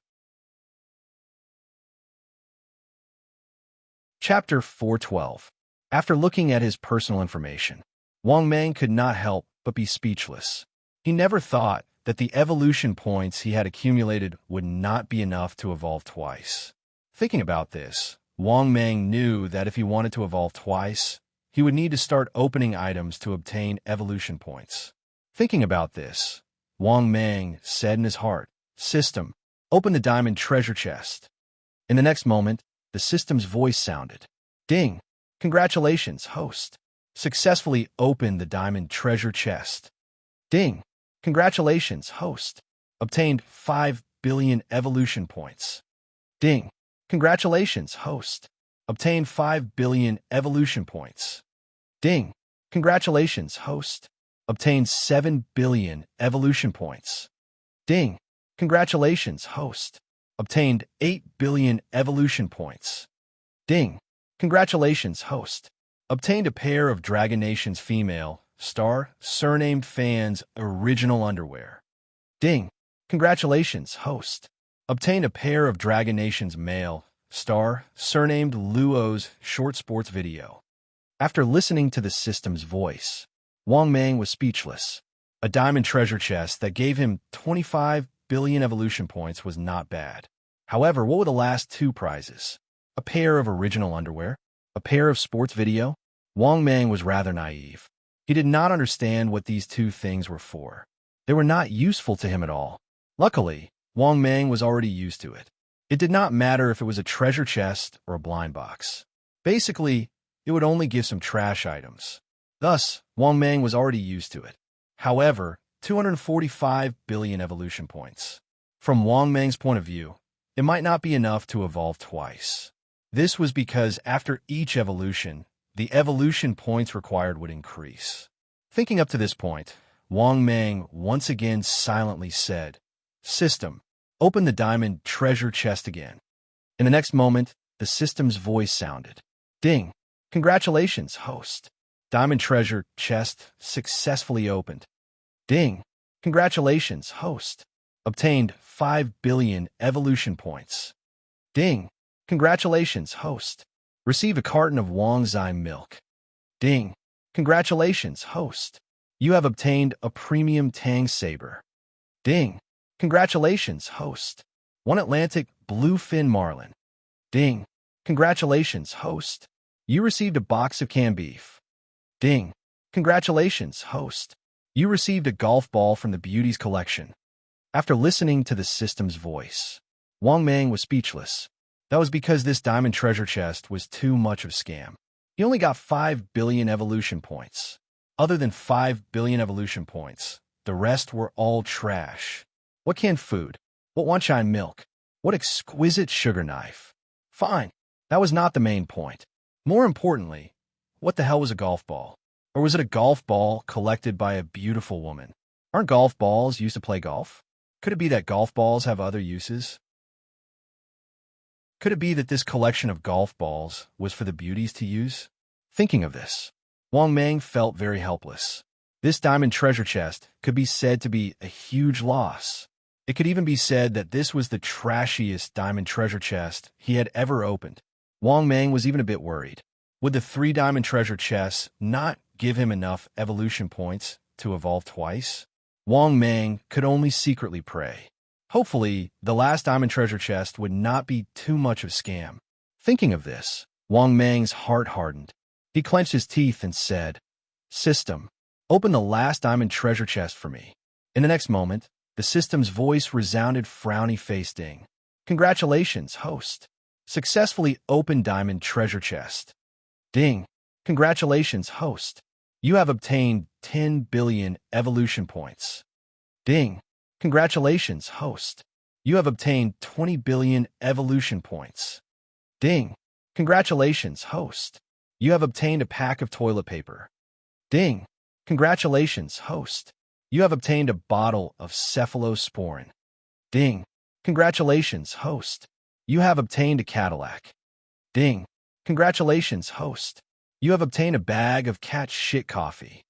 Chapter 412. After looking at his personal information, Wang Mang could not help but be speechless. He never thought that the evolution points he had accumulated would not be enough to evolve twice. Thinking about this, Wang Mang knew that if he wanted to evolve twice, he would need to start opening items to obtain evolution points. Thinking about this, Wang Mang said in his heart, "System, open the diamond treasure chest." In the next moment, the system's voice sounded. "Ding! Congratulations, host. Successfully opened the diamond treasure chest." "Ding! Congratulations, host. Obtained 5 billion evolution points." "Ding! Congratulations, host. Obtained 5 billion evolution points." "Ding! Congratulations, host. Obtained 7 billion evolution points." "Ding! Congratulations, host. Obtained 8 billion evolution points." "Ding! Congratulations, host. Obtained a pair of Dragon Nation's female, star, surnamed fans' original underwear." "Ding! Congratulations, host. Obtained a pair of Dragon Nation's male, star, surnamed Luo's short sports video." After listening to the system's voice, Wang Mang was speechless. A diamond treasure chest that gave him 25 billion evolution points was not bad. However, what were the last two prizes? A pair of original underwear? A pair of sports video? Wang Mang was rather naive. He did not understand what these two things were for. They were not useful to him at all. Luckily, Wang Mang was already used to it. It did not matter if it was a treasure chest or a blind box. Basically, it would only give some trash items. Thus, Wang Mang was already used to it. However, 245 billion evolution points. From Wang Mang's point of view, it might not be enough to evolve twice. This was because after each evolution, the evolution points required would increase. Thinking up to this point, Wang Mang once again silently said, "System, open the diamond treasure chest again." In the next moment, the system's voice sounded. "Ding! Congratulations, host. Diamond treasure chest successfully opened." "Ding! Congratulations, host. Obtained 5 billion evolution points." "Ding! Congratulations, host. Received a carton of Wang Zai milk." "Ding! Congratulations, host. You have obtained a premium Tang saber." "Ding! Congratulations, host. One Atlantic bluefin marlin." "Ding! Congratulations, host. You received a box of canned beef." "Ding! Congratulations, host. You received a golf ball from the Beauties collection." After listening to the system's voice, Wang Mang was speechless. That was because this diamond treasure chest was too much of a scam. He only got 5 billion evolution points. Other than 5 billion evolution points, the rest were all trash. What canned food? What Wanchai milk? What exquisite sugar knife? Fine, that was not the main point. More importantly, what the hell was a golf ball? Or was it a golf ball collected by a beautiful woman? Aren't golf balls used to play golf? Could it be that golf balls have other uses? Could it be that this collection of golf balls was for the beauties to use? Thinking of this, Wang Mang felt very helpless. This diamond treasure chest could be said to be a huge loss. It could even be said that this was the trashiest diamond treasure chest he had ever opened. Wang Mang was even a bit worried. Would the 3 diamond treasure chests not give him enough evolution points to evolve twice? Wang Mang could only secretly pray. Hopefully, the last diamond treasure chest would not be too much of a scam. Thinking of this, Wang Mang's heart hardened. He clenched his teeth and said, "System, open the last diamond treasure chest for me." In the next moment, the system's voice resounded frowny face ding. "Congratulations, host. Successfully opened diamond treasure chest. Ding. Congratulations, host. You have obtained 10 billion evolution points. Ding. Congratulations, host. You have obtained 20 billion evolution points. Ding. Congratulations, host. You have obtained a pack of toilet paper. Ding. Congratulations, host. You have obtained a bottle of cephalosporin. Ding. Congratulations, host. You have obtained a Cadillac. Ding. Congratulations, host. You have obtained a bag of cat shit coffee.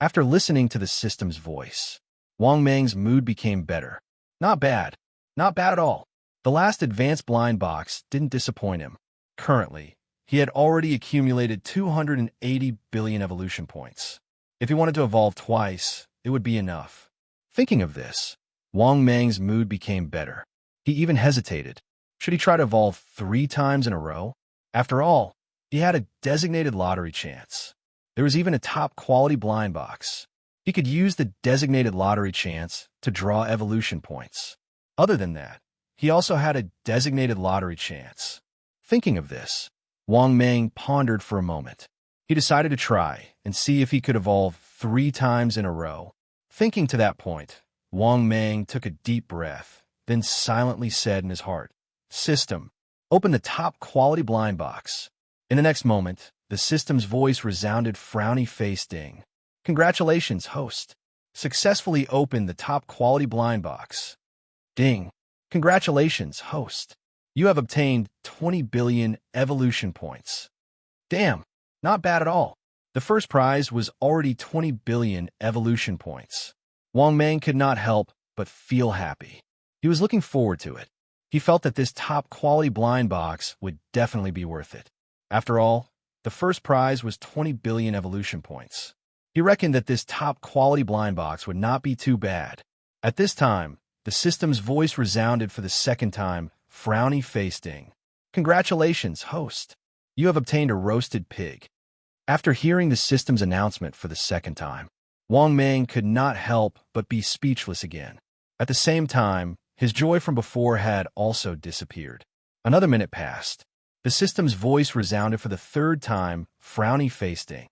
After listening to the system's voice, Wang Mang's mood became better. Not bad. Not bad at all. The last advanced blind box didn't disappoint him. Currently, he had already accumulated 280 billion evolution points. If he wanted to evolve twice, it would be enough. Thinking of this, Wang Mang's mood became better. He even hesitated. Should he try to evolve 3 times in a row? After all, he had a designated lottery chance. There was even a top-quality blind box. He could use the designated lottery chance to draw evolution points. Other than that, he also had a designated lottery chance. Thinking of this, Wang Mang pondered for a moment. He decided to try and see if he could evolve 3 times in a row. Thinking to that point, Wang Mang took a deep breath, then silently said in his heart, "System, open the top-quality blind box." In the next moment, the system's voice resounded, frowny face ding. Congratulations, host. Successfully opened the top-quality blind box. Ding. Congratulations, host. You have obtained 20 billion evolution points. Damn, not bad at all. The first prize was already 20 billion evolution points. Wang Mang could not help but feel happy. He was looking forward to it. He felt that this top-quality blind box would definitely be worth it. After all, the first prize was 20 billion evolution points. He reckoned that this top-quality blind box would not be too bad. At this time, the system's voice resounded for the second time, frowny face ding. Congratulations, host. You have obtained a roasted pig. After hearing the system's announcement for the second time, Wang Mang could not help but be speechless again. At the same time, his joy from before had also disappeared. Another minute passed. The system's voice resounded for the third time, frowny face ding.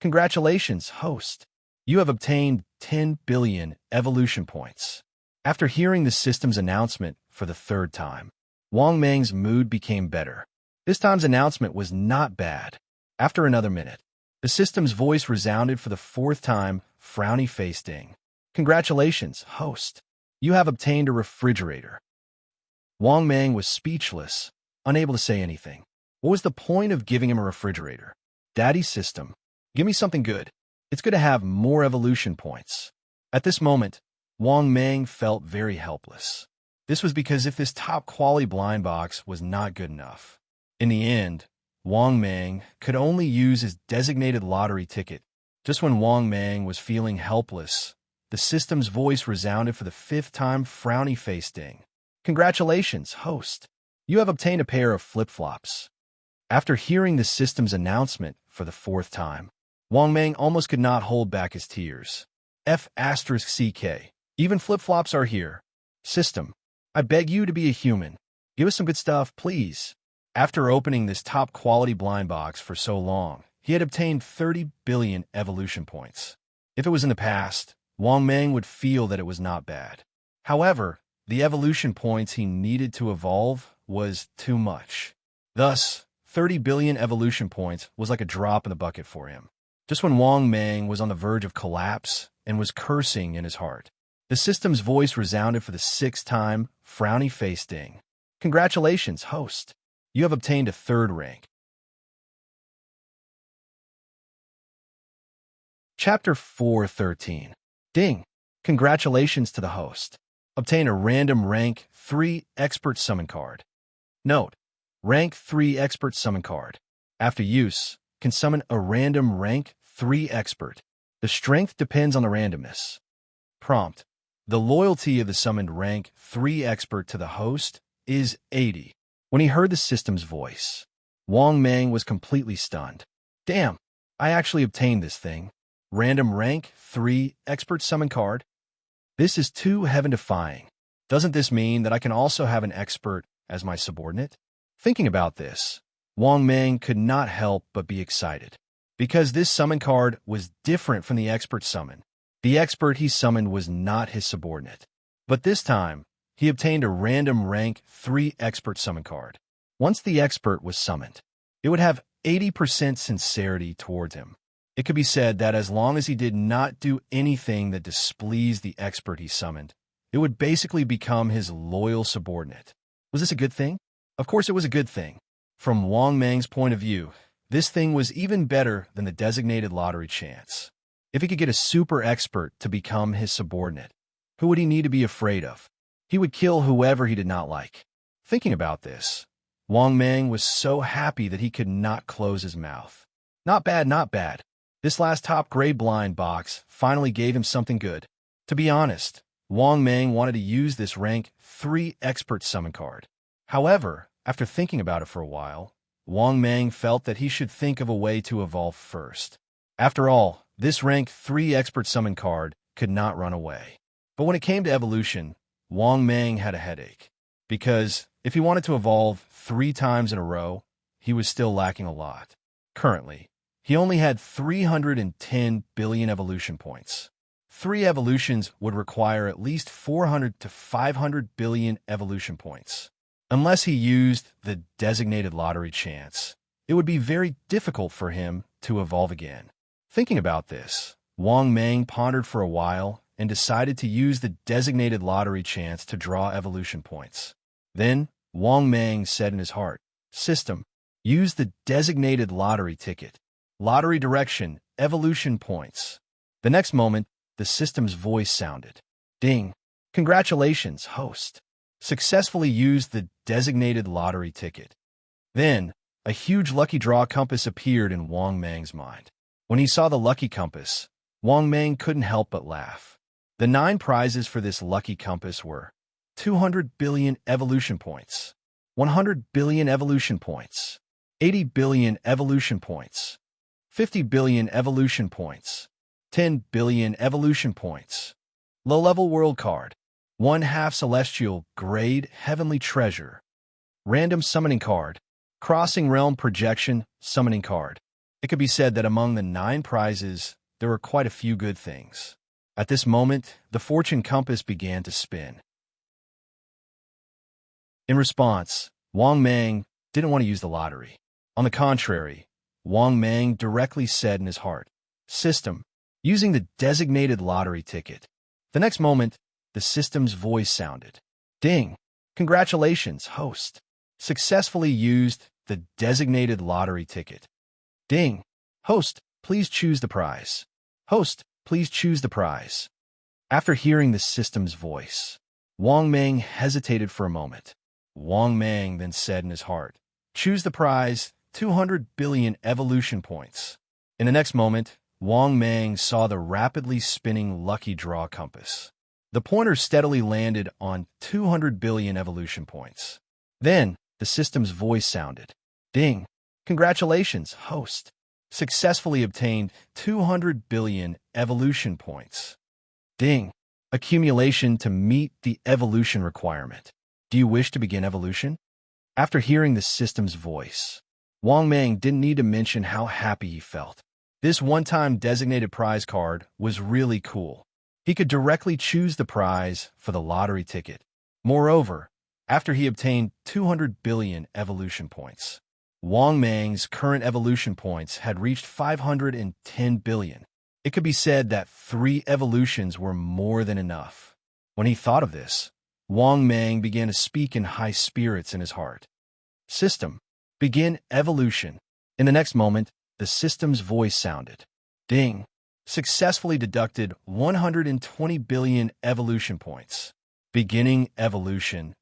Congratulations, host. You have obtained 10 billion evolution points. After hearing the system's announcement for the third time, Wang Mang's mood became better. This time's announcement was not bad. After another minute, the system's voice resounded for the fourth time, frowny face ding. Congratulations, host. You have obtained a refrigerator. Wang Mang was speechless, unable to say anything. What was the point of giving him a refrigerator? Daddy system, give me something good. It's good to have more evolution points. At this moment, Wang Mang felt very helpless. This was because if this top-quality blind box was not good enough. In the end, Wang Mang could only use his designated lottery ticket. Just when Wang Mang was feeling helpless, the system's voice resounded for the fifth time, frowny face ding. Congratulations, host. You have obtained a pair of flip-flops. After hearing the system's announcement for the fourth time, Wang Mang almost could not hold back his tears. F***CK. Even flip-flops are here. System, I beg you to be a human. Give us some good stuff, please. After opening this top-quality blind box for so long, he had obtained 30 billion evolution points. If it was in the past, Wang Mang would feel that it was not bad. However, the evolution points he needed to evolve was too much. Thus, 30 billion evolution points was like a drop in the bucket for him. Just when Wang Mang was on the verge of collapse and was cursing in his heart, the system's voice resounded for the sixth time, frowny face ding. Congratulations, host. You have obtained a third rank. Chapter 4:13. Ding. Congratulations to the host. Obtain a random rank 3 expert summon card. Note: rank 3 expert summon card. After use, can summon a random rank 3 expert. The strength depends on the randomness. Prompt: the loyalty of the summoned rank 3 expert to the host is 80. When he heard the system's voice, Wang Mang was completely stunned. Damn, I actually obtained this thing. Random rank 3 expert summon card. This is too heaven-defying. Doesn't this mean that I can also have an expert as my subordinate? Thinking about this, Wang Mang could not help but be excited, because this summon card was different from the expert summon. The expert he summoned was not his subordinate, but this time, he obtained a random rank 3 expert summon card. Once the expert was summoned, it would have 80% sincerity towards him. It could be said that as long as he did not do anything that displeased the expert he summoned, it would basically become his loyal subordinate. Was this a good thing? Of course it was a good thing. From Wang Mang's point of view, this thing was even better than the designated lottery chance. If he could get a super expert to become his subordinate, who would he need to be afraid of? He would kill whoever he did not like. Thinking about this, Wang Mang was so happy that he could not close his mouth. Not bad, not bad. This last top grade blind box finally gave him something good. To be honest, Wang Mang wanted to use this rank 3 expert summon card. However, after thinking about it for a while, Wang Mang felt that he should think of a way to evolve first. After all, this rank 3 expert summon card could not run away. But when it came to evolution, Wang Mang had a headache, because if he wanted to evolve 3 times in a row, he was still lacking a lot. Currently, he only had 310 billion evolution points. 3 evolutions would require at least 400 to 500 billion evolution points. Unless he used the designated lottery chance, it would be very difficult for him to evolve again. Thinking about this, Wang Mang pondered for a while and decided to use the designated lottery chance to draw evolution points. Then, Wang Mang said in his heart, "System, use the designated lottery ticket. Lottery direction, evolution points." The next moment, the system's voice sounded. "Ding! Congratulations, host. Successfully used the designated lottery ticket." Then, a huge lucky draw compass appeared in Wang Mang's mind. When he saw the lucky compass, Wang Mang couldn't help but laugh. The 9 prizes for this lucky compass were 200 billion evolution points, 100 billion evolution points, 80 billion evolution points, 50 billion evolution points, 10 billion evolution points, low-level world card, 1/2 celestial grade heavenly treasure, random summoning card, crossing realm projection summoning card. It could be said that among the 9 prizes, there were quite a few good things. At this moment, the fortune compass began to spin. In response, Wang Mang didn't want to use the lottery. On the contrary, Wang Mang directly said in his heart, "System, using the designated lottery ticket." The next moment, the system's voice sounded. "Ding! Congratulations, host. Successfully used the designated lottery ticket." "Ding! Host, please choose the prize. Host, please choose the prize." After hearing the system's voice, Wang Mang hesitated for a moment. Wang Mang then said in his heart, "Choose the prize, 200 billion evolution points." In the next moment, Wang Mang saw the rapidly spinning lucky draw compass. The pointer steadily landed on 200 billion evolution points. Then, the system's voice sounded. "Ding! Congratulations, host. Successfully obtained 200 billion evolution points." "Ding! Accumulation to meet the evolution requirement. Do you wish to begin evolution?" After hearing the system's voice, Wang Mang didn't need to mention how happy he felt. This one-time designated prize card was really cool. He could directly choose the prize for the lottery ticket. Moreover, after he obtained 200 billion evolution points, Wang Mang's current evolution points had reached 510 billion. It could be said that 3 evolutions were more than enough. When he thought of this, Wang Mang began to speak in high spirits in his heart. "System, begin evolution." In the next moment, the system's voice sounded. "Ding! Successfully deducted 120 billion evolution points. Beginning evolution."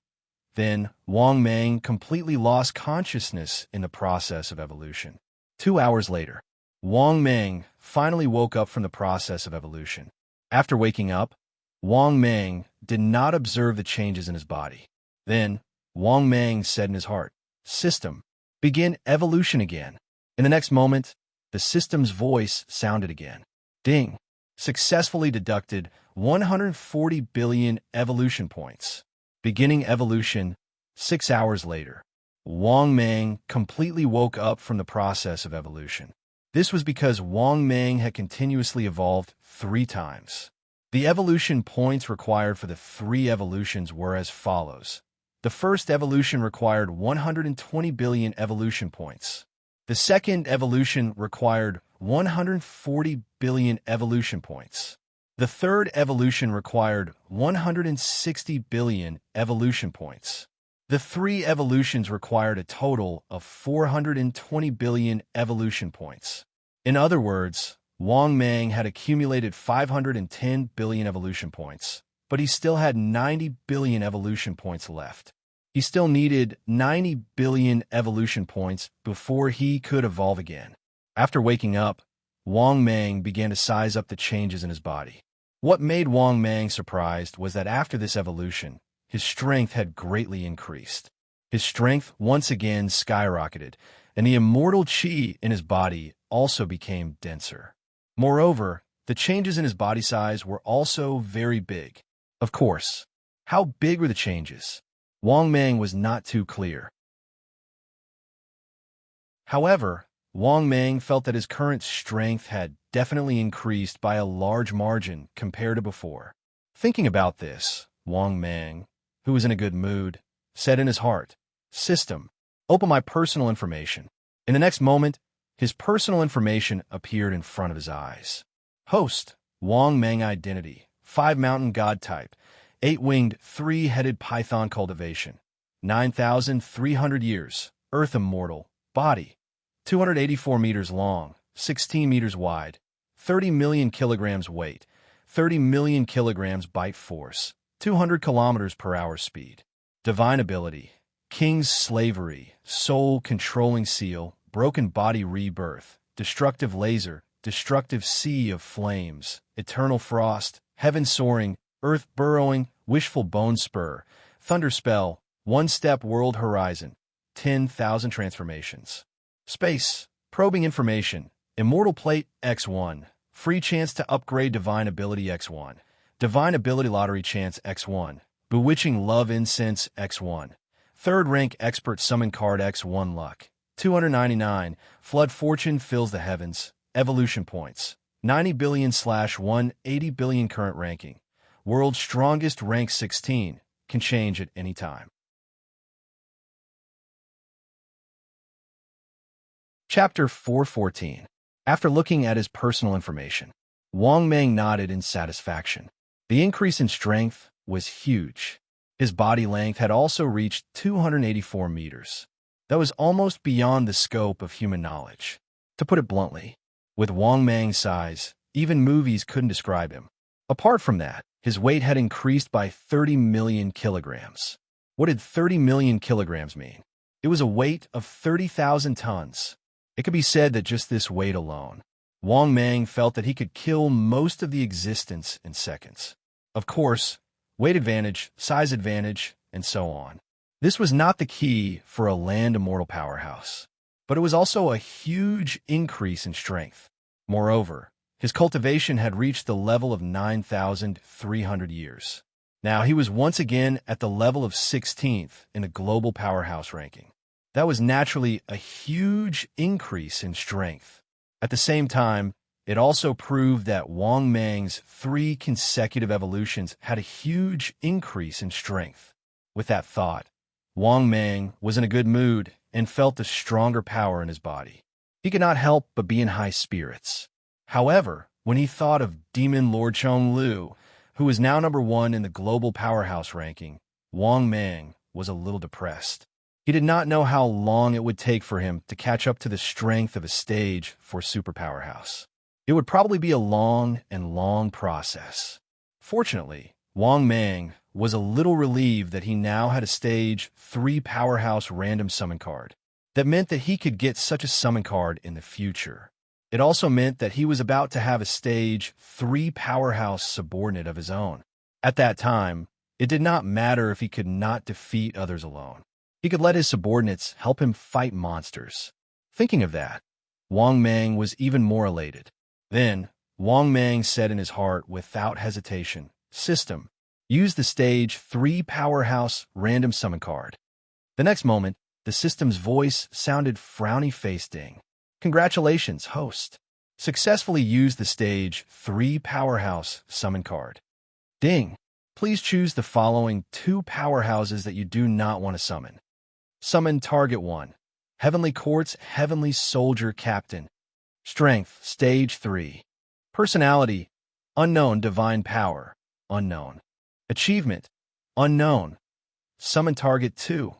Then, Wang Mang completely lost consciousness in the process of evolution. 2 hours later, Wang Mang finally woke up from the process of evolution. After waking up, Wang Mang did not observe the changes in his body. Then, Wang Mang said in his heart, "System, begin evolution again." In the next moment, the system's voice sounded again. "Ding! Successfully deducted 140 billion evolution points. Beginning evolution 6 hours later. Wang Mang completely woke up from the process of evolution. This was because Wang Mang had continuously evolved 3 times. The evolution points required for the 3 evolutions were as follows. The first evolution required 120 billion evolution points. The second evolution required 140 billion evolution points. The third evolution required 160 billion evolution points. The 3 evolutions required a total of 420 billion evolution points. In other words, Wang Mang had accumulated 510 billion evolution points, but he still had 90 billion evolution points left. He still needed 90 billion evolution points before he could evolve again. After waking up, Wang Mang began to size up the changes in his body. What made Wang Mang surprised was that after this evolution, his strength had greatly increased. His strength once again skyrocketed, and the immortal qi in his body also became denser. Moreover, the changes in his body size were also very big. Of course, how big were the changes? Wang Mang was not too clear. However, Wang Mang felt that his current strength had definitely increased by a large margin compared to before. Thinking about this, Wang Mang, who was in a good mood, said in his heart, "System, open my personal information." In the next moment, his personal information appeared in front of his eyes. Host, Wang Mang identity, 5 mountain god type, 8-winged, 3-headed python cultivation, 9,300 years, earth immortal, body, 284 meters long, 16 meters wide, 30 million kilograms weight, 30 million kilograms bite force, 200 kilometers per hour speed. Divine ability, King's slavery, soul controlling seal, broken body rebirth, destructive laser, destructive sea of flames, eternal frost, heaven soaring, earth burrowing, wishful bone spur, thunder spell, one-step world horizon, 10,000 transformations. Space, probing information, immortal plate X1, free chance to upgrade divine ability X1, divine ability lottery chance X1, bewitching love incense X1, third rank expert summon card X1 luck, 299, flood fortune fills the heavens, evolution points, 90 billion/180 billion current ranking, world's strongest rank 16, can change at any time. Chapter 414. After looking at his personal information, Wang Mang nodded in satisfaction. The increase in strength was huge. His body length had also reached 284 meters. That was almost beyond the scope of human knowledge. To put it bluntly, with Wang Mang's size, even movies couldn't describe him. Apart from that, his weight had increased by 30 million kilograms. What did 30 million kilograms mean? It was a weight of 30,000 tons. It could be said that just this weight alone, Wang Mang felt that he could kill most of the existence in seconds. Of course, weight advantage, size advantage, and so on. This was not the key for a land immortal powerhouse, but it was also a huge increase in strength. Moreover, his cultivation had reached the level of 9,300 years. Now he was once again at the level of 16th in a global powerhouse ranking. That was naturally a huge increase in strength. At the same time, it also proved that Wang Mang's 3 consecutive evolutions had a huge increase in strength. With that thought, Wang Mang was in a good mood and felt a stronger power in his body. He could not help but be in high spirits. However, when he thought of Demon Lord Chong Lu, who is now number 1 in the global powerhouse ranking, Wang Mang was a little depressed. He did not know how long it would take for him to catch up to the strength of a stage for super powerhouse. It would probably be a long process. Fortunately, Wang Mang was a little relieved that he now had a stage 3 powerhouse random summon card. That meant that he could get such a summon card in the future. It also meant that he was about to have a stage 3 powerhouse subordinate of his own. At that time, it did not matter if he could not defeat others alone. He could let his subordinates help him fight monsters. Thinking of that, Wang Mang was even more elated. Then, Wang Mang said in his heart without hesitation, "System, Use the stage 3 powerhouse random summon card. The next moment, the system's voice sounded frowny-faced ding. Congratulations, host. Successfully used the stage 3 powerhouse summon card. Ding. Please choose the following 2 powerhouses that you do not want to summon. Summon target 1. Heavenly Court's Heavenly Soldier Captain. Strength, stage 3. Personality, unknown divine power, unknown. Achievement, unknown. Summon target 2.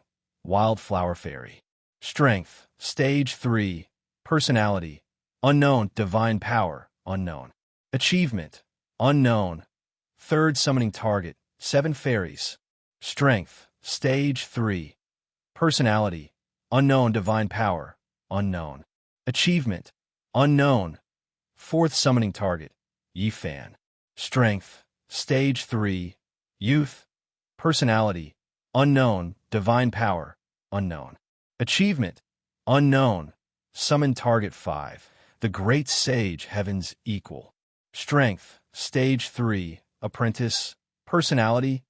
Wildflower Fairy. Strength, stage 3. Personality, unknown divine power, unknown. Achievement, unknown. Third summoning target, 7 fairies. Strength, stage 3. Personality, unknown divine power, unknown. Achievement, unknown. Fourth summoning target, Yifan. Strength, stage 3. Youth. Personality, unknown divine power, unknown. Achievement, unknown. Summon target 5. The Great Sage Heaven's Equal. Strength, stage 3. Apprentice. Personality,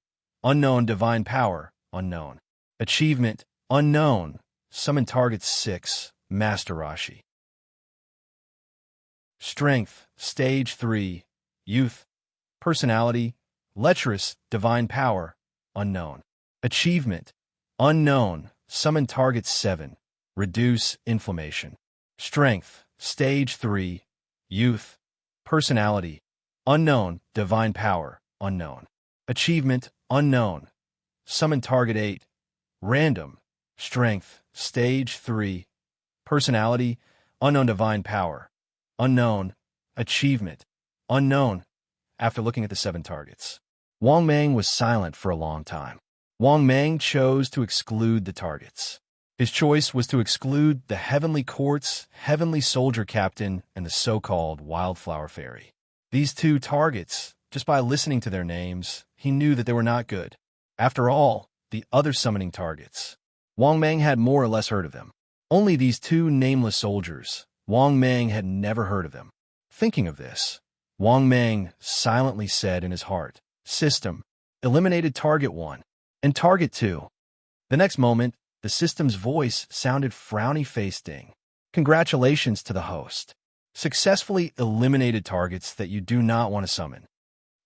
unknown divine power, unknown. Achievement, unknown. Summon target 6. Master Rashi. Strength, stage 3. Youth. Personality, lecherous divine power, unknown. Achievement, unknown. Summon target 7. Reduce inflammation. Strength, stage 3. Youth. Personality, unknown divine power, unknown. Achievement, unknown. Summon target 8. Random. Strength, stage 3. Personality, unknown divine power, unknown. Achievement, unknown. After looking at the 7 targets, Wang Mang was silent for a long time. Wang Mang chose to exclude the targets. His choice was to exclude the Heavenly Court's Heavenly Soldier Captain and the so-called Wildflower Fairy. These 2 targets, just by listening to their names, he knew that they were not good. After all, the other summoning targets, Wang Mang had more or less heard of them. Only these 2 nameless soldiers, Wang Mang had never heard of them. Thinking of this, Wang Mang silently said in his heart, System, eliminated target 1 and target 2. The next moment, the system's voice sounded frowny-faced ding. Congratulations to the host. Successfully eliminated targets that you do not want to summon.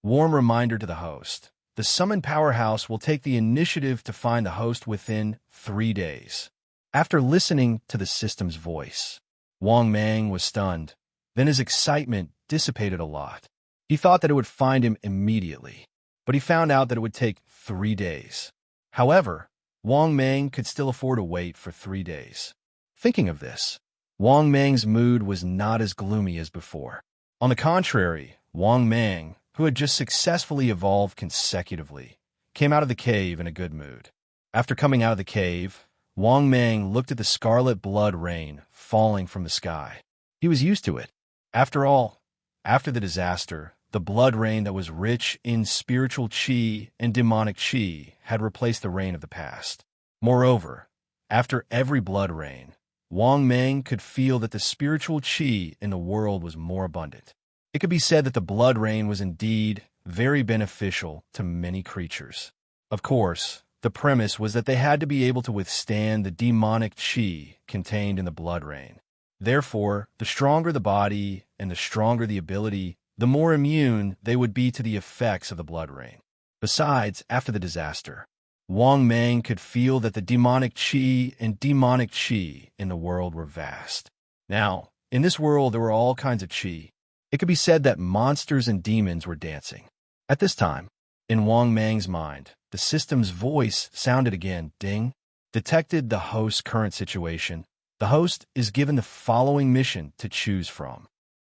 Warm reminder to the host. The summon powerhouse will take the initiative to find the host within 3 days. After listening to the system's voice, Wang Mang was stunned. Then his excitement dissipated a lot. He thought that it would find him immediately, but he found out that it would take 3 days. However, Wang Mang could still afford to wait for 3 days. Thinking of this, Wang Mang's mood was not as gloomy as before. On the contrary, Wang Mang, who had just successfully evolved consecutively, came out of the cave in a good mood. After coming out of the cave, Wang Mang looked at the scarlet blood rain falling from the sky. He was used to it. After all, after the disaster, the blood rain that was rich in spiritual chi and demonic chi had replaced the rain of the past. Moreover, after every blood rain, Wang Mang could feel that the spiritual chi in the world was more abundant. It could be said that the blood rain was indeed very beneficial to many creatures. Of course, the premise was that they had to be able to withstand the demonic chi contained in the blood rain. Therefore, the stronger the body and the stronger the ability, the more immune they would be to the effects of the blood rain. Besides, after the disaster, Wang Mang could feel that the demonic chi and demonic chi in the world were vast. Now, in this world there were all kinds of chi. It could be said that monsters and demons were dancing. At this time, in Wang Mang's mind, the system's voice sounded again, ding. Detected the host's current situation. The host is given the following mission to choose from.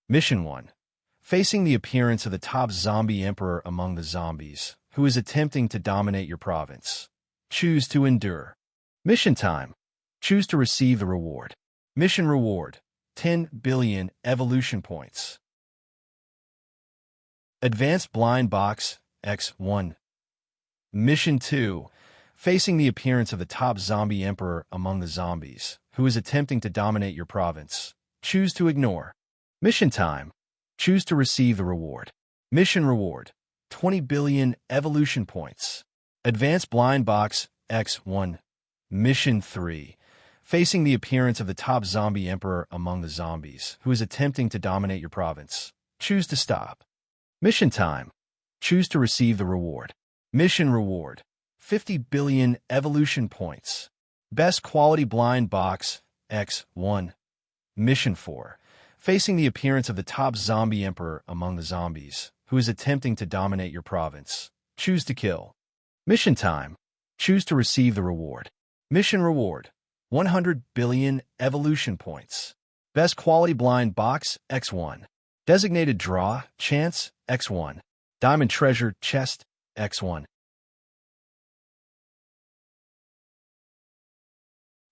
Mission 1. Facing the appearance of the top zombie emperor among the zombies, who is attempting to dominate your province. Choose to endure. Mission time. Choose to receive the reward. Mission reward, 10 billion evolution points. Advanced blind box, X1. Mission 2. Facing the appearance of the top zombie emperor among the zombies, who is attempting to dominate your province. Choose to ignore. Mission time. Choose to receive the reward. Mission reward, 20 billion evolution points. Advanced blind box X1. Mission 3. Facing the appearance of the top zombie emperor among the zombies, who is attempting to dominate your province. Choose to stop. Mission time. Choose to receive the reward. Mission reward. 50 billion evolution points. Best quality blind box X1. Mission 4. Facing the appearance of the top zombie emperor among the zombies, who is attempting to dominate your province. Choose to kill. Mission time. Choose to receive the reward. Mission reward. 100 billion evolution points. Best quality blind box X1. Designated draw chance X1. Diamond treasure chest X1.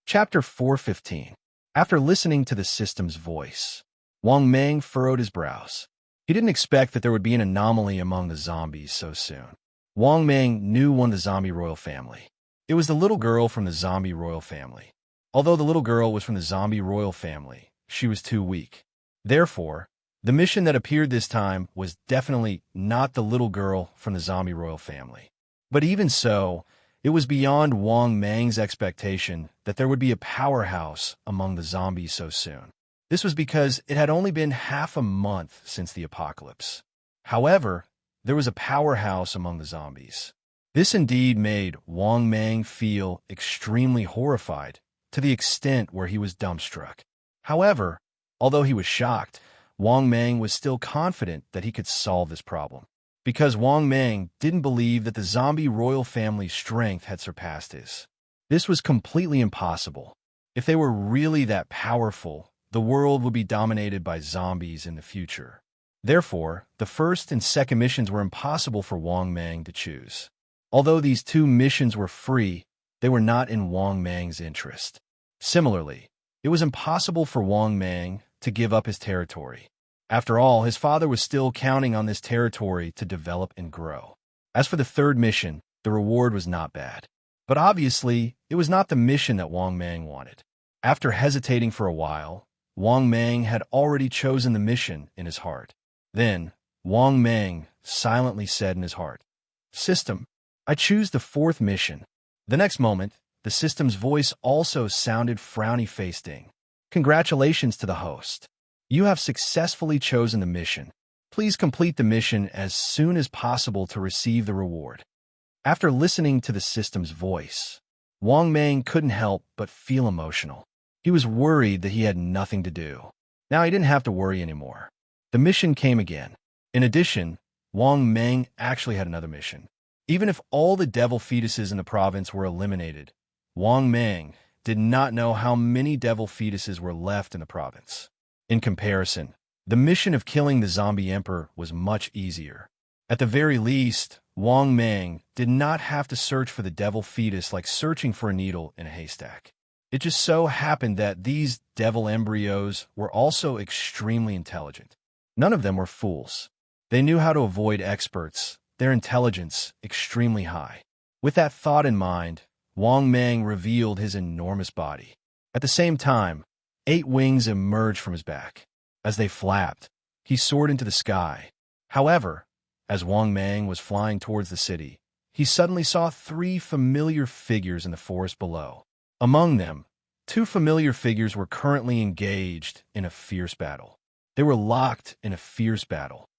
Chapter 415. After listening to the system's voice, Wang Mang furrowed his brows. He didn't expect that there would be an anomaly among the zombies so soon. Wang Mang knew one of the zombie royal family. It was the little girl from the zombie royal family. Although the little girl was from the zombie royal family, she was too weak. Therefore, the mission that appeared this time was definitely not the little girl from the zombie royal family. But even so, it was beyond Wang Mang's expectation that there would be a powerhouse among the zombies so soon. This was because it had only been half a month since the apocalypse. However, there was a powerhouse among the zombies. This indeed made Wang Mang feel extremely horrified, to the extent where he was dumbstruck. However, although he was shocked, Wang Mang was still confident that he could solve this problem, because Wang Mang didn't believe that the zombie royal family's strength had surpassed his. This was completely impossible. If they were really that powerful, the world would be dominated by zombies in the future. Therefore, the first and second missions were impossible for Wang Mang to choose. Although these two missions were free, they were not in Wang Mang's interest. Similarly, it was impossible for Wang Mang to give up his territory. After all, his father was still counting on this territory to develop and grow. As for the third mission, the reward was not bad. But obviously, it was not the mission that Wang Mang wanted. After hesitating for a while, Wang Mang had already chosen the mission in his heart. Then, Wang Mang silently said in his heart, "System, I choose the fourth mission." The next moment, the system's voice also sounded frowny-facing. "Congratulations to the host. You have successfully chosen the mission. Please complete the mission as soon as possible to receive the reward." After listening to the system's voice, Wang Mang couldn't help but feel emotional. He was worried that he had nothing to do. Now he didn't have to worry anymore. The mission came again. In addition, Wang Mang actually had another mission. Even if all the devil fetuses in the province were eliminated, Wang Mang did not know how many devil fetuses were left in the province. In comparison, the mission of killing the zombie emperor was much easier. At the very least, Wang Mang did not have to search for the devil fetus like searching for a needle in a haystack. It just so happened that these devil embryos were also extremely intelligent. None of them were fools. They knew how to avoid experts, their intelligence extremely high. With that thought in mind, Wang Mang revealed his enormous body. At the same time, 8 wings emerged from his back. As they flapped, he soared into the sky. However, as Wang Mang was flying towards the city, he suddenly saw 3 familiar figures in the forest below. Among them, 2 familiar figures were currently engaged in a fierce battle. They were locked in a fierce battle.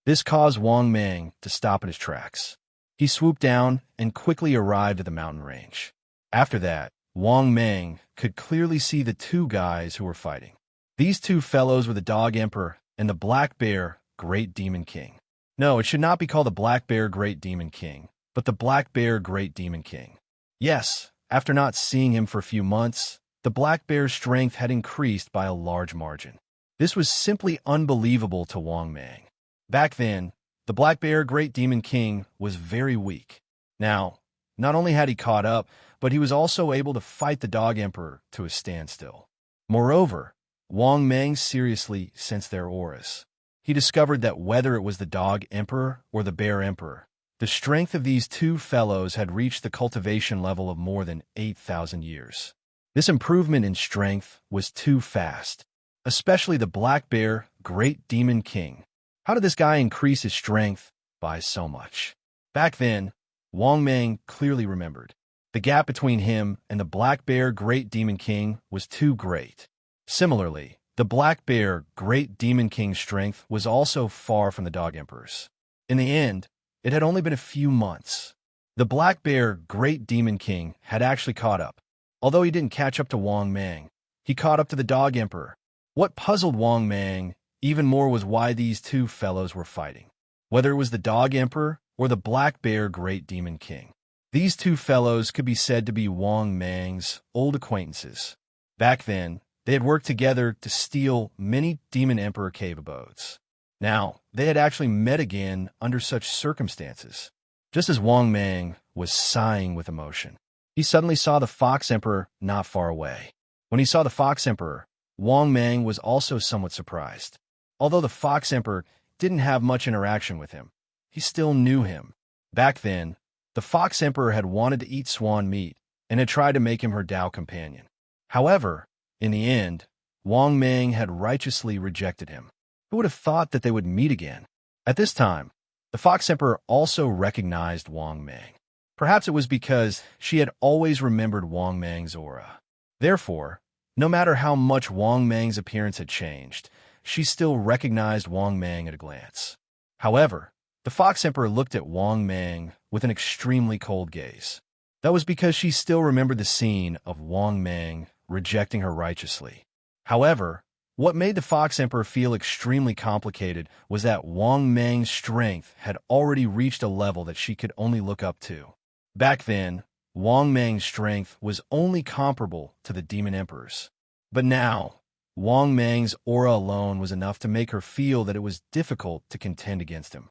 This caused Wang Mang to stop in his tracks. He swooped down and quickly arrived at the mountain range. After that, Wang Mang could clearly see the 2 guys who were fighting. These 2 fellows were the Dog Emperor and the Black Bear Great Demon King. No, it should not be called the Black Bear Great Demon King, but the Black Bear Great Demon King. Yes, after not seeing him for a few months, the Black Bear's strength had increased by a large margin. This was simply unbelievable to Wang Mang. Back then, the Black Bear Great Demon King was very weak. Now, not only had he caught up, but he was also able to fight the Dog Emperor to a standstill. Moreover, Wang Mang seriously sensed their auras. He discovered that whether it was the Dog Emperor or the Bear Emperor, the strength of these 2 fellows had reached the cultivation level of more than 8,000 years. This improvement in strength was too fast, especially the Black Bear Great Demon King. How did this guy increase his strength by so much? Back then, Wang Mang clearly remembered. The gap between him and the Black Bear Great Demon King was too great. Similarly, the Black Bear Great Demon King's strength was also far from the Dog Emperor's. In the end, it had only been a few months. The Black Bear Great Demon King had actually caught up. Although he didn't catch up to Wang Mang, he caught up to the Dog Emperor. What puzzled Wang Mang even more was why these two fellows were fighting. Whether it was the Dog Emperor or the Black Bear Great Demon King. These two fellows could be said to be Wang Mang's old acquaintances. Back then, they had worked together to steal many Demon Emperor cave abodes. Now, they had actually met again under such circumstances. Just as Wang Mang was sighing with emotion, he suddenly saw the Fox Emperor not far away. When he saw the Fox Emperor, Wang Mang was also somewhat surprised. Although the Fox Emperor didn't have much interaction with him, he still knew him. Back then, the Fox Emperor had wanted to eat swan meat and had tried to make him her Tao companion. However, in the end, Wang Mang had righteously rejected him. Who would have thought that they would meet again? At this time, the Fox Emperor also recognized Wang Mang. Perhaps it was because she had always remembered Wang Mang's aura. Therefore, no matter how much Wang Mang's appearance had changed, she still recognized Wang Mang at a glance. However, the Fox Emperor looked at Wang Mang with an extremely cold gaze. That was because she still remembered the scene of Wang Mang rejecting her righteously. However, what made the Fox Emperor feel extremely complicated was that Wang Mang's strength had already reached a level that she could only look up to. Back then, Wang Mang's strength was only comparable to the Demon Emperor's. But now, Wang Mang's aura alone was enough to make her feel that it was difficult to contend against him.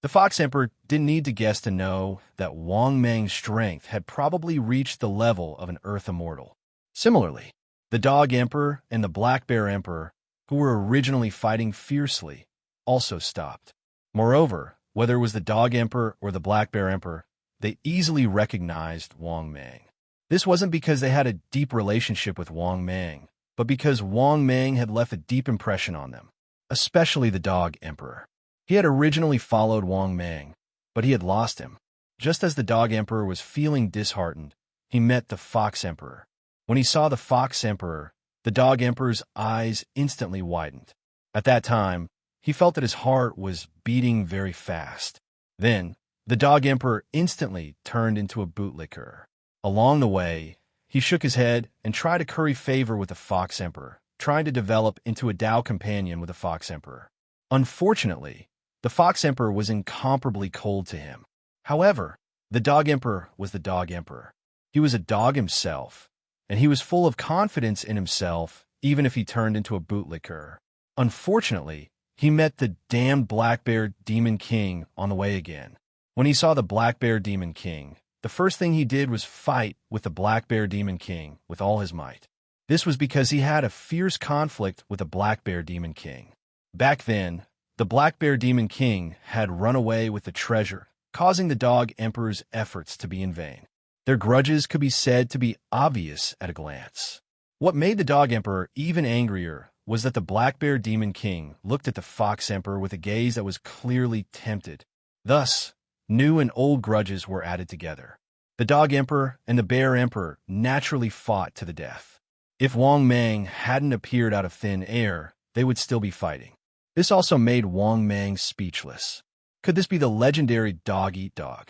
The Fox Emperor didn't need to guess to know that Wang Mang's strength had probably reached the level of an Earth Immortal. Similarly, the Dog Emperor and the Black Bear Emperor, who were originally fighting fiercely, also stopped. Moreover, whether it was the Dog Emperor or the Black Bear Emperor, they easily recognized Wang Mang. This wasn't because they had a deep relationship with Wang Mang, but because Wang Mang had left a deep impression on them, especially the Dog Emperor. He had originally followed Wang Mang, but he had lost him. Just as the Dog Emperor was feeling disheartened, he met the Fox Emperor. When he saw the Fox Emperor, the Dog Emperor's eyes instantly widened. At that time, he felt that his heart was beating very fast. Then, the Dog Emperor instantly turned into a bootlicker. Along the way, he shook his head and tried to curry favor with the Fox Emperor, trying to develop into a Tao companion with the Fox Emperor. Unfortunately, the Fox Emperor was incomparably cold to him. However, the Dog Emperor was the Dog Emperor. He was a dog himself, and he was full of confidence in himself, even if he turned into a bootlicker. Unfortunately, he met the damned Black Bear Demon King on the way again. When he saw the Black Bear Demon King, the first thing he did was fight with the Black Bear Demon King with all his might. This was because he had a fierce conflict with the Black Bear Demon King. Back then, the Black Bear Demon King had run away with the treasure, causing the Dog Emperor's efforts to be in vain. Their grudges could be said to be obvious at a glance. What made the Dog Emperor even angrier was that the Black Bear Demon King looked at the Fox Emperor with a gaze that was clearly tempted. Thus, new and old grudges were added together. The Dog Emperor and the Bear Emperor naturally fought to the death. If Wang Mang hadn't appeared out of thin air, they would still be fighting. This also made Wang Mang speechless. Could this be the legendary dog-eat-dog?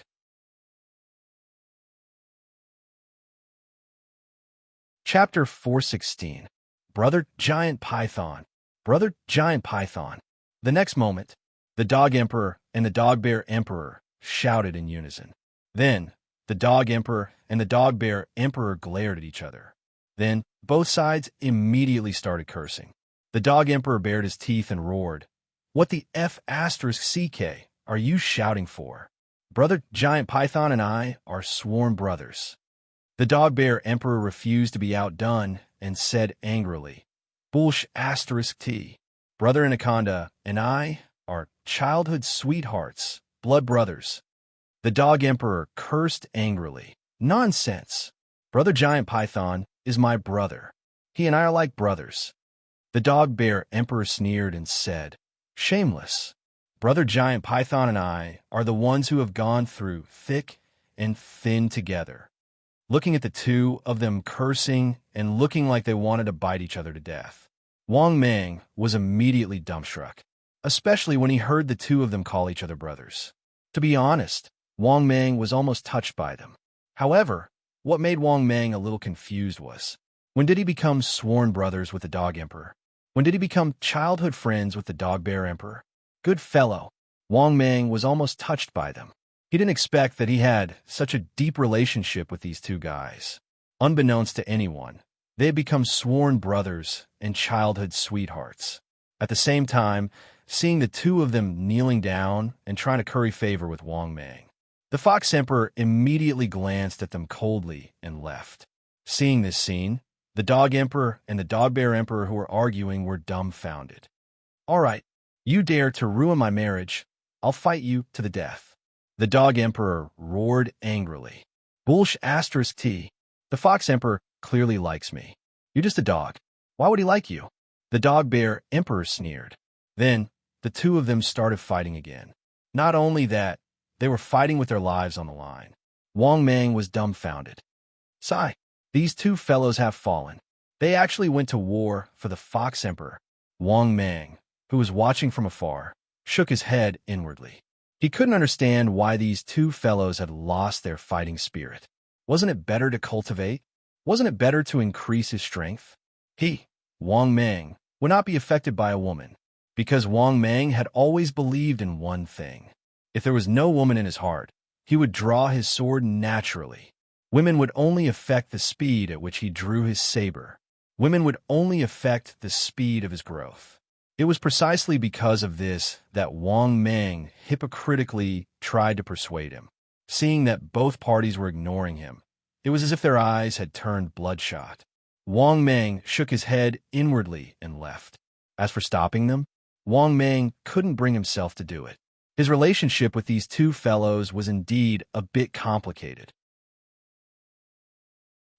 Chapter 416. Brother Giant Python. Brother Giant Python. The next moment, the Dog Emperor and the Dog Bear Emperor shouted in unison. Then, the Dog Emperor and the Dog Bear Emperor glared at each other. Then, both sides immediately started cursing. The Dog Emperor bared his teeth and roared, "What the F***CK are you shouting for? Brother Giant Python and I are sworn brothers." The Dog Bear Emperor refused to be outdone and said angrily, "Bullsh**T. Brother Anaconda and I are childhood sweethearts, blood brothers." The Dog Emperor cursed angrily, "Nonsense. Brother Giant Python is my brother. He and I are like brothers." The dog-bear emperor sneered and said, "Shameless. Brother Giant Python and I are the ones who have gone through thick and thin together." Looking at the two of them cursing and looking like they wanted to bite each other to death, Wang Mang was immediately dumbstruck, especially when he heard the two of them call each other brothers. To be honest, Wang Mang was almost touched by them. However, what made Wang Mang a little confused was, when did he become sworn brothers with the Dog Emperor? When did he become childhood friends with the Dog Bear Emperor? Good fellow, Wang Mang was almost touched by them. He didn't expect that he had such a deep relationship with these two guys. Unbeknownst to anyone, they had become sworn brothers and childhood sweethearts. At the same time, seeing the two of them kneeling down and trying to curry favor with Wang Mang, the Fox Emperor immediately glanced at them coldly and left. Seeing this scene, the Dog Emperor and the Dog Bear Emperor who were arguing were dumbfounded. "All right, you dare to ruin my marriage, I'll fight you to the death." The Dog Emperor roared angrily. "Bullsh asterisk T. The Fox Emperor clearly likes me. You're just a dog. Why would he like you?" The Dog Bear Emperor sneered. Then, the two of them started fighting again. Not only that, they were fighting with their lives on the line. Wang Mang was dumbfounded. "Sigh, these two fellows have fallen. They actually went to war for the Fox Emperor." Wang Mang, who was watching from afar, shook his head inwardly. He couldn't understand why these two fellows had lost their fighting spirit. Wasn't it better to cultivate? Wasn't it better to increase his strength? He, Wang Mang, would not be affected by a woman, because Wang Mang had always believed in one thing. If there was no woman in his heart, he would draw his sword naturally. Women would only affect the speed at which he drew his saber. Women would only affect the speed of his growth. It was precisely because of this that Wang Mang hypocritically tried to persuade him. Seeing that both parties were ignoring him, it was as if their eyes had turned bloodshot. Wang Mang shook his head inwardly and left. As for stopping them, Wang Mang couldn't bring himself to do it. His relationship with these two fellows was indeed a bit complicated.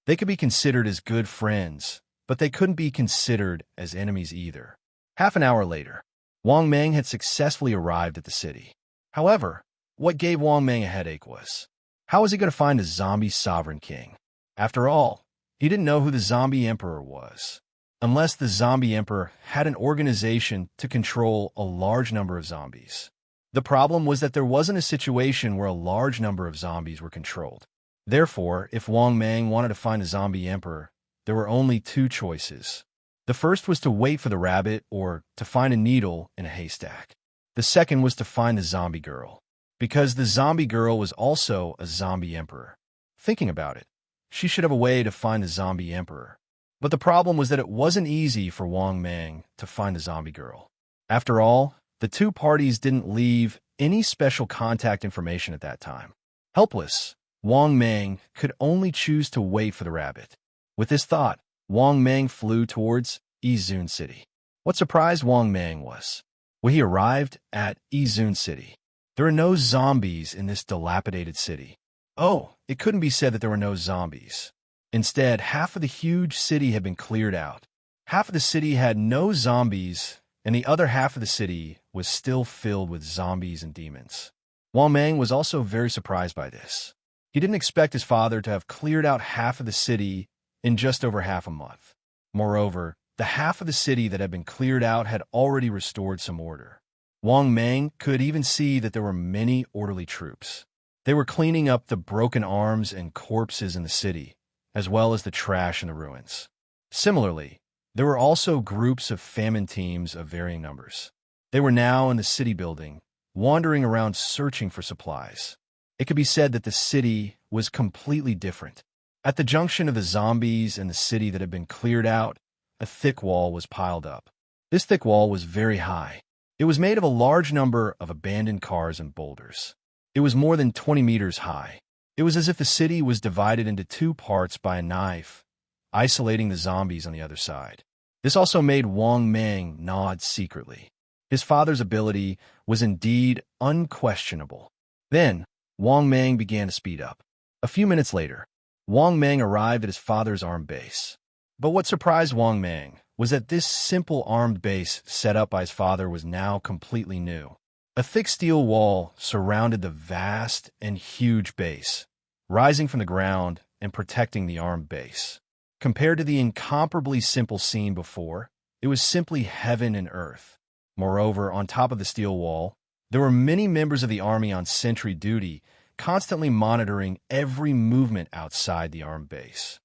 They could be considered as good friends, but they couldn't be considered as enemies either. Half an hour later, Wang Mang had successfully arrived at the city. However, what gave Wang Mang a headache was, how was he going to find a zombie sovereign king? After all, he didn't know who the zombie emperor was, unless the zombie emperor had an organization to control a large number of zombies. The problem was that there wasn't a situation where a large number of zombies were controlled. Therefore, if Wang Mang wanted to find a zombie emperor, there were only two choices. The first was to wait for the rabbit or to find a needle in a haystack. The second was to find the zombie girl, because the zombie girl was also a zombie emperor. Thinking about it, she should have a way to find the zombie emperor. But the problem was that it wasn't easy for Wang Mang to find the zombie girl. After all, the two parties didn't leave any special contact information at that time. Helpless, Wang Mang could only choose to wait for the rabbit. With this thought, Wang Mang flew towards Izun City. What surprised Wang Mang was, when he arrived at Izun City, there are no zombies in this dilapidated city. Oh, it couldn't be said that there were no zombies. Instead, half of the huge city had been cleared out. Half of the city had no zombies, and the other half of the city was still filled with zombies and demons. Wang Mang was also very surprised by this. He didn't expect his father to have cleared out half of the city in just over half a month. Moreover, the half of the city that had been cleared out had already restored some order. Wang Mang could even see that there were many orderly troops. They were cleaning up the broken arms and corpses in the city, as well as the trash in the ruins. Similarly, there were also groups of famine teams of varying numbers. They were now in the city building, wandering around searching for supplies. It could be said that the city was completely different. At the junction of the zombies and the city that had been cleared out, a thick wall was piled up. This thick wall was very high. It was made of a large number of abandoned cars and boulders. It was more than 20 meters high. It was as if the city was divided into two parts by a knife, isolating the zombies on the other side. This also made Wang Mang nod secretly. His father's ability was indeed unquestionable. Then, Wang Mang began to speed up. A few minutes later, Wang Mang arrived at his father's armed base. But what surprised Wang Mang was that this simple armed base set up by his father was now completely new. A thick steel wall surrounded the vast and huge base, rising from the ground and protecting the armed base. Compared to the incomparably simple scene before, it was simply heaven and earth. Moreover, on top of the steel wall, there were many members of the army on sentry duty, constantly monitoring every movement outside the armed base.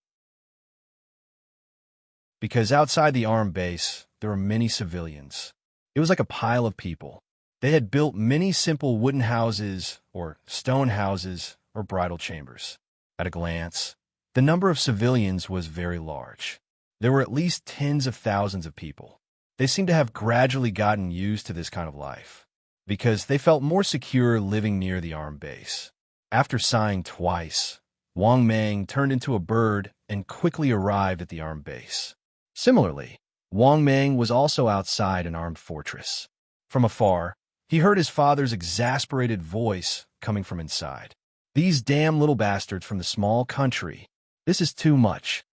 Because outside the armed base, there were many civilians. It was like a pile of people. They had built many simple wooden houses, or stone houses, or bridal chambers. At a glance, the number of civilians was very large. There were at least tens of thousands of people. They seemed to have gradually gotten used to this kind of life, because they felt more secure living near the armed base. After sighing twice, Wang Mang turned into a bird and quickly arrived at the armed base. Similarly, Wang Mang was also outside an armed fortress. From afar, he heard his father's exasperated voice coming from inside. "These damn little bastards from the small country. This is too much."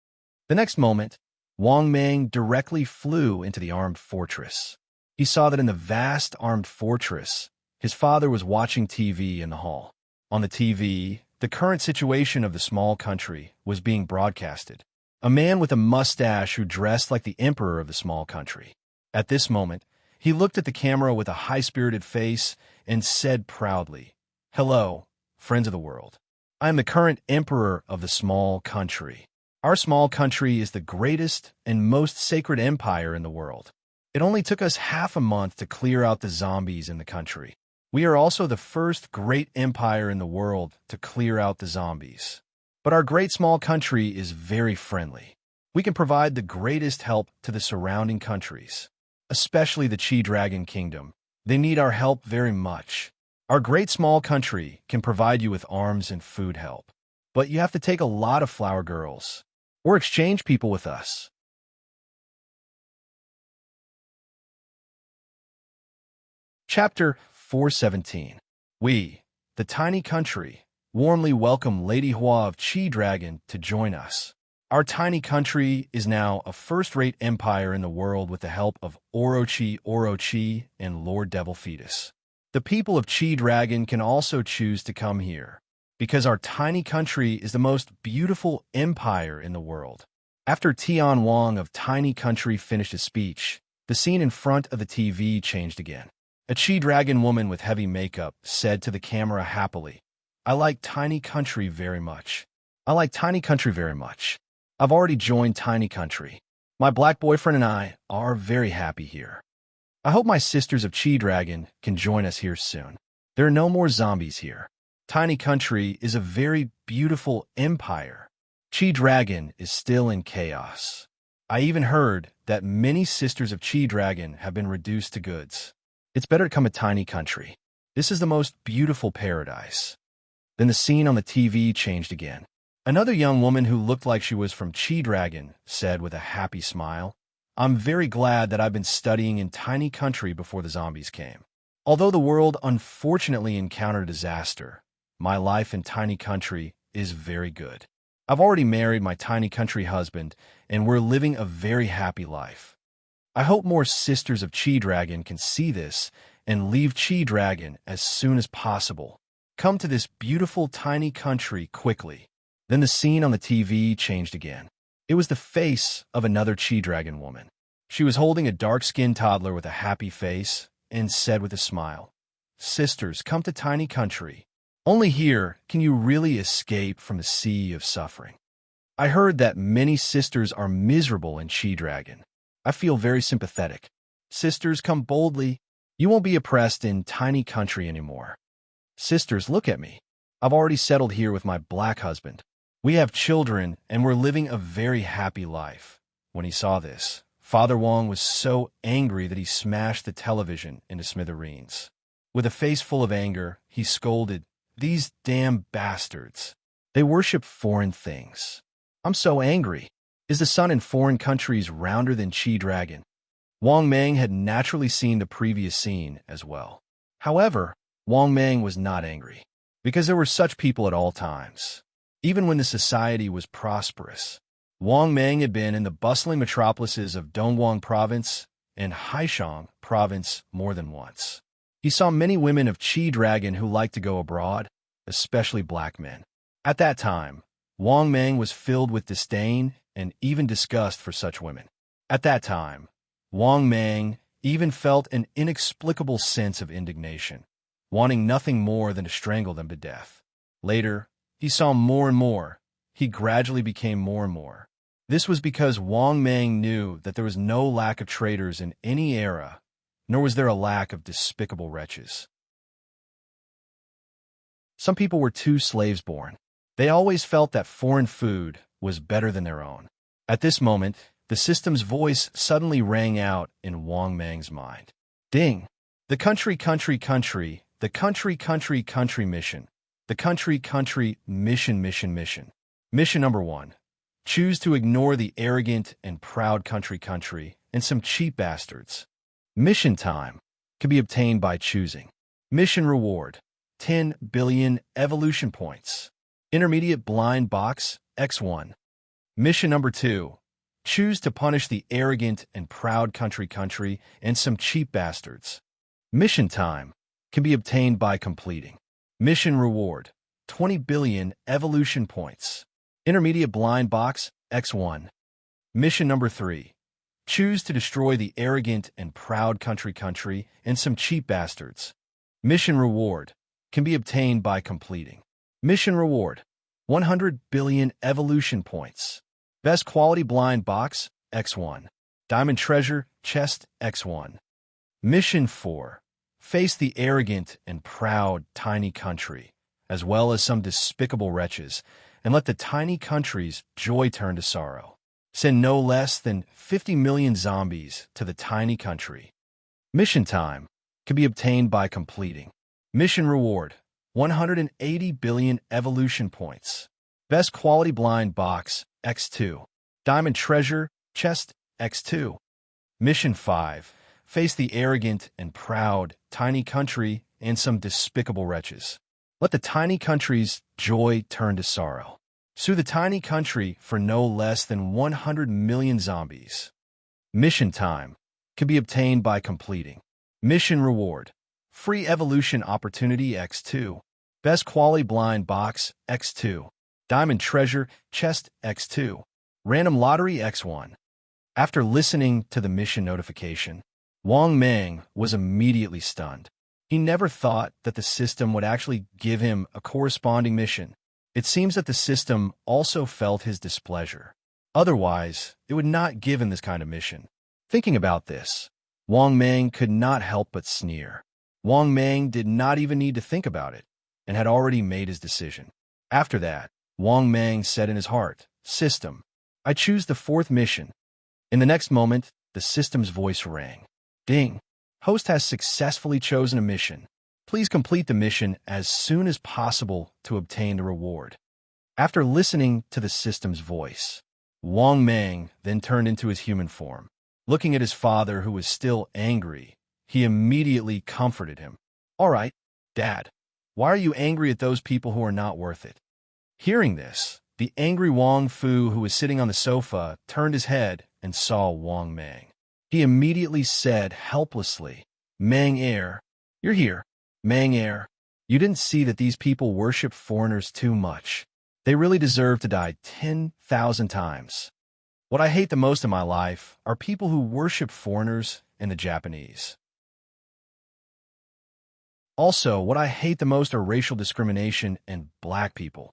The next moment, Wang Mang directly flew into the armed fortress. He saw that in the vast armed fortress, his father was watching TV in the hall. On the TV, the current situation of the small country was being broadcasted. A man with a mustache who dressed like the emperor of the small country. At this moment, he looked at the camera with a high-spirited face and said proudly, "Hello, friends of the world. I am the current emperor of the small country. Our small country is the greatest and most sacred empire in the world. It only took us half a month to clear out the zombies in the country. We are also the first great empire in the world to clear out the zombies. But our great small country is very friendly. We can provide the greatest help to the surrounding countries, especially the Chi Dragon Kingdom. They need our help very much. Our great small country can provide you with arms and food help. But you have to take a lot of flower girls, or exchange people with us." Chapter 417. We, the tiny country, warmly welcome Lady Hua of Chi Dragon to join us. Our tiny country is now a first-rate empire in the world with the help of Orochi, and Lord Devil Fetus. The people of Chi Dragon can also choose to come here, because our tiny country is the most beautiful empire in the world. After Tian Wang of Tiny Country finished his speech, the scene in front of the TV changed again. A Chi Dragon woman with heavy makeup said to the camera happily, "I like Tiny Country very much. I like Tiny Country very much. I've already joined Tiny Country. My black boyfriend and I are very happy here. I hope my sisters of Chi Dragon can join us here soon. There are no more zombies here. Tiny Country is a very beautiful empire. Chi Dragon is still in chaos. I even heard that many sisters of Chi Dragon have been reduced to goods. It's better to come to Tiny Country. This is the most beautiful paradise." Then the scene on the TV changed again. Another young woman who looked like she was from Chi Dragon said with a happy smile, "I'm very glad that I've been studying in Tiny Country before the zombies came. Although the world unfortunately encountered disaster, my life in Tiny Country is very good. I've already married my Tiny Country husband, and we're living a very happy life. I hope more sisters of Chi Dragon can see this and leave Chi Dragon as soon as possible. Come to this beautiful Tiny Country quickly." Then the scene on the TV changed again. It was the face of another Chi Dragon woman. She was holding a dark-skinned toddler with a happy face and said with a smile, "Sisters, come to Tiny Country. Only here can you really escape from the sea of suffering. I heard that many sisters are miserable in Chi Dragon. I feel very sympathetic. Sisters, come boldly. You won't be oppressed in Tiny Country anymore. Sisters, look at me. I've already settled here with my black husband. We have children, and we're living a very happy life." When he saw this, Father Wang was so angry that he smashed the television into smithereens. With a face full of anger, he scolded, "These damn bastards. They worship foreign things. I'm so angry. Is the sun in foreign countries rounder than Chi Dragon?" Wang Mang had naturally seen the previous scene as well. However, Wang Mang was not angry, because there were such people at all times. Even when the society was prosperous, Wang Mang had been in the bustling metropolises of Dongguan Province and Haishang Province more than once. He saw many women of Qi Dragon who liked to go abroad, especially black men. At that time, Wang Mang was filled with disdain and even disgust for such women. At that time, Wang Mang even felt an inexplicable sense of indignation, wanting nothing more than to strangle them to death. Later, he saw more and more. He gradually became more and more. This was because Wang Mang knew that there was no lack of traitors in any era, nor was there a lack of despicable wretches. Some people were too slaves born. They always felt that foreign food was better than their own. At this moment, the system's voice suddenly rang out in Wang Mang's mind. Ding! The country mission. The country mission. Mission number 1. Choose to ignore the arrogant and proud country and some cheap bastards. Mission time can be obtained by choosing. Mission reward, 10 billion evolution points. Intermediate blind box, X1. Mission number 2. Choose to punish the arrogant and proud country and some cheap bastards. Mission time can be obtained by completing. Mission reward, 20 billion evolution points. Intermediate blind box, X1. Mission number 3. Choose to destroy the arrogant and proud country and some cheap bastards. Mission reward can be obtained by completing. Mission reward, 100 billion evolution points. Best quality blind box, X1. Diamond treasure, chest, X1. Mission 4. Face the arrogant and proud tiny country, as well as some despicable wretches, and let the tiny country's joy turn to sorrow. Send no less than 50 million zombies to the tiny country. Mission time can be obtained by completing. Mission reward, 180 billion evolution points. Best quality blind box, X2. Diamond treasure, chest, X2. Mission 5. Face the arrogant and proud tiny country and some despicable wretches. Let the tiny country's joy turn to sorrow. Sue the tiny country for no less than 100 million zombies. Mission time can be obtained by completing. Mission reward, free evolution opportunity X2. Best quality blind box X2. Diamond treasure chest X2. Random lottery X1. After listening to the mission notification, Wang Mang was immediately stunned. He never thought that the system would actually give him a corresponding mission. It seems that the system also felt his displeasure. Otherwise, it would not give him this kind of mission. Thinking about this, Wang Mang could not help but sneer. Wang Mang did not even need to think about it, and had already made his decision. After that, Wang Mang said in his heart, "System, I choose the 4th mission." In the next moment, the system's voice rang. Ding! Host has successfully chosen a mission. Please complete the mission as soon as possible to obtain the reward. After listening to the system's voice, Wang Mang then turned into his human form. Looking at his father, who was still angry, he immediately comforted him. "All right, Dad. Why are you angry at those people who are not worth it?" Hearing this, the angry Wang Fu, who was sitting on the sofa, turned his head and saw Wang Mang. He immediately said helplessly, "Mang Air, you're here. Mang Air, you didn't see that these people worship foreigners too much. They really deserve to die 10,000 times. What I hate the most in my life are people who worship foreigners and the Japanese. Also, what I hate the most are racial discrimination and black people."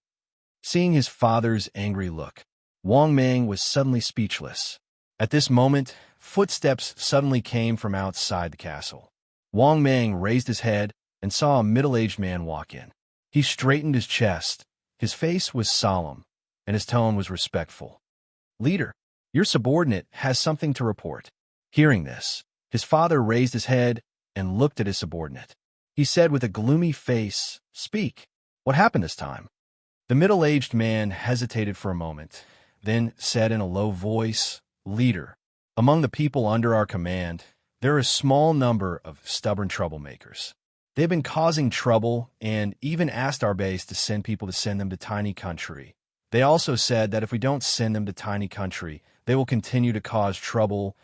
Seeing his father's angry look, Wang Mang was suddenly speechless. At this moment, footsteps suddenly came from outside the castle. Wang Mang raised his head and saw a middle-aged man walk in. He straightened his chest. His face was solemn, and his tone was respectful. "Leader, your subordinate has something to report." Hearing this, his father raised his head and looked at his subordinate. He said with a gloomy face, "Speak. What happened this time?" The middle-aged man hesitated for a moment, then said in a low voice, "Leader, among the people under our command, there are a small number of stubborn troublemakers. They've been causing trouble and even asked our base to send people to send them to tiny country, They also said that if we don't send them to tiny country, they will continue to cause trouble.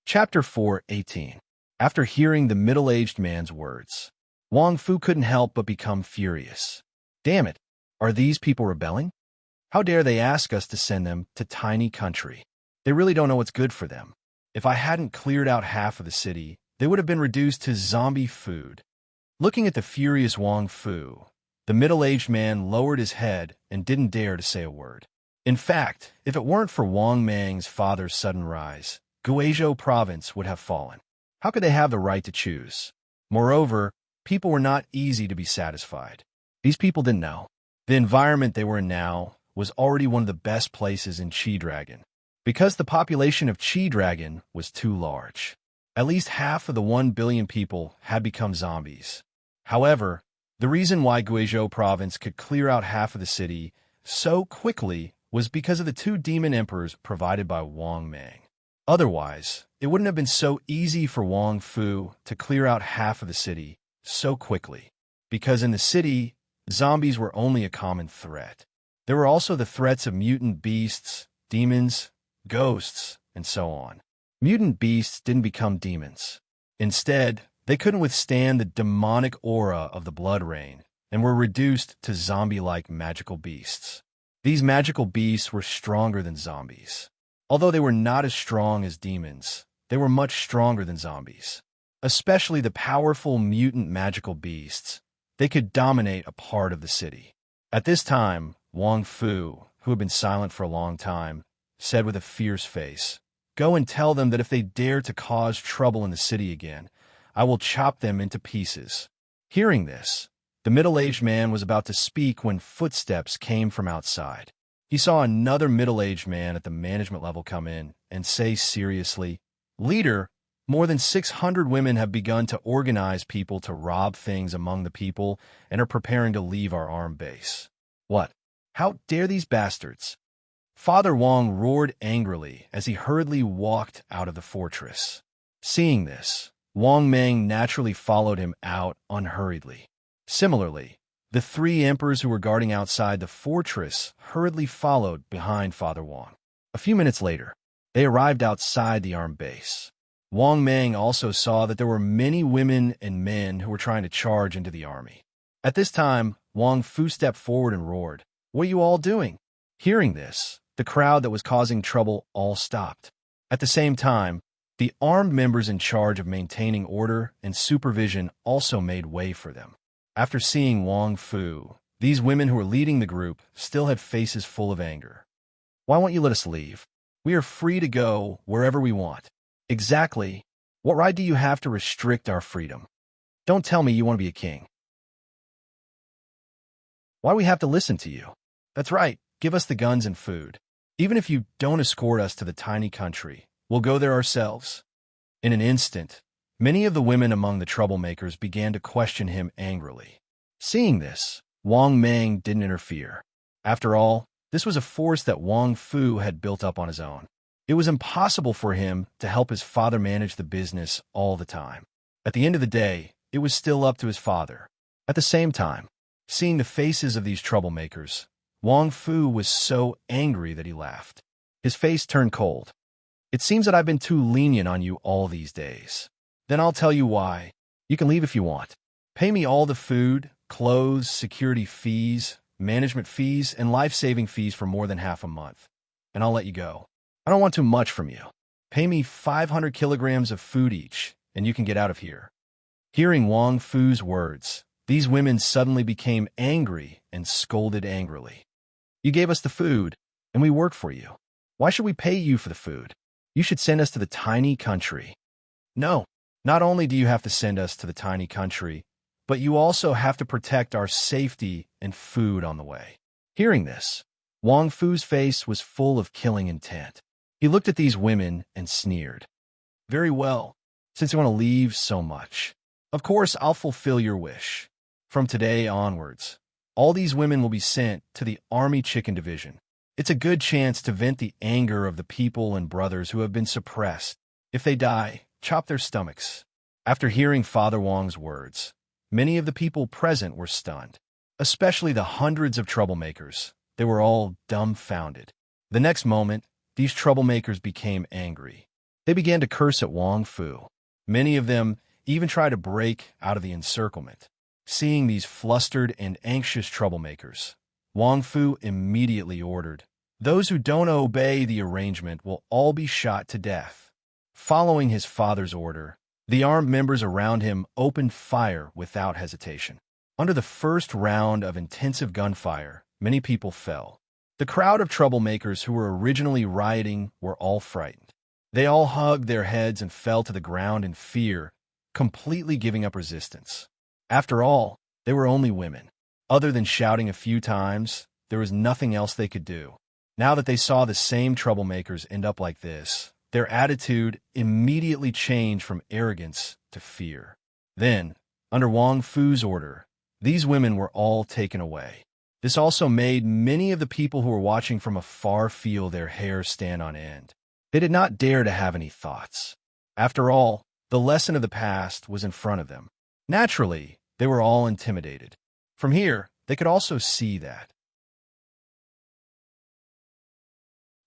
Chapter 4:18. After hearing the middle-aged man's words, Wang Fu couldn't help but become furious. Damn it! Are these people rebelling? How dare they ask us to send them to tiny country? They really don't know what's good for them. If I hadn't cleared out half of the city, they would have been reduced to zombie food. Looking at the furious Wang Fu, the middle-aged man lowered his head and didn't dare to say a word. In fact, if it weren't for Wang Mang's father's sudden rise, Guizhou province would have fallen. How could they have the right to choose? Moreover, people were not easy to be satisfied. These people didn't know. The environment they were in now was already one of the best places in Qi Dragon, because the population of Qi Dragon was too large. At least half of the 1 billion people had become zombies. However, the reason why Guizhou province could clear out half of the city so quickly was because of the 2 demon emperors provided by Wang Mang. Otherwise, it wouldn't have been so easy for Wang Fu to clear out half of the city so quickly, because in the city, zombies were only a common threat. There were also the threats of mutant beasts, demons, ghosts, and so on. Mutant beasts didn't become demons. Instead, they couldn't withstand the demonic aura of the blood rain and were reduced to zombie-like magical beasts. These magical beasts were stronger than zombies. Although they were not as strong as demons, they were much stronger than zombies. Especially the powerful mutant magical beasts. They could dominate a part of the city. At this time, Wang Fu, who had been silent for a long time, said with a fierce face, "Go and tell them that if they dare to cause trouble in the city again, I will chop them into pieces." Hearing this, the middle-aged man was about to speak when footsteps came from outside. He saw another middle-aged man at the management level come in and say seriously, "Leader, more than 600 women have begun to organize people to rob things among the people and are preparing to leave our armed base." "What? How dare these bastards?" Father Wang roared angrily as he hurriedly walked out of the fortress. Seeing this, Wang Mang naturally followed him out unhurriedly. Similarly, the 3 emperors who were guarding outside the fortress hurriedly followed behind Father Wang. A few minutes later, they arrived outside the armed base. Wang Mang also saw that there were many women and men who were trying to charge into the army. At this time, Wang Fu stepped forward and roared, "What are you all doing?" Hearing this, the crowd that was causing trouble all stopped. At the same time, the armed members in charge of maintaining order and supervision also made way for them. After seeing Wang Fu, these women who were leading the group still had faces full of anger. "Why won't you let us leave? We are free to go wherever we want." "Exactly. What right do you have to restrict our freedom? Don't tell me you want to be a king. Why do we have to listen to you? That's right, give us the guns and food. Even if you don't escort us to the tiny country, we'll go there ourselves." In an instant, many of the women among the troublemakers began to question him angrily. Seeing this, Wang Mang didn't interfere. After all, this was a force that Wang Fu had built up on his own. It was impossible for him to help his father manage the business all the time. At the end of the day, it was still up to his father. At the same time, seeing the faces of these troublemakers, Wang Fu was so angry that he laughed. His face turned cold. "It seems that I've been too lenient on you all these days. Then I'll tell you why. You can leave if you want. Pay me all the food, clothes, security fees, management fees, and life-saving fees for more than half a month, and I'll let you go. I don't want too much from you. Pay me 500 kilograms of food each, and you can get out of here." Hearing Wang Fu's words, these women suddenly became angry and scolded angrily. "You gave us the food, and we work for you. Why should we pay you for the food? You should send us to the tiny country." "No, not only do you have to send us to the tiny country, but you also have to protect our safety and food on the way." Hearing this, Wang Fu's face was full of killing intent. He looked at these women and sneered. "Very well, since you want to leave so much. Of course, I'll fulfill your wish. From today onwards, all these women will be sent to the Army Chicken Division. It's a good chance to vent the anger of the people and brothers who have been suppressed. If they die, chop their stomachs." After hearing Father Wang's words, Many of the people present were stunned, especially the hundreds of troublemakers. They were all dumbfounded. The next moment, these troublemakers became angry. They began to curse at Wang Fu. Many of them even tried to break out of the encirclement. Seeing these flustered and anxious troublemakers, Wang Fu immediately ordered, "Those who don't obey the arrangement will all be shot to death." Following his father's order, the armed members around him opened fire without hesitation. Under the first round of intensive gunfire, many people fell. The crowd of troublemakers who were originally rioting were all frightened. They all hugged their heads and fell to the ground in fear, completely giving up resistance. After all, they were only women. Other than shouting a few times, there was nothing else they could do. Now that they saw the same troublemakers end up like this, their attitude immediately changed from arrogance to fear. Then, under Wang Fu's order, these women were all taken away. This also made many of the people who were watching from afar feel their hair stand on end. They did not dare to have any thoughts. After all, the lesson of the past was in front of them. Naturally, they were all intimidated. From here, they could also see that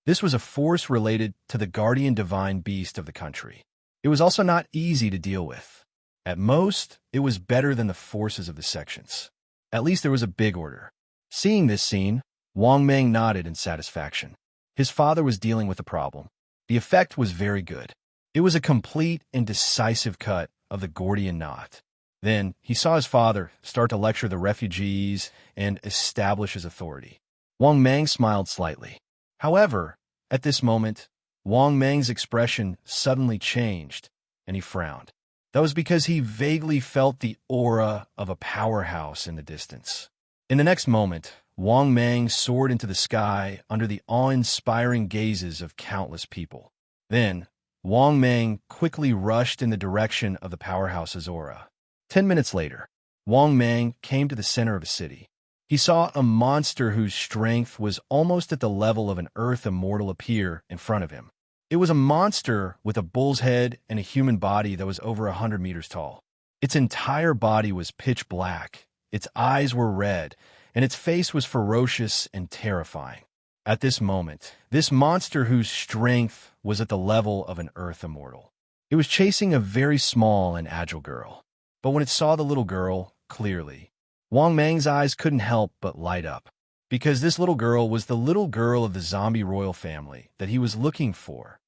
this was a force related to the guardian divine beast of the country. It was also not easy to deal with. At most, it was better than the forces of the sections. At least there was a big order. Seeing this scene, Wang Mang nodded in satisfaction. His father was dealing with the problem. The effect was very good. It was a complete and decisive cut of the Gordian knot. Then he saw his father start to lecture the refugees and establish his authority. Wang Mang smiled slightly. However, at this moment, Wang Mang's expression suddenly changed, and he frowned. That was because he vaguely felt the aura of a powerhouse in the distance. In the next moment, Wang Mang soared into the sky under the awe-inspiring gazes of countless people. Then, Wang Mang quickly rushed in the direction of the powerhouse's aura. 10 minutes later, Wang Mang came to the center of a city. He saw a monster whose strength was almost at the level of an earth immortal appear in front of him. It was a monster with a bull's head and a human body that was over 100 meters tall. Its entire body was pitch black, its eyes were red, and its face was ferocious and terrifying. At this moment, this monster whose strength was at the level of an earth immortal. It was chasing a very small and agile girl. But when it saw the little girl, clearly, Wang Mang's eyes couldn't help but light up, because this little girl was the little girl of the zombie royal family that he was looking for.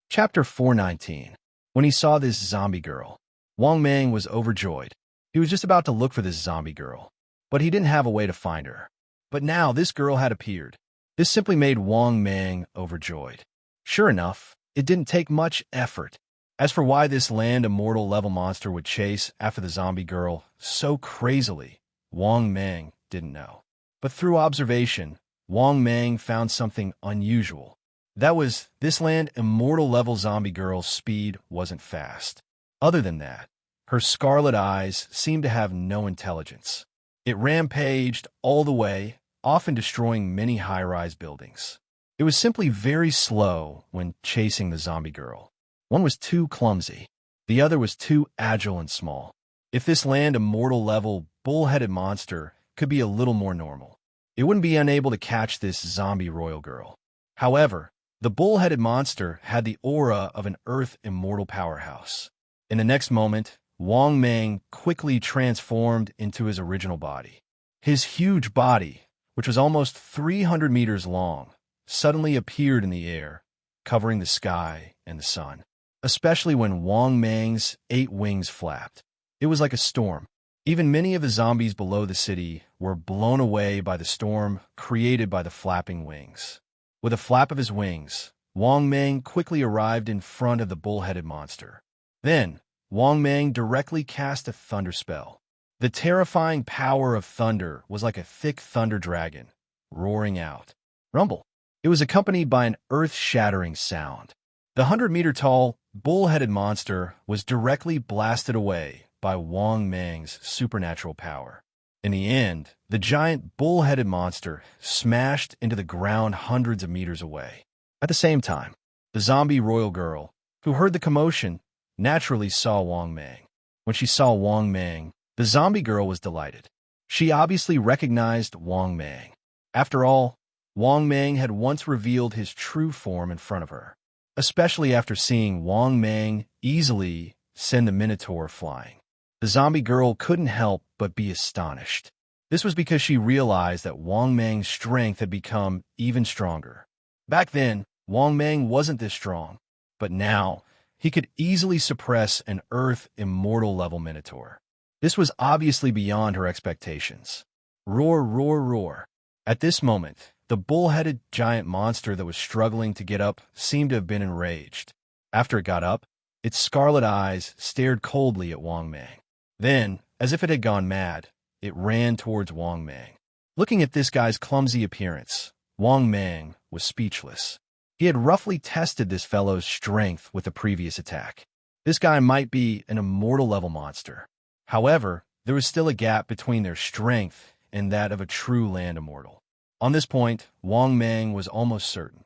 Chapter 419. When he saw this zombie girl, Wang Mang was overjoyed. He was just about to look for this zombie girl, but he didn't have a way to find her. But now this girl had appeared. This simply made Wang Mang overjoyed. Sure enough, it didn't take much effort. As for why this land immortal level monster would chase after the zombie girl so crazily, Wang Mang didn't know. But through observation, Wang Mang found something unusual. That was, this land immortal level zombie girl's speed wasn't fast. Other than that, her scarlet eyes seemed to have no intelligence. It rampaged all the way, often destroying many high-rise buildings. It was simply very slow when chasing the zombie girl. One was too clumsy. The other was too agile and small. If this land immortal level bull-headed monster could be a little more normal, it wouldn't be unable to catch this zombie royal girl. However, the bull-headed monster had the aura of an earth immortal powerhouse. In the next moment, Wang Mang quickly transformed into his original body. His huge body, which was almost 300 meters long, suddenly appeared in the air, covering the sky and the sun, especially when Wang Mang's 8 wings flapped. It was like a storm. Even many of the zombies below the city were blown away by the storm created by the flapping wings. With a flap of his wings, Wang Mang quickly arrived in front of the bull-headed monster. Then, Wang Mang directly cast a thunder spell. The terrifying power of thunder was like a thick thunder dragon, roaring out. Rumble. It was accompanied by an earth-shattering sound. The 100-meter-tall, bull-headed monster was directly blasted away by Wang Mang's supernatural power. In the end, the giant bull-headed monster smashed into the ground hundreds of meters away. At the same time, the zombie royal girl, who heard the commotion, naturally saw Wang Mang. When she saw Wang Mang, the zombie girl was delighted. She obviously recognized Wang Mang. After all, Wang Mang had once revealed his true form in front of her, especially after seeing Wang Mang easily send the Minotaur flying. The zombie girl couldn't help but be astonished. This was because she realized that Wang Mang's strength had become even stronger. Back then, Wang Mang wasn't this strong, but now he could easily suppress an Earth immortal level Minotaur. This was obviously beyond her expectations. Roar, roar, roar. At this moment, the bull-headed giant monster that was struggling to get up seemed to have been enraged. After it got up, its scarlet eyes stared coldly at Wang Mang. Then, as if it had gone mad, it ran towards Wang Mang. Looking at this guy's clumsy appearance, Wang Mang was speechless. He had roughly tested this fellow's strength with a previous attack. This guy might be an immortal level monster. However, there was still a gap between their strength and that of a true land immortal. On this point, Wang Mang was almost certain.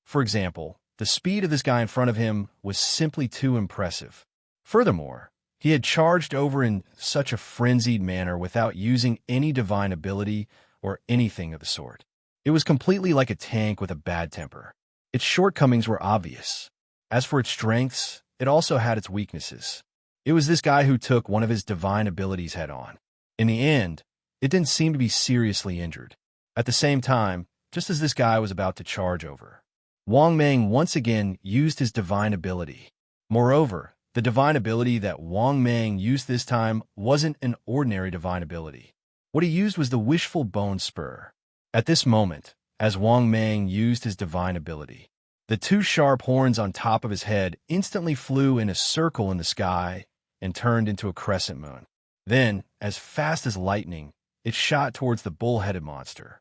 For example, the speed of this guy in front of him was simply too impressive. Furthermore, he had charged over in such a frenzied manner without using any divine ability or anything of the sort. It was completely like a tank with a bad temper. Its shortcomings were obvious. As for its strengths, it also had its weaknesses. It was this guy who took one of his divine abilities head-on. In the end, it didn't seem to be seriously injured. At the same time, just as this guy was about to charge over, Wang Mang once again used his divine ability. Moreover, the divine ability that Wang Mang used this time wasn't an ordinary divine ability. What he used was the wishful bone spur. At this moment, as Wang Mang used his divine ability, the two sharp horns on top of his head instantly flew in a circle in the sky and turned into a crescent moon. Then, as fast as lightning, it shot towards the bull-headed monster.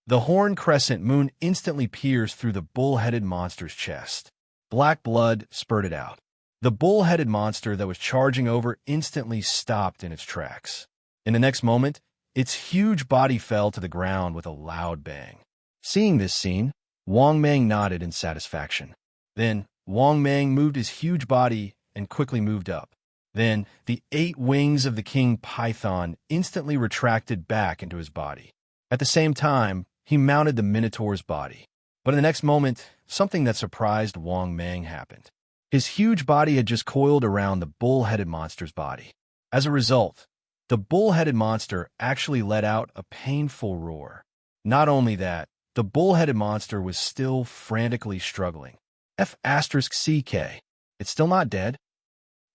The horn crescent moon instantly pierced through the bull-headed monster's chest. Black blood spurted out. The bull-headed monster that was charging over instantly stopped in its tracks. In the next moment, its huge body fell to the ground with a loud bang. Seeing this scene, Wang Mang nodded in satisfaction. Then, Wang Mang moved his huge body and quickly moved up. Then, the 8 wings of the king python instantly retracted back into his body. At the same time, he mounted the Minotaur's body. But in the next moment, something that surprised Wang Mang happened. His huge body had just coiled around the bull-headed monster's body. As a result, the bull-headed monster actually let out a painful roar. Not only that, the bull-headed monster was still frantically struggling. F***CK. It's still not dead?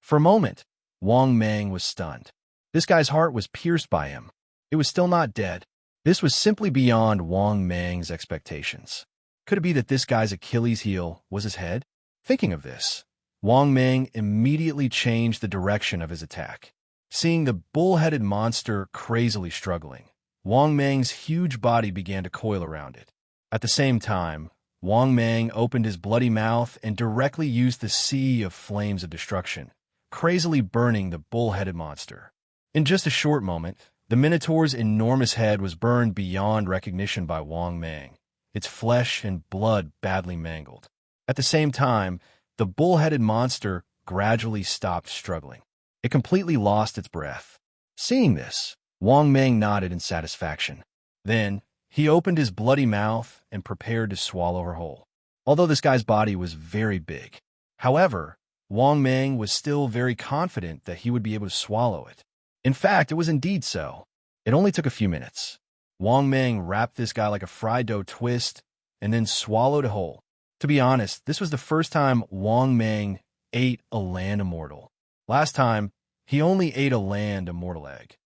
For a moment, Wang Mang was stunned. This guy's heart was pierced by him. It was still not dead. This was simply beyond Wang Mang's expectations. Could it be that this guy's Achilles heel was his head? Thinking of this, Wang Mang immediately changed the direction of his attack. Seeing the bull-headed monster crazily struggling, Wang Mang's huge body began to coil around it. At the same time, Wang Mang opened his bloody mouth and directly used the sea of flames of destruction, crazily burning the bull-headed monster. In just a short moment, the Minotaur's enormous head was burned beyond recognition by Wang Mang, its flesh and blood badly mangled. At the same time, the bull-headed monster gradually stopped struggling. It completely lost its breath. Seeing this, Wang Mang nodded in satisfaction. Then, he opened his bloody mouth and prepared to swallow her whole. Although this guy's body was very big. However, Wang Mang was still very confident that he would be able to swallow it. In fact, it was indeed so. It only took a few minutes. Wang Mang wrapped this guy like a fried dough twist and then swallowed it whole. To be honest, this was the first time Wang Mang ate a land immortal. Last time, he only ate a land immortal egg.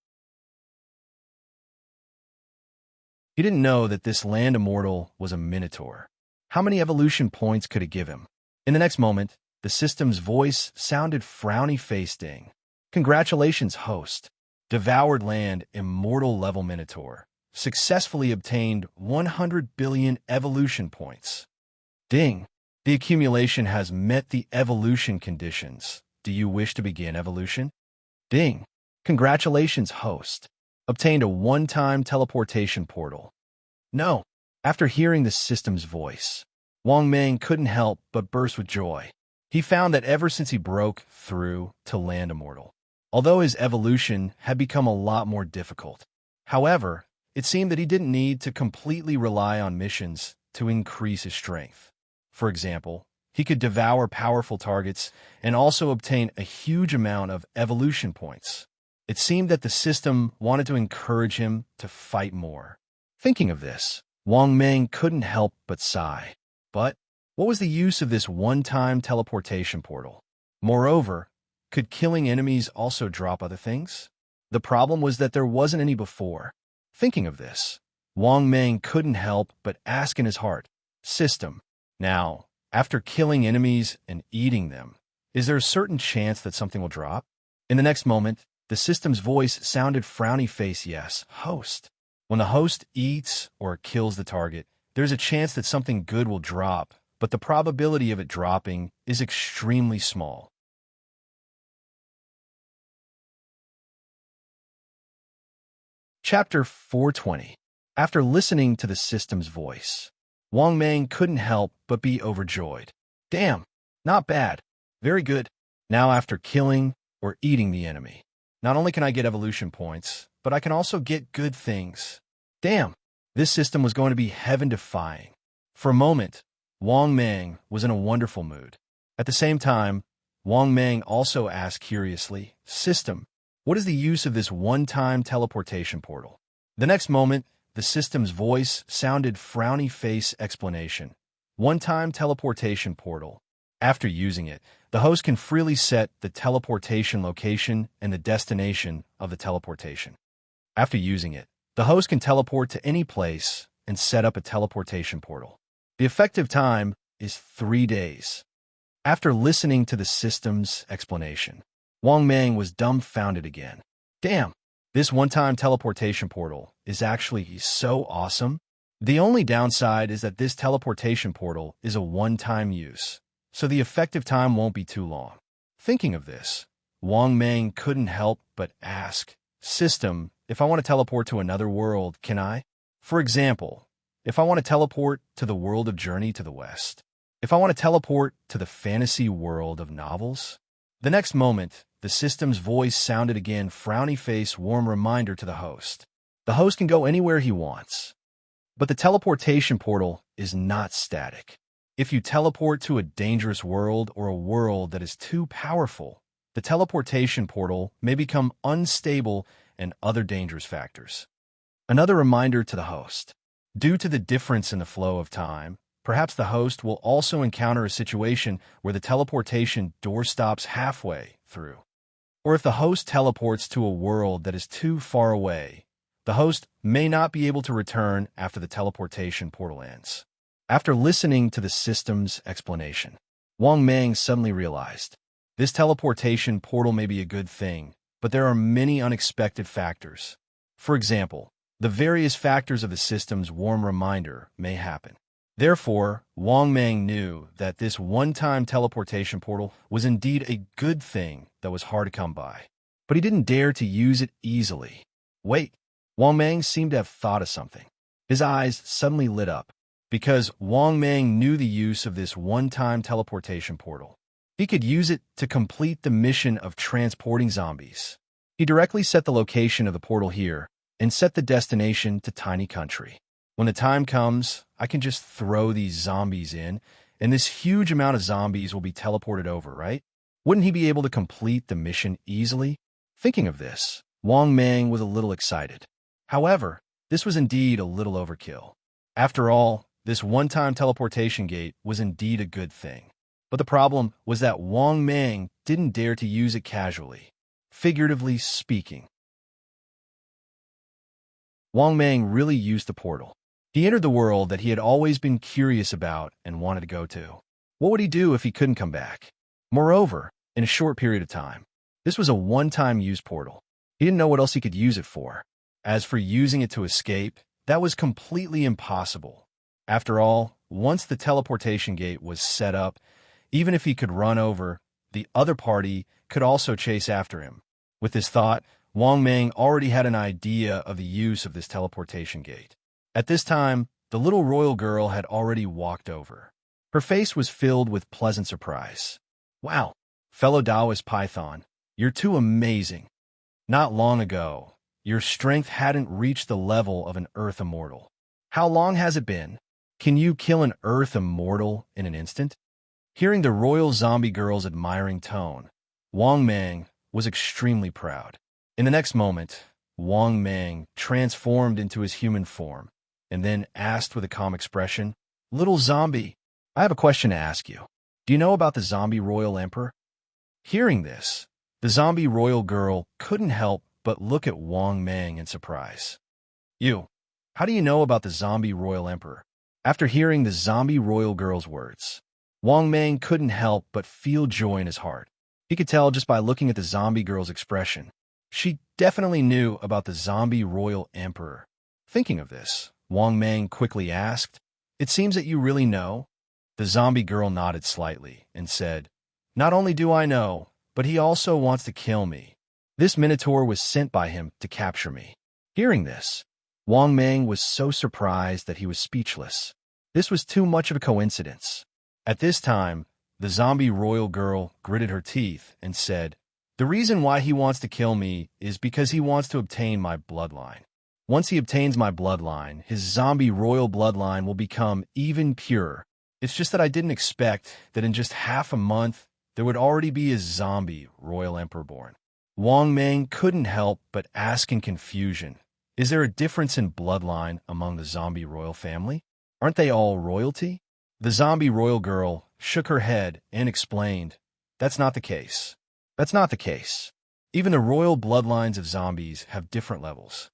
He didn't know that this land immortal was a Minotaur. How many evolution points could it give him? In the next moment, the system's voice sounded frowny-faced ding. Congratulations, host. Devoured land immortal level Minotaur. Successfully obtained 100 billion evolution points. Ding. The accumulation has met the evolution conditions. Do you wish to begin evolution? Ding. Congratulations, host. Obtained a one-time teleportation portal. No. After hearing the system's voice, Wang Mang couldn't help but burst with joy. He found that ever since he broke through to land immortal, although his evolution had become a lot more difficult. However, it seemed that he didn't need to completely rely on missions to increase his strength. For example, he could devour powerful targets and also obtain a huge amount of evolution points. It seemed that the system wanted to encourage him to fight more. Thinking of this, Wang Mang couldn't help but sigh. But what was the use of this one-time teleportation portal? Moreover, could killing enemies also drop other things? The problem was that there wasn't any before. Thinking of this, Wang Mang couldn't help but ask in his heart, "System, now, after killing enemies and eating them, is there a certain chance that something will drop?" In the next moment, the system's voice sounded frowny face, "Yes, host. When the host eats or kills the target, there's a chance that something good will drop, but the probability of it dropping is extremely small." Chapter 420. After listening to the system's voice, Wang Mang couldn't help but be overjoyed. "Damn, not bad. Very good. Now after killing or eating the enemy, not only can I get evolution points, but I can also get good things. Damn, this system was going to be heaven-defying." For a moment, Wang Mang was in a wonderful mood. At the same time, Wang Mang also asked curiously, "System, what is the use of this one-time teleportation portal?" The next moment, the system's voice sounded frowny face explanation. One-time teleportation portal. After using it, the host can freely set the teleportation location and the destination of the teleportation. After using it, the host can teleport to any place and set up a teleportation portal. The effective time is 3 days. After listening to the system's explanation, Wang Mang was dumbfounded again. Damn, this one-time teleportation portal is actually so awesome. The only downside is that this teleportation portal is a one-time use, so the effective time won't be too long. Thinking of this, Wang Mang couldn't help but ask, "System, if I want to teleport to another world, can I? For example, if I want to teleport to the world of Journey to the West, if I want to teleport to the fantasy world of novels." The next moment, the system's voice sounded again, frowny face, warm reminder to the host. The host can go anywhere he wants. But the teleportation portal is not static. If you teleport to a dangerous world or a world that is too powerful, the teleportation portal may become unstable and other dangerous factors. Another reminder to the host. Due to the difference in the flow of time, perhaps the host will also encounter a situation where the teleportation door stops halfway through. Or if the host teleports to a world that is too far away, the host may not be able to return after the teleportation portal ends. After listening to the system's explanation, Wang Mang suddenly realized, this teleportation portal may be a good thing, but there are many unexpected factors. For example, the various factors of the system's warm reminder may happen. Therefore, Wang Mang knew that this one-time teleportation portal was indeed a good thing that was hard to come by. But he didn't dare to use it easily. Wait, Wang Mang seemed to have thought of something. His eyes suddenly lit up, because Wang Mang knew the use of this one-time teleportation portal. He could use it to complete the mission of transporting zombies. He directly set the location of the portal here and set the destination to Tiny Country. When the time comes, I can just throw these zombies in, and this huge amount of zombies will be teleported over, right? Wouldn't he be able to complete the mission easily? Thinking of this, Wang Mang was a little excited. However, this was indeed a little overkill. After all, this one-time teleportation gate was indeed a good thing. But the problem was that Wang Mang didn't dare to use it casually, figuratively speaking. Wang Mang really used the portal. He entered the world that he had always been curious about and wanted to go to. What would he do if he couldn't come back? Moreover, in a short period of time, this was a one-time use portal. He didn't know what else he could use it for. As for using it to escape, that was completely impossible. After all, once the teleportation gate was set up, even if he could run over, the other party could also chase after him. With this thought, Wang Mang already had an idea of the use of this teleportation gate. At this time, the little royal girl had already walked over. Her face was filled with pleasant surprise. Wow, fellow Taoist Python, you're too amazing. Not long ago, your strength hadn't reached the level of an Earth Immortal. How long has it been? Can you kill an Earth Immortal in an instant? Hearing the royal zombie girl's admiring tone, Wang Mang was extremely proud. In the next moment, Wang Mang transformed into his human form and then asked with a calm expression, "Little zombie, I have a question to ask you. Do you know about the zombie royal emperor?" Hearing this, the zombie royal girl couldn't help but look at Wang Mang in surprise. "You, how do you know about the zombie royal emperor?" After hearing the zombie royal girl's words, Wang Mang couldn't help but feel joy in his heart. He could tell just by looking at the zombie girl's expression. She definitely knew about the zombie royal emperor. Thinking of this, Wang Mang quickly asked, "It seems that you really know?" The zombie girl nodded slightly and said, "Not only do I know, but he also wants to kill me. This minotaur was sent by him to capture me." Hearing this, Wang Mang was so surprised that he was speechless. This was too much of a coincidence. At this time, the zombie royal girl gritted her teeth and said, "The reason why he wants to kill me is because he wants to obtain my bloodline. Once he obtains my bloodline, his zombie royal bloodline will become even purer. It's just that I didn't expect that in just half a month, there would already be a zombie royal emperor born." Wang Mang couldn't help but ask in confusion, "Is there a difference in bloodline among the zombie royal family? Aren't they all royalty?" The zombie royal girl shook her head and explained, "That's not the case. That's not the case. Even the royal bloodlines of zombies have different levels.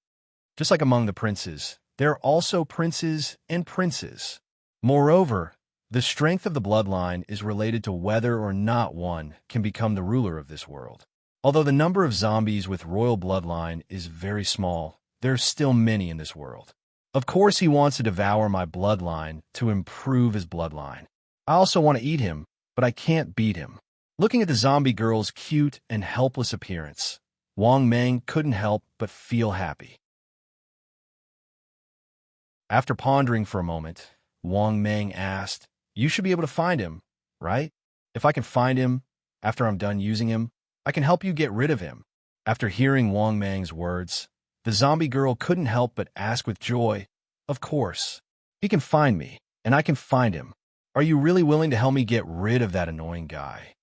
Just like among the princes, there are also princes and princes. Moreover, the strength of the bloodline is related to whether or not one can become the ruler of this world. Although the number of zombies with royal bloodline is very small, there are still many in this world. Of course, he wants to devour my bloodline to improve his bloodline. I also want to eat him, but I can't beat him." Looking at the zombie girl's cute and helpless appearance, Wang Mang couldn't help but feel happy. After pondering for a moment, Wang Mang asked, "You should be able to find him, right? If I can find him, after I'm done using him, I can help you get rid of him." After hearing Wang Mang's words, the zombie girl couldn't help but ask with joy, "Of course. He can find me, and I can find him. Are you really willing to help me get rid of that annoying guy?"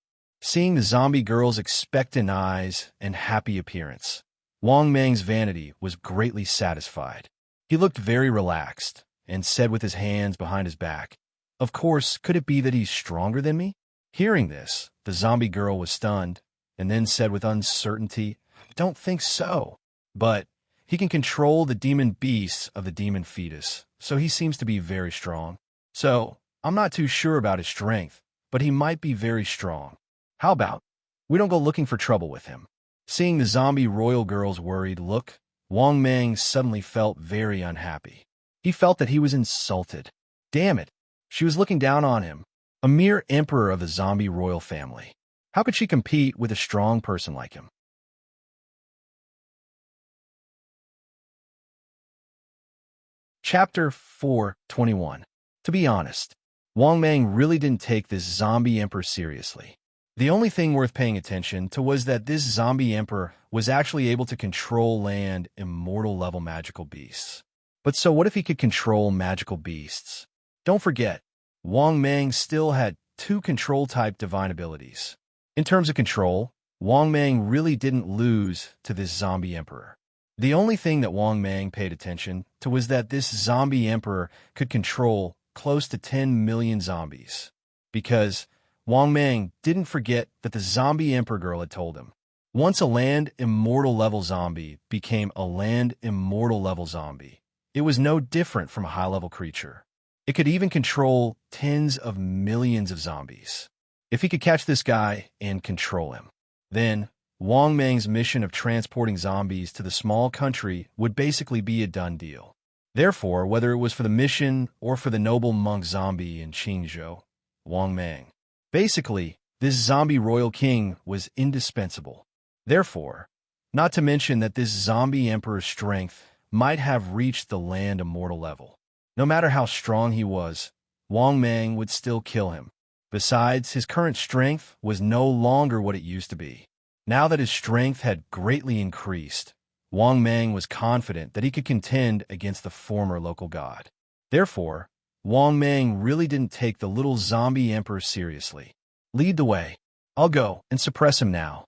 Seeing the zombie girl's expectant eyes and happy appearance, Wang Mang's vanity was greatly satisfied. He looked very relaxed and said with his hands behind his back, "Of course, could it be that he's stronger than me?" Hearing this, the zombie girl was stunned and then said with uncertainty, "Don't think so. But he can control the demon beasts of the demon fetus, so he seems to be very strong. So, I'm not too sure about his strength, but he might be very strong. How about we don't go looking for trouble with him?" Seeing the zombie royal girl's worried look, Wang Mang suddenly felt very unhappy. He felt that he was insulted. Damn it, she was looking down on him, a mere emperor of the zombie royal family. How could she compete with a strong person like him? Chapter 4:21. To be honest, Wang Mang really didn't take this zombie emperor seriously. The only thing worth paying attention to was that this zombie emperor was actually able to control land immortal level magical beasts. But so what if he could control magical beasts? Don't forget, Wang Mang still had two control-type divine abilities. In terms of control, Wang Mang really didn't lose to this zombie emperor. The only thing that Wang Mang paid attention to was that this zombie emperor could control close to 10 million zombies. Because Wang Mang didn't forget that the zombie emperor girl had told him, once a land immortal level zombie became a land immortal level zombie, it was no different from a high-level creature. It could even control tens of millions of zombies. If he could catch this guy and control him, then Wang Mang's mission of transporting zombies to the small country would basically be a done deal. Therefore, whether it was for the mission or for the noble monk zombie in Qingzhou, Wang Mang, basically, this zombie royal king was indispensable. Therefore, not to mention that this zombie emperor's strength might have reached the land immortal level. No matter how strong he was, Wang Mang would still kill him. Besides, his current strength was no longer what it used to be. Now that his strength had greatly increased, Wang Mang was confident that he could contend against the former local god. Therefore, Wang Mang really didn't take the little zombie emperor seriously. Lead the way. I'll go and suppress him now.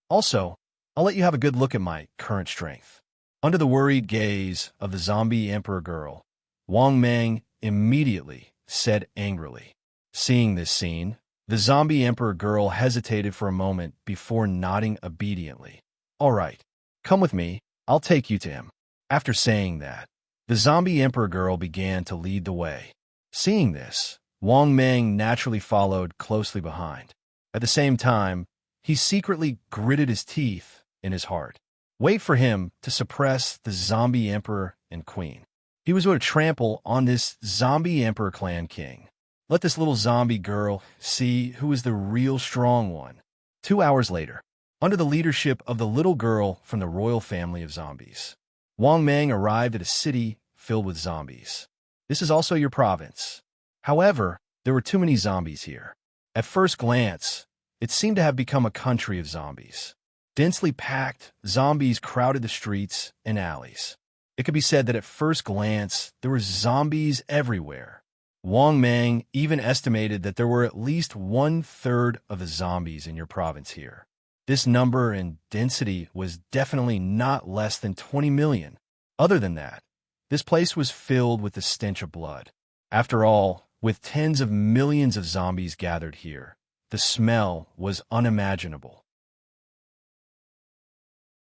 Also, I'll let you have a good look at my current strength. Under the worried gaze of the zombie emperor girl, Wang Mang immediately said angrily. Seeing this scene, the zombie emperor girl hesitated for a moment before nodding obediently. All right, come with me, I'll take you to him. After saying that, the zombie emperor girl began to lead the way. Seeing this, Wang Mang naturally followed closely behind. At the same time, he secretly gritted his teeth in his heart. Wait for him to suppress the zombie emperor and queen. He was going to trample on this zombie emperor clan king. Let this little zombie girl see who is the real strong one. 2 hours later, under the leadership of the little girl from the royal family of zombies, Wang Mang arrived at a city filled with zombies. This is also your province. However, there were too many zombies here. At first glance, it seemed to have become a country of zombies. Densely packed, zombies crowded the streets and alleys. It could be said that at first glance, there were zombies everywhere. Wang Mang even estimated that there were at least 1/3 of the zombies in your province here. This number and density was definitely not less than 20 million. Other than that, this place was filled with the stench of blood. After all, with tens of millions of zombies gathered here, the smell was unimaginable.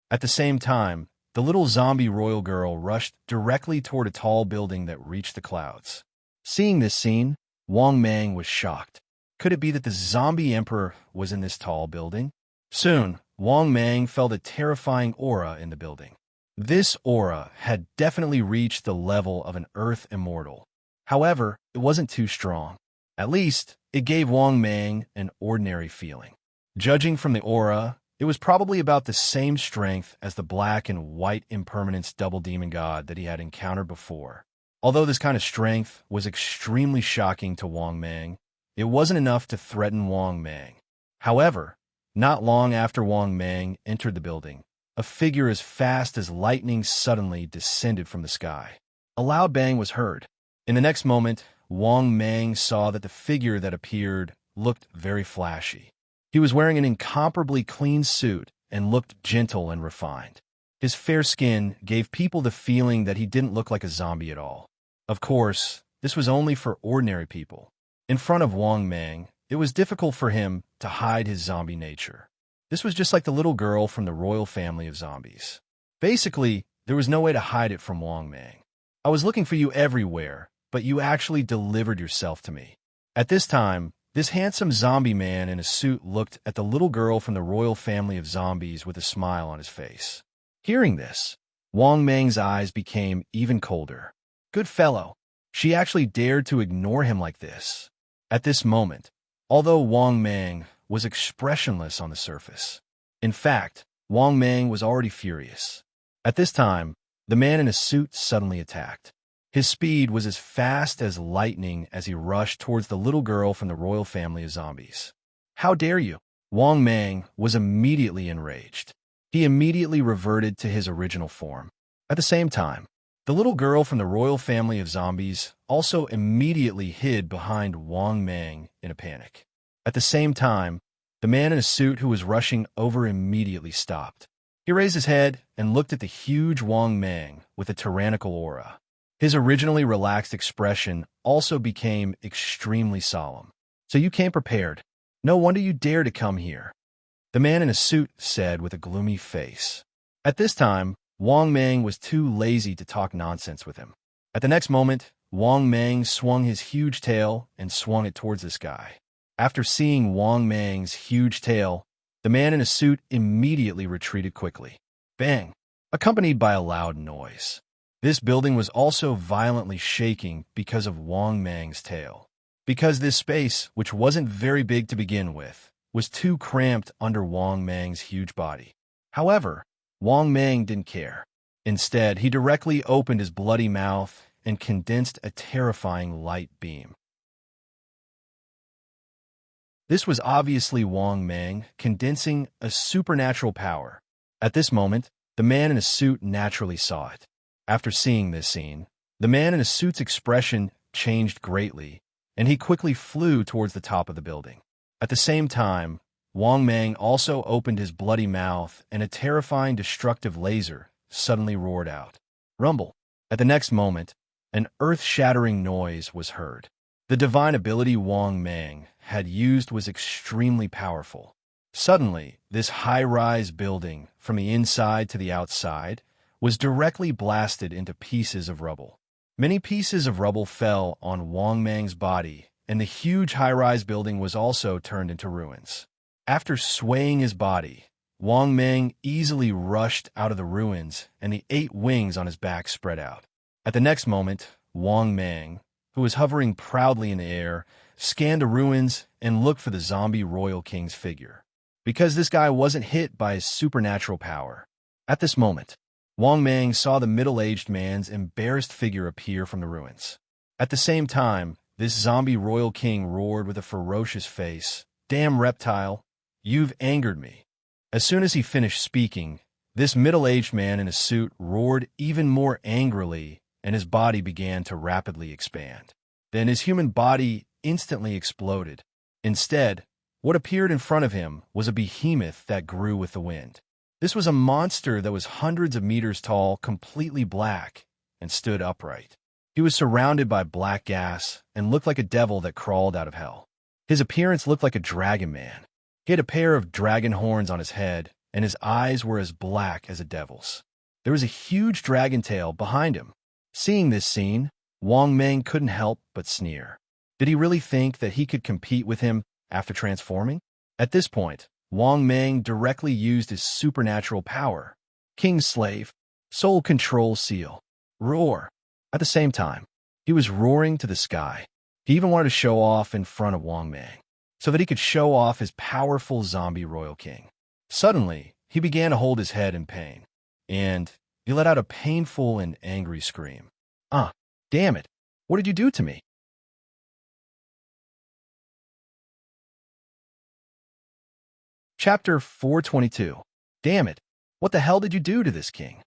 At the same time, the little zombie royal girl rushed directly toward a tall building that reached the clouds. Seeing this scene, Wang Mang was shocked. Could it be that the zombie emperor was in this tall building? Soon, Wang Mang felt a terrifying aura in the building. This aura had definitely reached the level of an earth immortal. However, it wasn't too strong. At least, it gave Wang Mang an ordinary feeling. Judging from the aura, it was probably about the same strength as the black and white impermanence double demon god that he had encountered before. Although this kind of strength was extremely shocking to Wang Mang, it wasn't enough to threaten Wang Mang. However, not long after Wang Mang entered the building, a figure as fast as lightning suddenly descended from the sky. A loud bang was heard. In the next moment, Wang Mang saw that the figure that appeared looked very flashy. He was wearing an incomparably clean suit and looked gentle and refined. His fair skin gave people the feeling that he didn't look like a zombie at all. Of course, this was only for ordinary people. In front of Wang Mang, it was difficult for him to hide his zombie nature. This was just like the little girl from the royal family of zombies. Basically, there was no way to hide it from Wang Mang. I was looking for you everywhere, but you actually delivered yourself to me. At this time, this handsome zombie man in a suit looked at the little girl from the royal family of zombies with a smile on his face. Hearing this, Wang Mang's eyes became even colder. Good fellow. She actually dared to ignore him like this. At this moment, although Wang Mang was expressionless on the surface, in fact, Wang Mang was already furious. At this time, the man in a suit suddenly attacked. His speed was as fast as lightning as he rushed towards the little girl from the royal family of zombies. How dare you? Wang Mang was immediately enraged. He immediately reverted to his original form. At the same time, the little girl from the royal family of zombies also immediately hid behind Wang Mang in a panic. At the same time, the man in a suit who was rushing over immediately stopped. He raised his head and looked at the huge Wang Mang with a tyrannical aura. His originally relaxed expression also became extremely solemn. So you came prepared. No wonder you dare to come here, the man in a suit said with a gloomy face. At this time, Wang Mang was too lazy to talk nonsense with him. At the next moment, Wang Mang swung his huge tail and swung it towards this guy. After seeing Wang Mang's huge tail, the man in a suit immediately retreated quickly. Bang! Accompanied by a loud noise. This building was also violently shaking because of Wang Mang's tail. Because this space, which wasn't very big to begin with, was too cramped under Wang Mang's huge body. However, Wang Mang didn't care. Instead, he directly opened his bloody mouth and condensed a terrifying light beam. This was obviously Wang Mang condensing a supernatural power. At this moment, the man in a suit naturally saw it. After seeing this scene, the man in a suit's expression changed greatly, and he quickly flew towards the top of the building. At the same time, Wang Mang also opened his bloody mouth, and a terrifying destructive laser suddenly roared out. Rumble. At the next moment, an earth-shattering noise was heard. The divine ability Wang Mang had used was extremely powerful. Suddenly, this high-rise building, from the inside to the outside, was directly blasted into pieces of rubble. Many pieces of rubble fell on Wang Mang's body, and the huge high-rise building was also turned into ruins. After swaying his body, Wang Mang easily rushed out of the ruins, and the 8 wings on his back spread out. At the next moment, Wang Mang, who was hovering proudly in the air, scanned the ruins and looked for the zombie royal king's figure. Because this guy wasn't hit by his supernatural power. At this moment, Wang Mang saw the middle-aged man's embarrassed figure appear from the ruins. At the same time, this zombie royal king roared with a ferocious face, "Damn reptile, you've angered me." As soon as he finished speaking, this middle-aged man in a suit roared even more angrily, and his body began to rapidly expand. Then his human body instantly exploded. Instead, what appeared in front of him was a behemoth that grew with the wind. This was a monster that was hundreds of meters tall, completely black, and stood upright. He was surrounded by black gas and looked like a devil that crawled out of hell. His appearance looked like a dragon man. He had a pair of dragon horns on his head, and his eyes were as black as a devil's. There was a huge dragon tail behind him. Seeing this scene, Wang Mang couldn't help but sneer. Did he really think that he could compete with him after transforming? At this point, Wang Mang directly used his supernatural power. King's Slave, Soul Control Seal, Roar. At the same time, he was roaring to the sky. He even wanted to show off in front of Wang Mang, so that he could show off his powerful zombie royal king. Suddenly, he began to hold his head in pain, and he let out a painful and angry scream. "Ah, damn it! What did you do to me?" Chapter 422. Damn it! What the hell did you do to this king?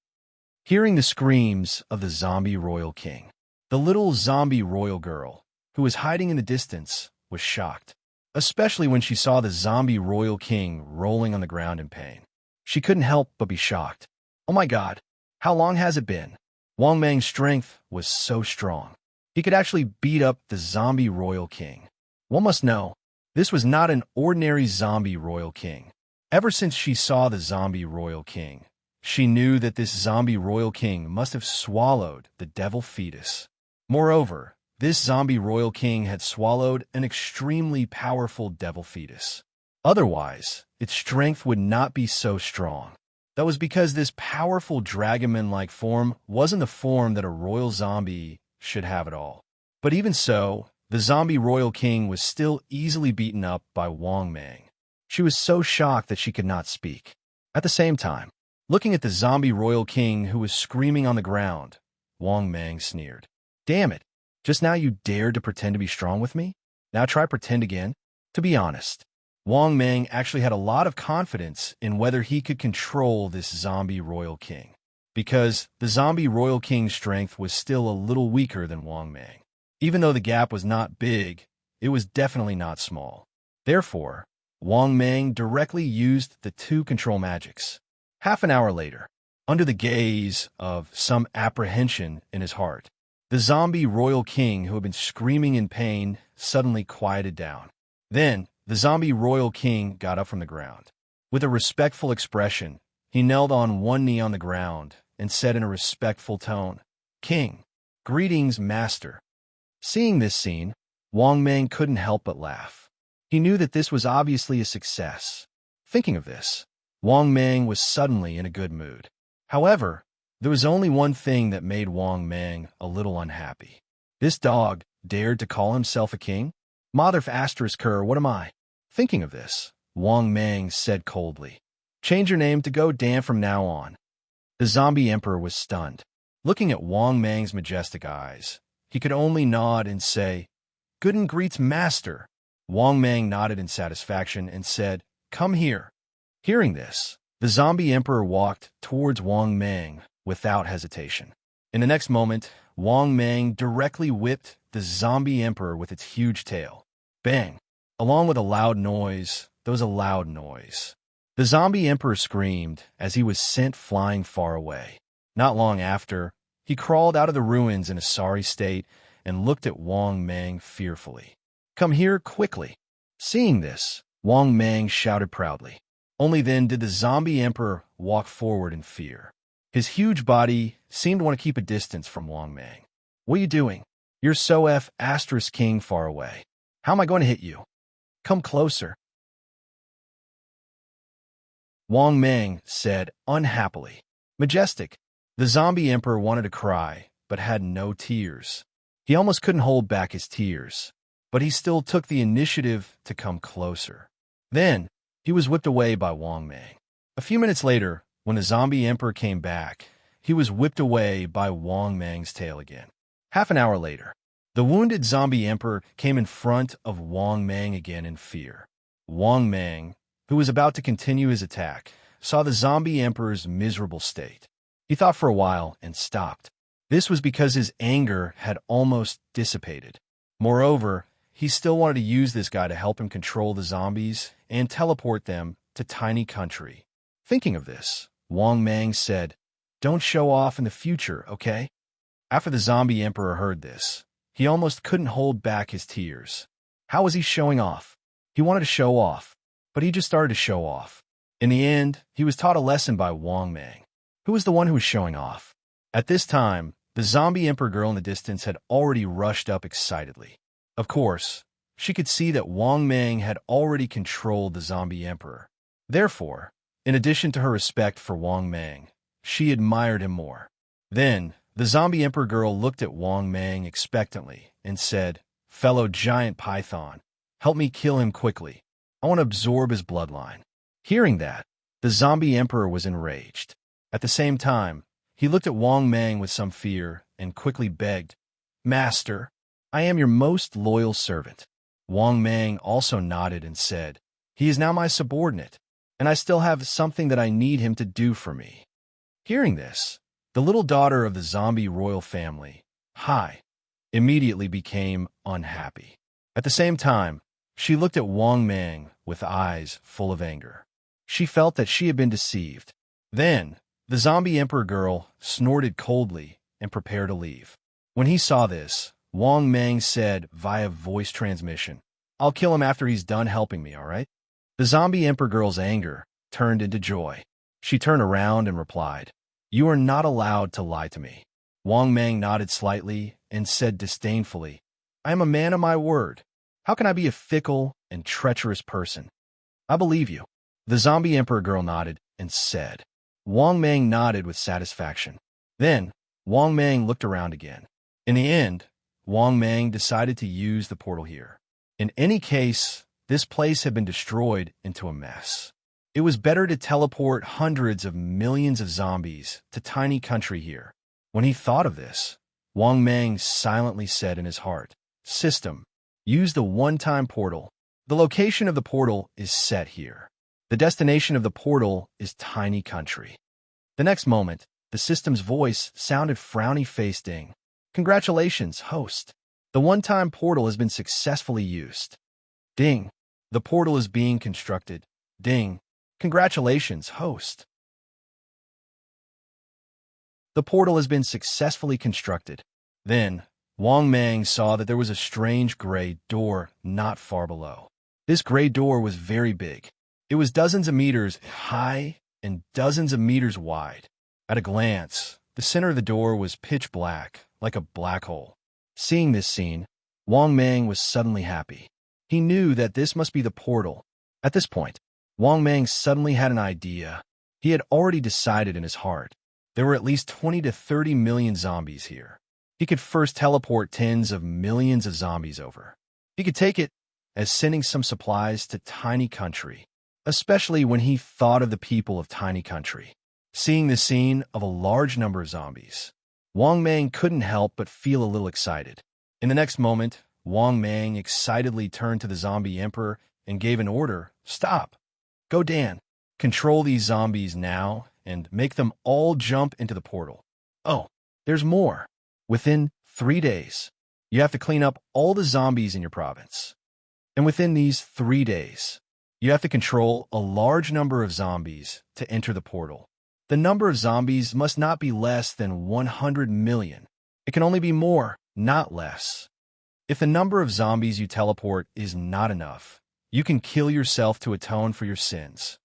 Hearing the screams of the zombie royal king, the little zombie royal girl, who was hiding in the distance, was shocked, especially when she saw the zombie royal king rolling on the ground in pain. She couldn't help but be shocked. Oh my god, how long has it been? Wang Mang's strength was so strong. He could actually beat up the zombie royal king. One must know, this was not an ordinary zombie royal king. Ever since she saw the zombie royal king, she knew that this zombie royal king must have swallowed the devil fetus. Moreover, this zombie royal king had swallowed an extremely powerful devil fetus. Otherwise, its strength would not be so strong. That was because this powerful dragonman-like form wasn't the form that a royal zombie should have at all. But even so, the zombie royal king was still easily beaten up by Wang Mang. She was so shocked that she could not speak. At the same time, looking at the zombie royal king who was screaming on the ground, Wang Mang sneered. "Damn it! Just now you dared to pretend to be strong with me? Now try pretend again." To be honest, Wang Mang actually had a lot of confidence in whether he could control this zombie royal king, because the zombie royal king's strength was still a little weaker than Wang Mang. Even though the gap was not big, it was definitely not small. Therefore, Wang Mang directly used the 2 control magics. Half an hour later, under the gaze of some apprehension in his heart, the zombie royal king who had been screaming in pain suddenly quieted down. Then, the zombie royal king got up from the ground. With a respectful expression, he knelt on one knee on the ground and said in a respectful tone, "King, greetings, master." Seeing this scene, Wang Mang couldn't help but laugh. He knew that this was obviously a success. Thinking of this, Wang Mang was suddenly in a good mood. However, there was only one thing that made Wang Mang a little unhappy. This dog dared to call himself a king? Mother asterisk her, what am I? Thinking of this, Wang Mang said coldly, "Change your name to Go Dan from now on." The zombie emperor was stunned. Looking at Wang Mang's majestic eyes, he could only nod and say, "Good and greets, master." Wang Mang nodded in satisfaction and said, "Come here." Hearing this, the zombie emperor walked towards Wang Mang without hesitation. In the next moment, Wang Mang directly whipped the zombie emperor with its huge tail. Bang! Along with a loud noise, there was a loud noise. The zombie emperor screamed as he was sent flying far away. Not long after, he crawled out of the ruins in a sorry state and looked at Wang Mang fearfully. "Come here quickly." Seeing this, Wang Mang shouted proudly. Only then did the zombie emperor walk forward in fear. His huge body seemed to want to keep a distance from Wang Mang. "What are you doing? You're so *king far away. How am I going to hit you? Come closer." Wang Mang said unhappily. Majestic. The zombie emperor wanted to cry, but had no tears. He almost couldn't hold back his tears, but he still took the initiative to come closer. Then, he was whipped away by Wang Mang. A few minutes later, when the zombie emperor came back, he was whipped away by Wang Mang's tail again. Half an hour later, the wounded zombie emperor came in front of Wang Mang again in fear. Wang Mang, who was about to continue his attack, saw the zombie emperor's miserable state. He thought for a while and stopped. This was because his anger had almost dissipated. Moreover, he still wanted to use this guy to help him control the zombies and teleport them to Tiny Country. Thinking of this, Wang Mang said, "Don't show off in the future, okay?" After the zombie emperor heard this, he almost couldn't hold back his tears. How was he showing off? He wanted to show off, but he just started to show off. In the end, he was taught a lesson by Wang Mang, who was the one who was showing off. At this time, the zombie emperor girl in the distance had already rushed up excitedly. Of course, she could see that Wang Mang had already controlled the zombie emperor. Therefore, in addition to her respect for Wang Mang, she admired him more. Then, the zombie emperor girl looked at Wang Mang expectantly and said, "Fellow giant python, help me kill him quickly. I want to absorb his bloodline." Hearing that, the zombie emperor was enraged. At the same time, he looked at Wang Mang with some fear and quickly begged, "Master, I am your most loyal servant." Wang Mang also nodded and said, "He is now my subordinate, and I still have something that I need him to do for me." Hearing this, the little daughter of the zombie royal family, Hai, immediately became unhappy. At the same time, she looked at Wang Mang with eyes full of anger. She felt that she had been deceived. Then, the zombie emperor girl snorted coldly and prepared to leave. When he saw this, Wang Mang said via voice transmission, "I'll kill him after he's done helping me, all right?" The zombie emperor girl's anger turned into joy. She turned around and replied, "You are not allowed to lie to me." Wang Mang nodded slightly and said disdainfully, "I am a man of my word. How can I be a fickle and treacherous person? I believe you." The zombie emperor girl nodded and said. Wang Mang nodded with satisfaction. Then, Wang Mang looked around again. In the end, Wang Mang decided to use the portal here. In any case, this place had been destroyed into a mess. It was better to teleport hundreds of millions of zombies to Tiny Country here. When he thought of this, Wang Mang silently said in his heart, "System, use the one-time portal. The location of the portal is set here. The destination of the portal is Tiny Country." The next moment, the system's voice sounded frowny-faced ding. "Congratulations, host. The one-time portal has been successfully used." Ding. "The portal is being constructed." Ding. "Congratulations, host. The portal has been successfully constructed." Then, Wang Mang saw that there was a strange gray door not far below. This gray door was very big. It was dozens of meters high and dozens of meters wide. At a glance, the center of the door was pitch black, like a black hole. Seeing this scene, Wang Mang was suddenly happy. He knew that this must be the portal. At this point, Wang Mang suddenly had an idea. He had already decided in his heart. There were at least 20 to 30 million zombies here. He could first teleport tens of millions of zombies over. He could take it as sending some supplies to Tiny Country, especially when he thought of the people of Tiny Country. Seeing the scene of a large number of zombies, Wang Mang couldn't help but feel a little excited. In the next moment, Wang Mang excitedly turned to the zombie emperor and gave an order. Stop. Go Dan. Control these zombies now and make them all jump into the portal. Oh, there's more. Within 3 days, you have to clean up all the zombies in your province. And within these 3 days, you have to control a large number of zombies to enter the portal. The number of zombies must not be less than 100 million. It can only be more, not less. If the number of zombies you teleport is not enough, you can kill yourself to atone for your sins.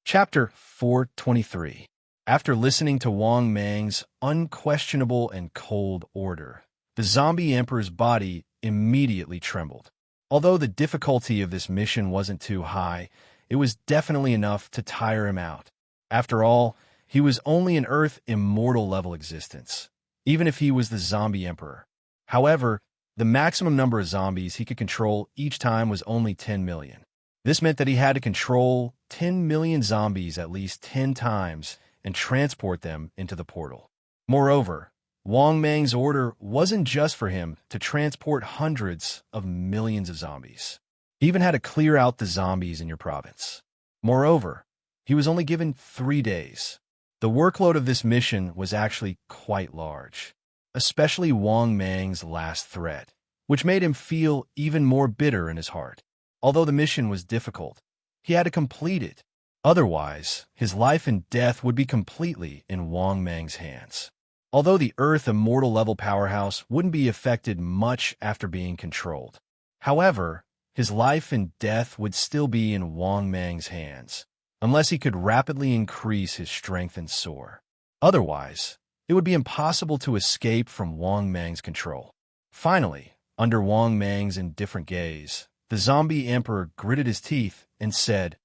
Chapter 423. After listening to Wang Mang's unquestionable and cold order, the zombie emperor's body immediately trembled. Although the difficulty of this mission wasn't too high, it was definitely enough to tire him out. After all, he was only an Earth immortal level existence, even if he was the zombie emperor. However, the maximum number of zombies he could control each time was only 10 million. This meant that he had to control 10 million zombies at least 10 times and transport them into the portal. Moreover, Wang Mang's order wasn't just for him to transport hundreds of millions of zombies. He even had to clear out the zombies in your province. Moreover, he was only given 3 days. The workload of this mission was actually quite large, especially Wang Mang's last threat, which made him feel even more bitter in his heart. Although the mission was difficult, he had to complete it. Otherwise, his life and death would be completely in Wang Mang's hands. Although the Earth immortal level powerhouse wouldn't be affected much after being controlled. However, his life and death would still be in Wang Mang's hands, unless he could rapidly increase his strength and soar. Otherwise, it would be impossible to escape from Wang Mang's control. Finally, under Wang Mang's indifferent gaze, the zombie emperor gritted his teeth and said,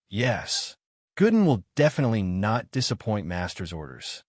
"Yes, Gooden will definitely not disappoint Master's orders."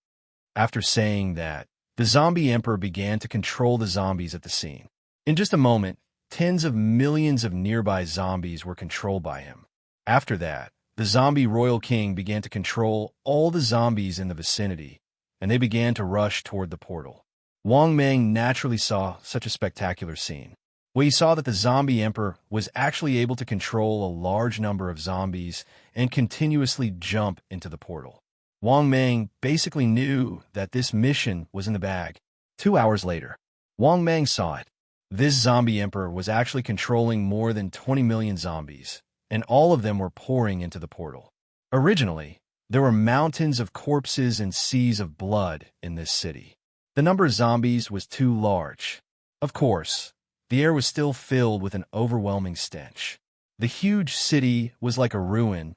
After saying that, the zombie emperor began to control the zombies at the scene. In just a moment, tens of millions of nearby zombies were controlled by him. After that, the zombie royal king began to control all the zombies in the vicinity, and they began to rush toward the portal. Wang Mang naturally saw such a spectacular scene. Well, he saw that the zombie emperor was actually able to control a large number of zombies and continuously jump into the portal. Wang Mang basically knew that this mission was in the bag. 2 hours later, Wang Mang saw it. This zombie emperor was actually controlling more than 20 million zombies, and all of them were pouring into the portal. Originally, there were mountains of corpses and seas of blood in this city. The number of zombies was too large. Of course, the air was still filled with an overwhelming stench. The huge city was like a ruin,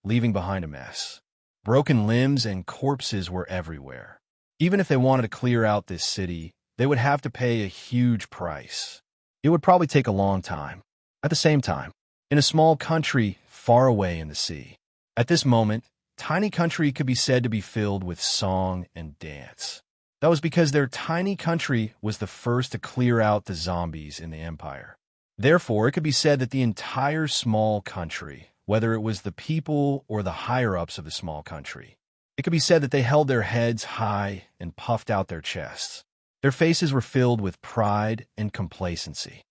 leaving behind a mess. Broken limbs and corpses were everywhere. Even if they wanted to clear out this city, they would have to pay a huge price. It would probably take a long time. At the same time, in a small country far away in the sea, at this moment, tiny country could be said to be filled with song and dance. That was because their tiny country was the first to clear out the zombies in the empire. Therefore, it could be said that the entire small country, whether it was the people or the higher-ups of the small country, it could be said that they held their heads high and puffed out their chests. Their faces were filled with pride and complacency.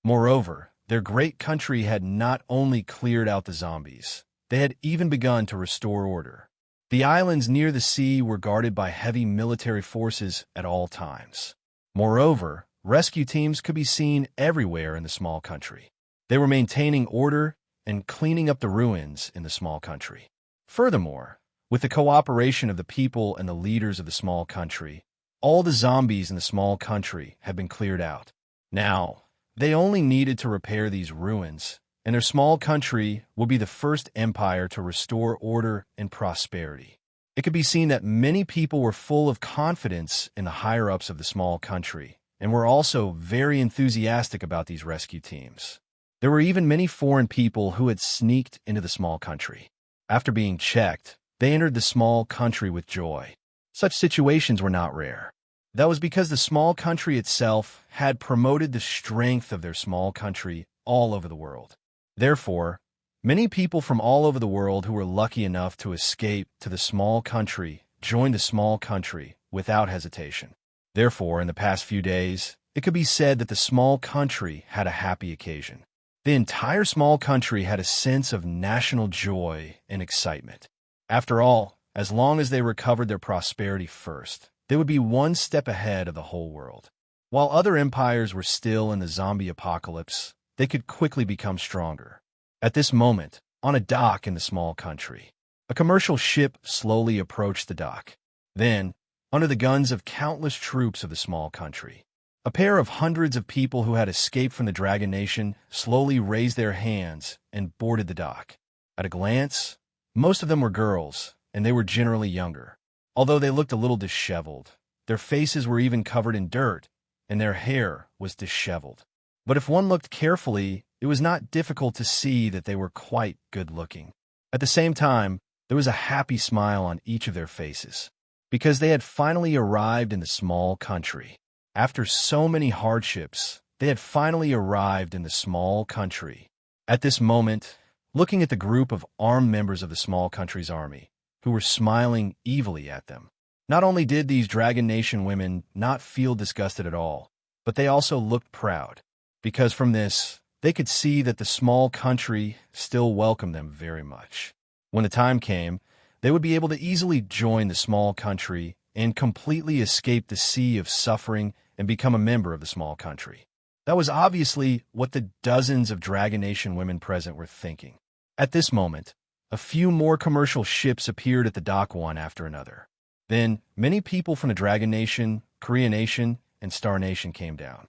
Moreover, their great country had not only cleared out the zombies, they had even begun to restore order. The islands near the sea were guarded by heavy military forces at all times. Moreover, rescue teams could be seen everywhere in the small country. They were maintaining order and cleaning up the ruins in the small country. Furthermore, with the cooperation of the people and the leaders of the small country, all the zombies in the small country had been cleared out. Now, they only needed to repair these ruins, and their small country would be the first empire to restore order and prosperity. It could be seen that many people were full of confidence in the higher-ups of the small country, and were also very enthusiastic about these rescue teams. There were even many foreign people who had sneaked into the small country. After being checked, they entered the small country with joy. Such situations were not rare. That was because the small country itself had promoted the strength of their small country all over the world. Therefore, Many people from all over the world who were lucky enough to escape to the small country joined the small country without hesitation. Therefore, in the past few days, it could be said that the small country had a happy occasion. The entire small country had a sense of national joy and excitement. After all, as long as they recovered their prosperity first, they would be one step ahead of the whole world. While other empires were still in the zombie apocalypse, they could quickly become stronger. At this moment, on a dock in the small country, a commercial ship slowly approached the dock. Then, under the guns of countless troops of the small country, a pair of hundreds of people who had escaped from the Dragon Nation slowly raised their hands and boarded the dock. At a glance, most of them were girls, and they were generally younger. Although they looked a little disheveled, their faces were even covered in dirt, and their hair was disheveled. But if one looked carefully, it was not difficult to see that they were quite good-looking. At the same time, there was a happy smile on each of their faces, because they had finally arrived in the small country. After so many hardships, they had finally arrived in the small country. At this moment, looking at the group of armed members of the small country's army, who were smiling evilly at them, not only did these Dragon Nation women not feel disgusted at all, but they also looked proud, because from this, they could see that the small country still welcomed them very much. When the time came, they would be able to easily join the small country and completely escape the sea of suffering and become a member of the small country. That was obviously what the dozens of Dragon Nation women present were thinking. At this moment, a few more commercial ships appeared at the dock one after another. Then, many people from the Dragon Nation, Korea Nation, and Star Nation came down.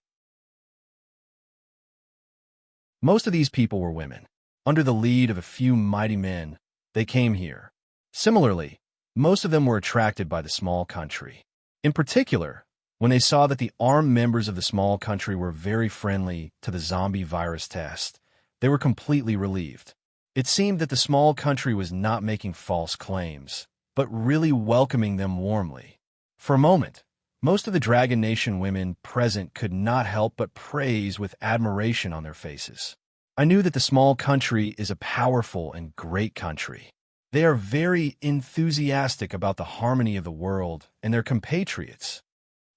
Most of these people were women. Under the lead of a few mighty men, they came here. Similarly, most of them were attracted by the small country. In particular, when they saw that the armed members of the small country were very friendly to the zombie virus test, they were completely relieved. It seemed that the small country was not making false claims, but really welcoming them warmly. For a moment, most of the Dragon Nation women present could not help but praise with admiration on their faces. I knew that the small country is a powerful and great country. They are very enthusiastic about the harmony of the world and their compatriots.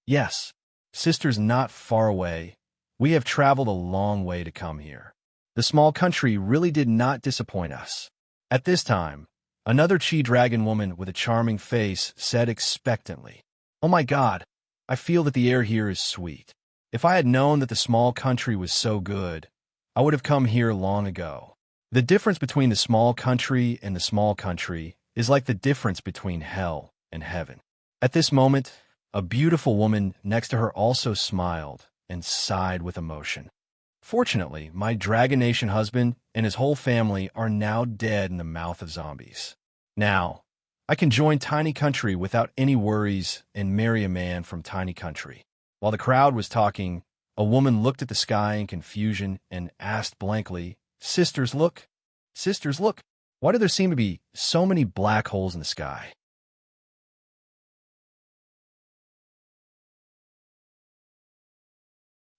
Yes, sisters not far away, we have traveled a long way to come here. The small country really did not disappoint us. At this time, another Chi Dragon woman with a charming face said expectantly, "Oh my God, I feel that the air here is sweet. If I had known that the small country was so good, I would have come here long ago." The difference between the small country and the small country is like the difference between hell and heaven. At this moment, a beautiful woman next to her also smiled and sighed with emotion. Fortunately, my Dragon Nation husband and his whole family are now dead in the mouth of zombies. Now, I can join Tiny Country without any worries and marry a man from Tiny Country. While the crowd was talking, a woman looked at the sky in confusion and asked blankly, Sisters, look. Why do there seem to be so many black holes in the sky?"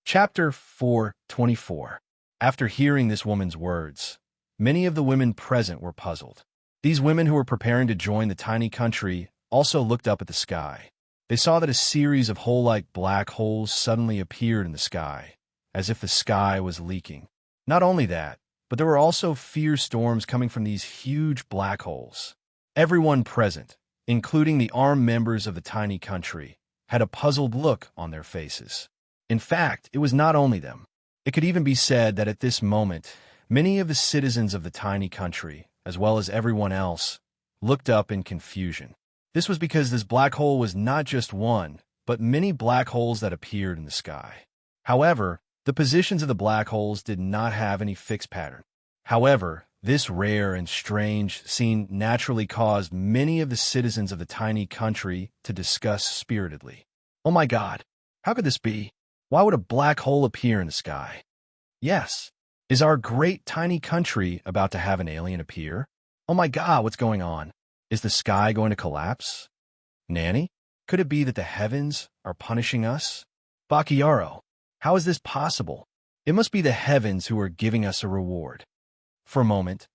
Chapter 4:24. After hearing this woman's words, many of the women present were puzzled. These women who were preparing to join the Tiny Country also looked up at the sky. They saw that a series of hole-like black holes suddenly appeared in the sky, as if the sky was leaking. Not only that, but there were also fierce storms coming from these huge black holes. Everyone present, including the armed members of the Tiny Country, had a puzzled look on their faces. In fact, it was not only them. It could even be said that at this moment, many of the citizens of the Tiny Country, as well as everyone else, looked up in confusion. This was because this black hole was not just one, but many black holes that appeared in the sky. However, the positions of the black holes did not have any fixed pattern. However, this rare and strange scene naturally caused many of the citizens of the Tiny Country to discuss spiritedly. "Oh my God, how could this be? Why would a black hole appear in the sky? Yes, is our great Tiny Country about to have an alien appear? Oh my God, what's going on? Is the sky going to collapse? Nanny, could it be that the heavens are punishing us? Bakayaro, how is this possible? It must be the heavens who are giving us a reward." For a moment,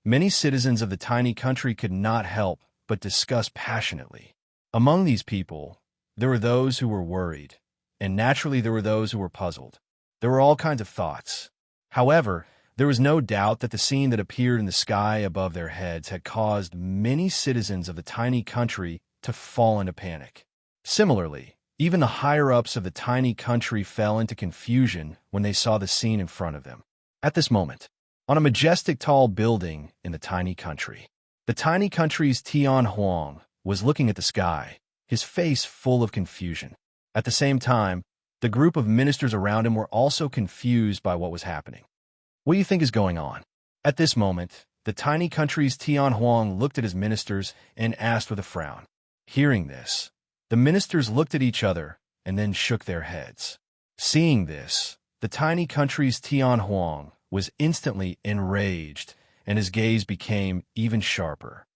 Many citizens of the tiny country could not help but discuss passionately. Among these people, there were those who were worried, and naturally there were those who were puzzled. There were all kinds of thoughts. However, there was no doubt that the scene that appeared in the sky above their heads had caused many citizens of the tiny country to fall into panic. Similarly, even the higher-ups of the tiny country fell into confusion when they saw the scene in front of them. At this moment, on a majestic tall building in the tiny country's Tian Huang was looking at the sky, his face full of confusion. At the same time, the group of ministers around him were also confused by what was happening. What do you think is going on? At this moment, the tiny country's Tian Huang looked at his ministers and asked with a frown. Hearing this, the ministers looked at each other and then shook their heads. Seeing this, the tiny country's Tian Huang was instantly enraged, and his gaze became even sharper.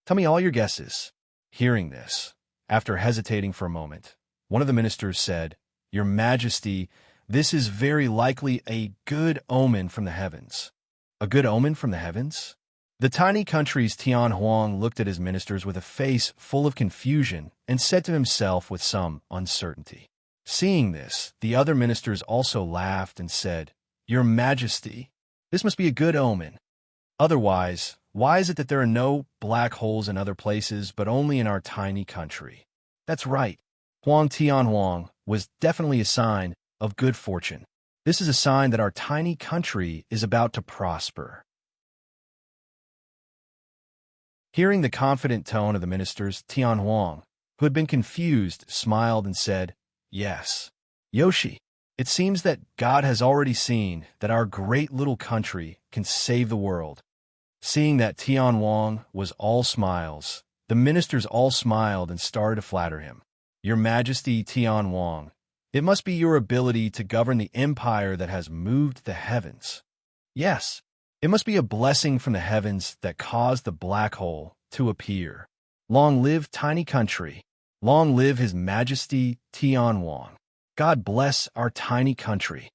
Tell me all your guesses. Hearing this, after hesitating for a moment, one of the ministers said, "Your Majesty, this is very likely a good omen from the heavens." A good omen from the heavens? The tiny country's Tian Huang looked at his ministers with a face full of confusion and said to himself with some uncertainty. Seeing this, the other ministers also laughed and said, "Your Majesty, this must be a good omen. Otherwise, why is it that there are no black holes in other places but only in our tiny country?" That's right. Huang Tian Huang was definitely a sign of good fortune. This is a sign that our tiny country is about to prosper. Hearing the confident tone of the ministers, Tian Huang, who had been confused, smiled and said, "Yes, Yoshi, it seems that God has already seen that our great little country can save the world." Seeing that Tian Huang was all smiles, the ministers all smiled and started to flatter him. "Your Majesty Tian Huang, it must be your ability to govern the empire that has moved the heavens. Yes, it must be a blessing from the heavens that caused the black hole to appear. Long live tiny country. Long live His Majesty Tian Huang. God bless our tiny country."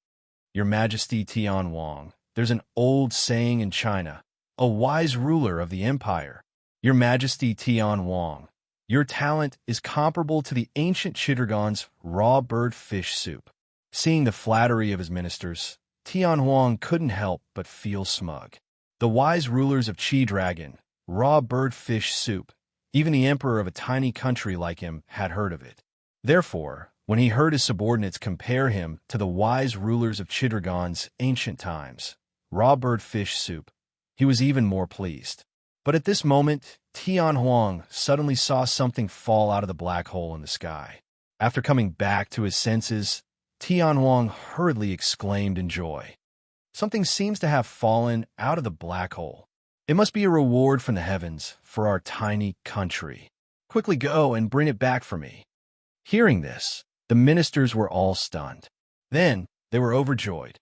Your Majesty Tian Huang, there's an old saying in China, a wise ruler of the empire. Your Majesty Tian Huang, your talent is comparable to the ancient Chittergon's raw bird fish soup. Seeing the flattery of his ministers, Tian Huang couldn't help but feel smug. The wise rulers of Chi Dragon, raw bird fish soup, even the emperor of a tiny country like him had heard of it. Therefore, when he heard his subordinates compare him to the wise rulers of Chittergon's ancient times, raw bird fish soup, he was even more pleased. But at this moment, Tian Huang suddenly saw something fall out of the black hole in the sky. After coming back to his senses, Tian Huang hurriedly exclaimed in joy, "Something seems to have fallen out of the black hole. It must be a reward from the heavens for our tiny country. Quickly go and bring it back for me." Hearing this, the ministers were all stunned. Then they were overjoyed.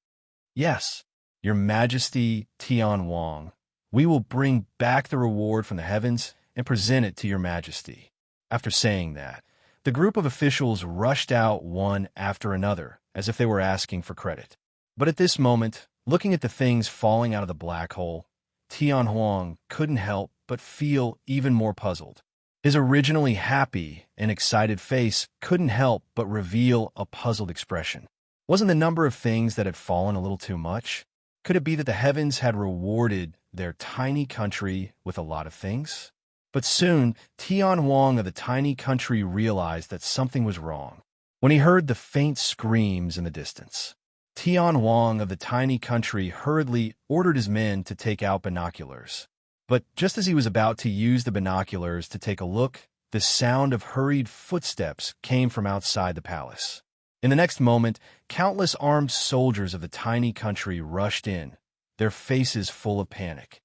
"Yes, Your Majesty Tian Huang, we will bring back the reward from the heavens and present it to Your Majesty." After saying that, the group of officials rushed out one after another, as if they were asking for credit. But at this moment, looking at the things falling out of the black hole, Tian Huang couldn't help but feel even more puzzled. His originally happy and excited face couldn't help but reveal a puzzled expression. Wasn't the number of things that had fallen a little too much? Could it be that the heavens had rewarded their tiny country with a lot of things? But soon, Tian Huang of the tiny country realized that something was wrong. When he heard the faint screams in the distance, Tian Huang of the tiny country hurriedly ordered his men to take out binoculars. But just as he was about to use the binoculars to take a look, the sound of hurried footsteps came from outside the palace. In the next moment, countless armed soldiers of the tiny country rushed in, their faces full of panic.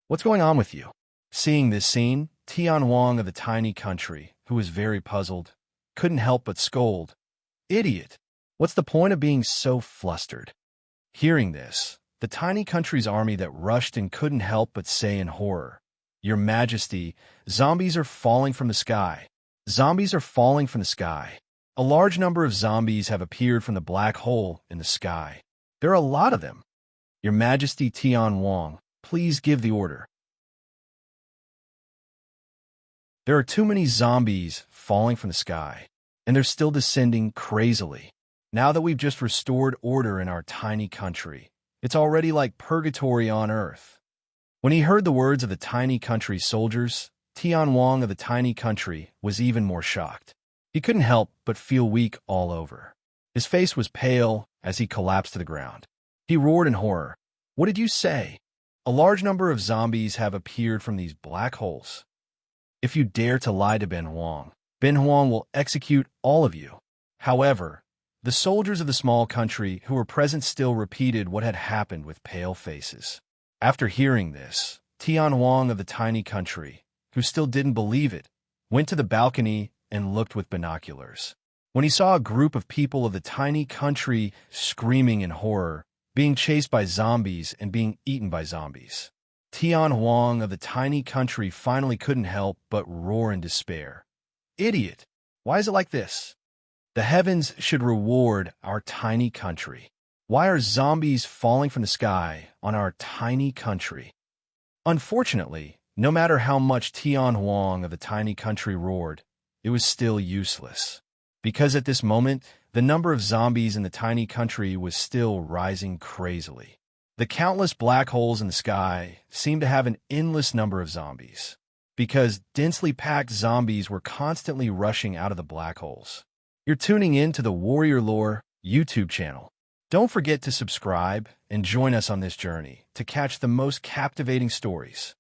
"What's going on with you?" Seeing this scene, Tian Huang of the tiny country, who was very puzzled, couldn't help but scold, "Idiot! What's the point of being so flustered?" Hearing this, the tiny country's army that rushed in couldn't help but say in horror, "Your Majesty, zombies are falling from the sky. Zombies are falling from the sky. A large number of zombies have appeared from the black hole in the sky. There are a lot of them. Your Majesty Tian Huang, please give the order." There are too many zombies falling from the sky, and they're still descending crazily. Now that we've just restored order in our tiny country, it's already like purgatory on Earth. When he heard the words of the tiny country's soldiers, Tian Wang of the tiny country was even more shocked. He couldn't help but feel weak all over. His face was pale as he collapsed to the ground. He roared in horror. "What did you say? A large number of zombies have appeared from these black holes. If you dare to lie to Ben Huang will execute all of you." However, the soldiers of the small country who were present still repeated what had happened with pale faces. After hearing this, Tian Wang of the tiny country, who still didn't believe it, went to the balcony and looked with binoculars. When he saw a group of people of the tiny country screaming in horror, being chased by zombies and being eaten by zombies, Tian Wang of the tiny country finally couldn't help but roar in despair. "Idiot! Why is it like this? The heavens should reward our tiny country. Why are zombies falling from the sky on our tiny country?" Unfortunately, no matter how much Tian Huang of the tiny country roared, it was still useless. Because at this moment, the number of zombies in the tiny country was still rising crazily. The countless black holes in the sky seemed to have an endless number of zombies, because densely packed zombies were constantly rushing out of the black holes. You're tuning in to the Warrior Lore YouTube channel. Don't forget to subscribe and join us on this journey to catch the most captivating stories.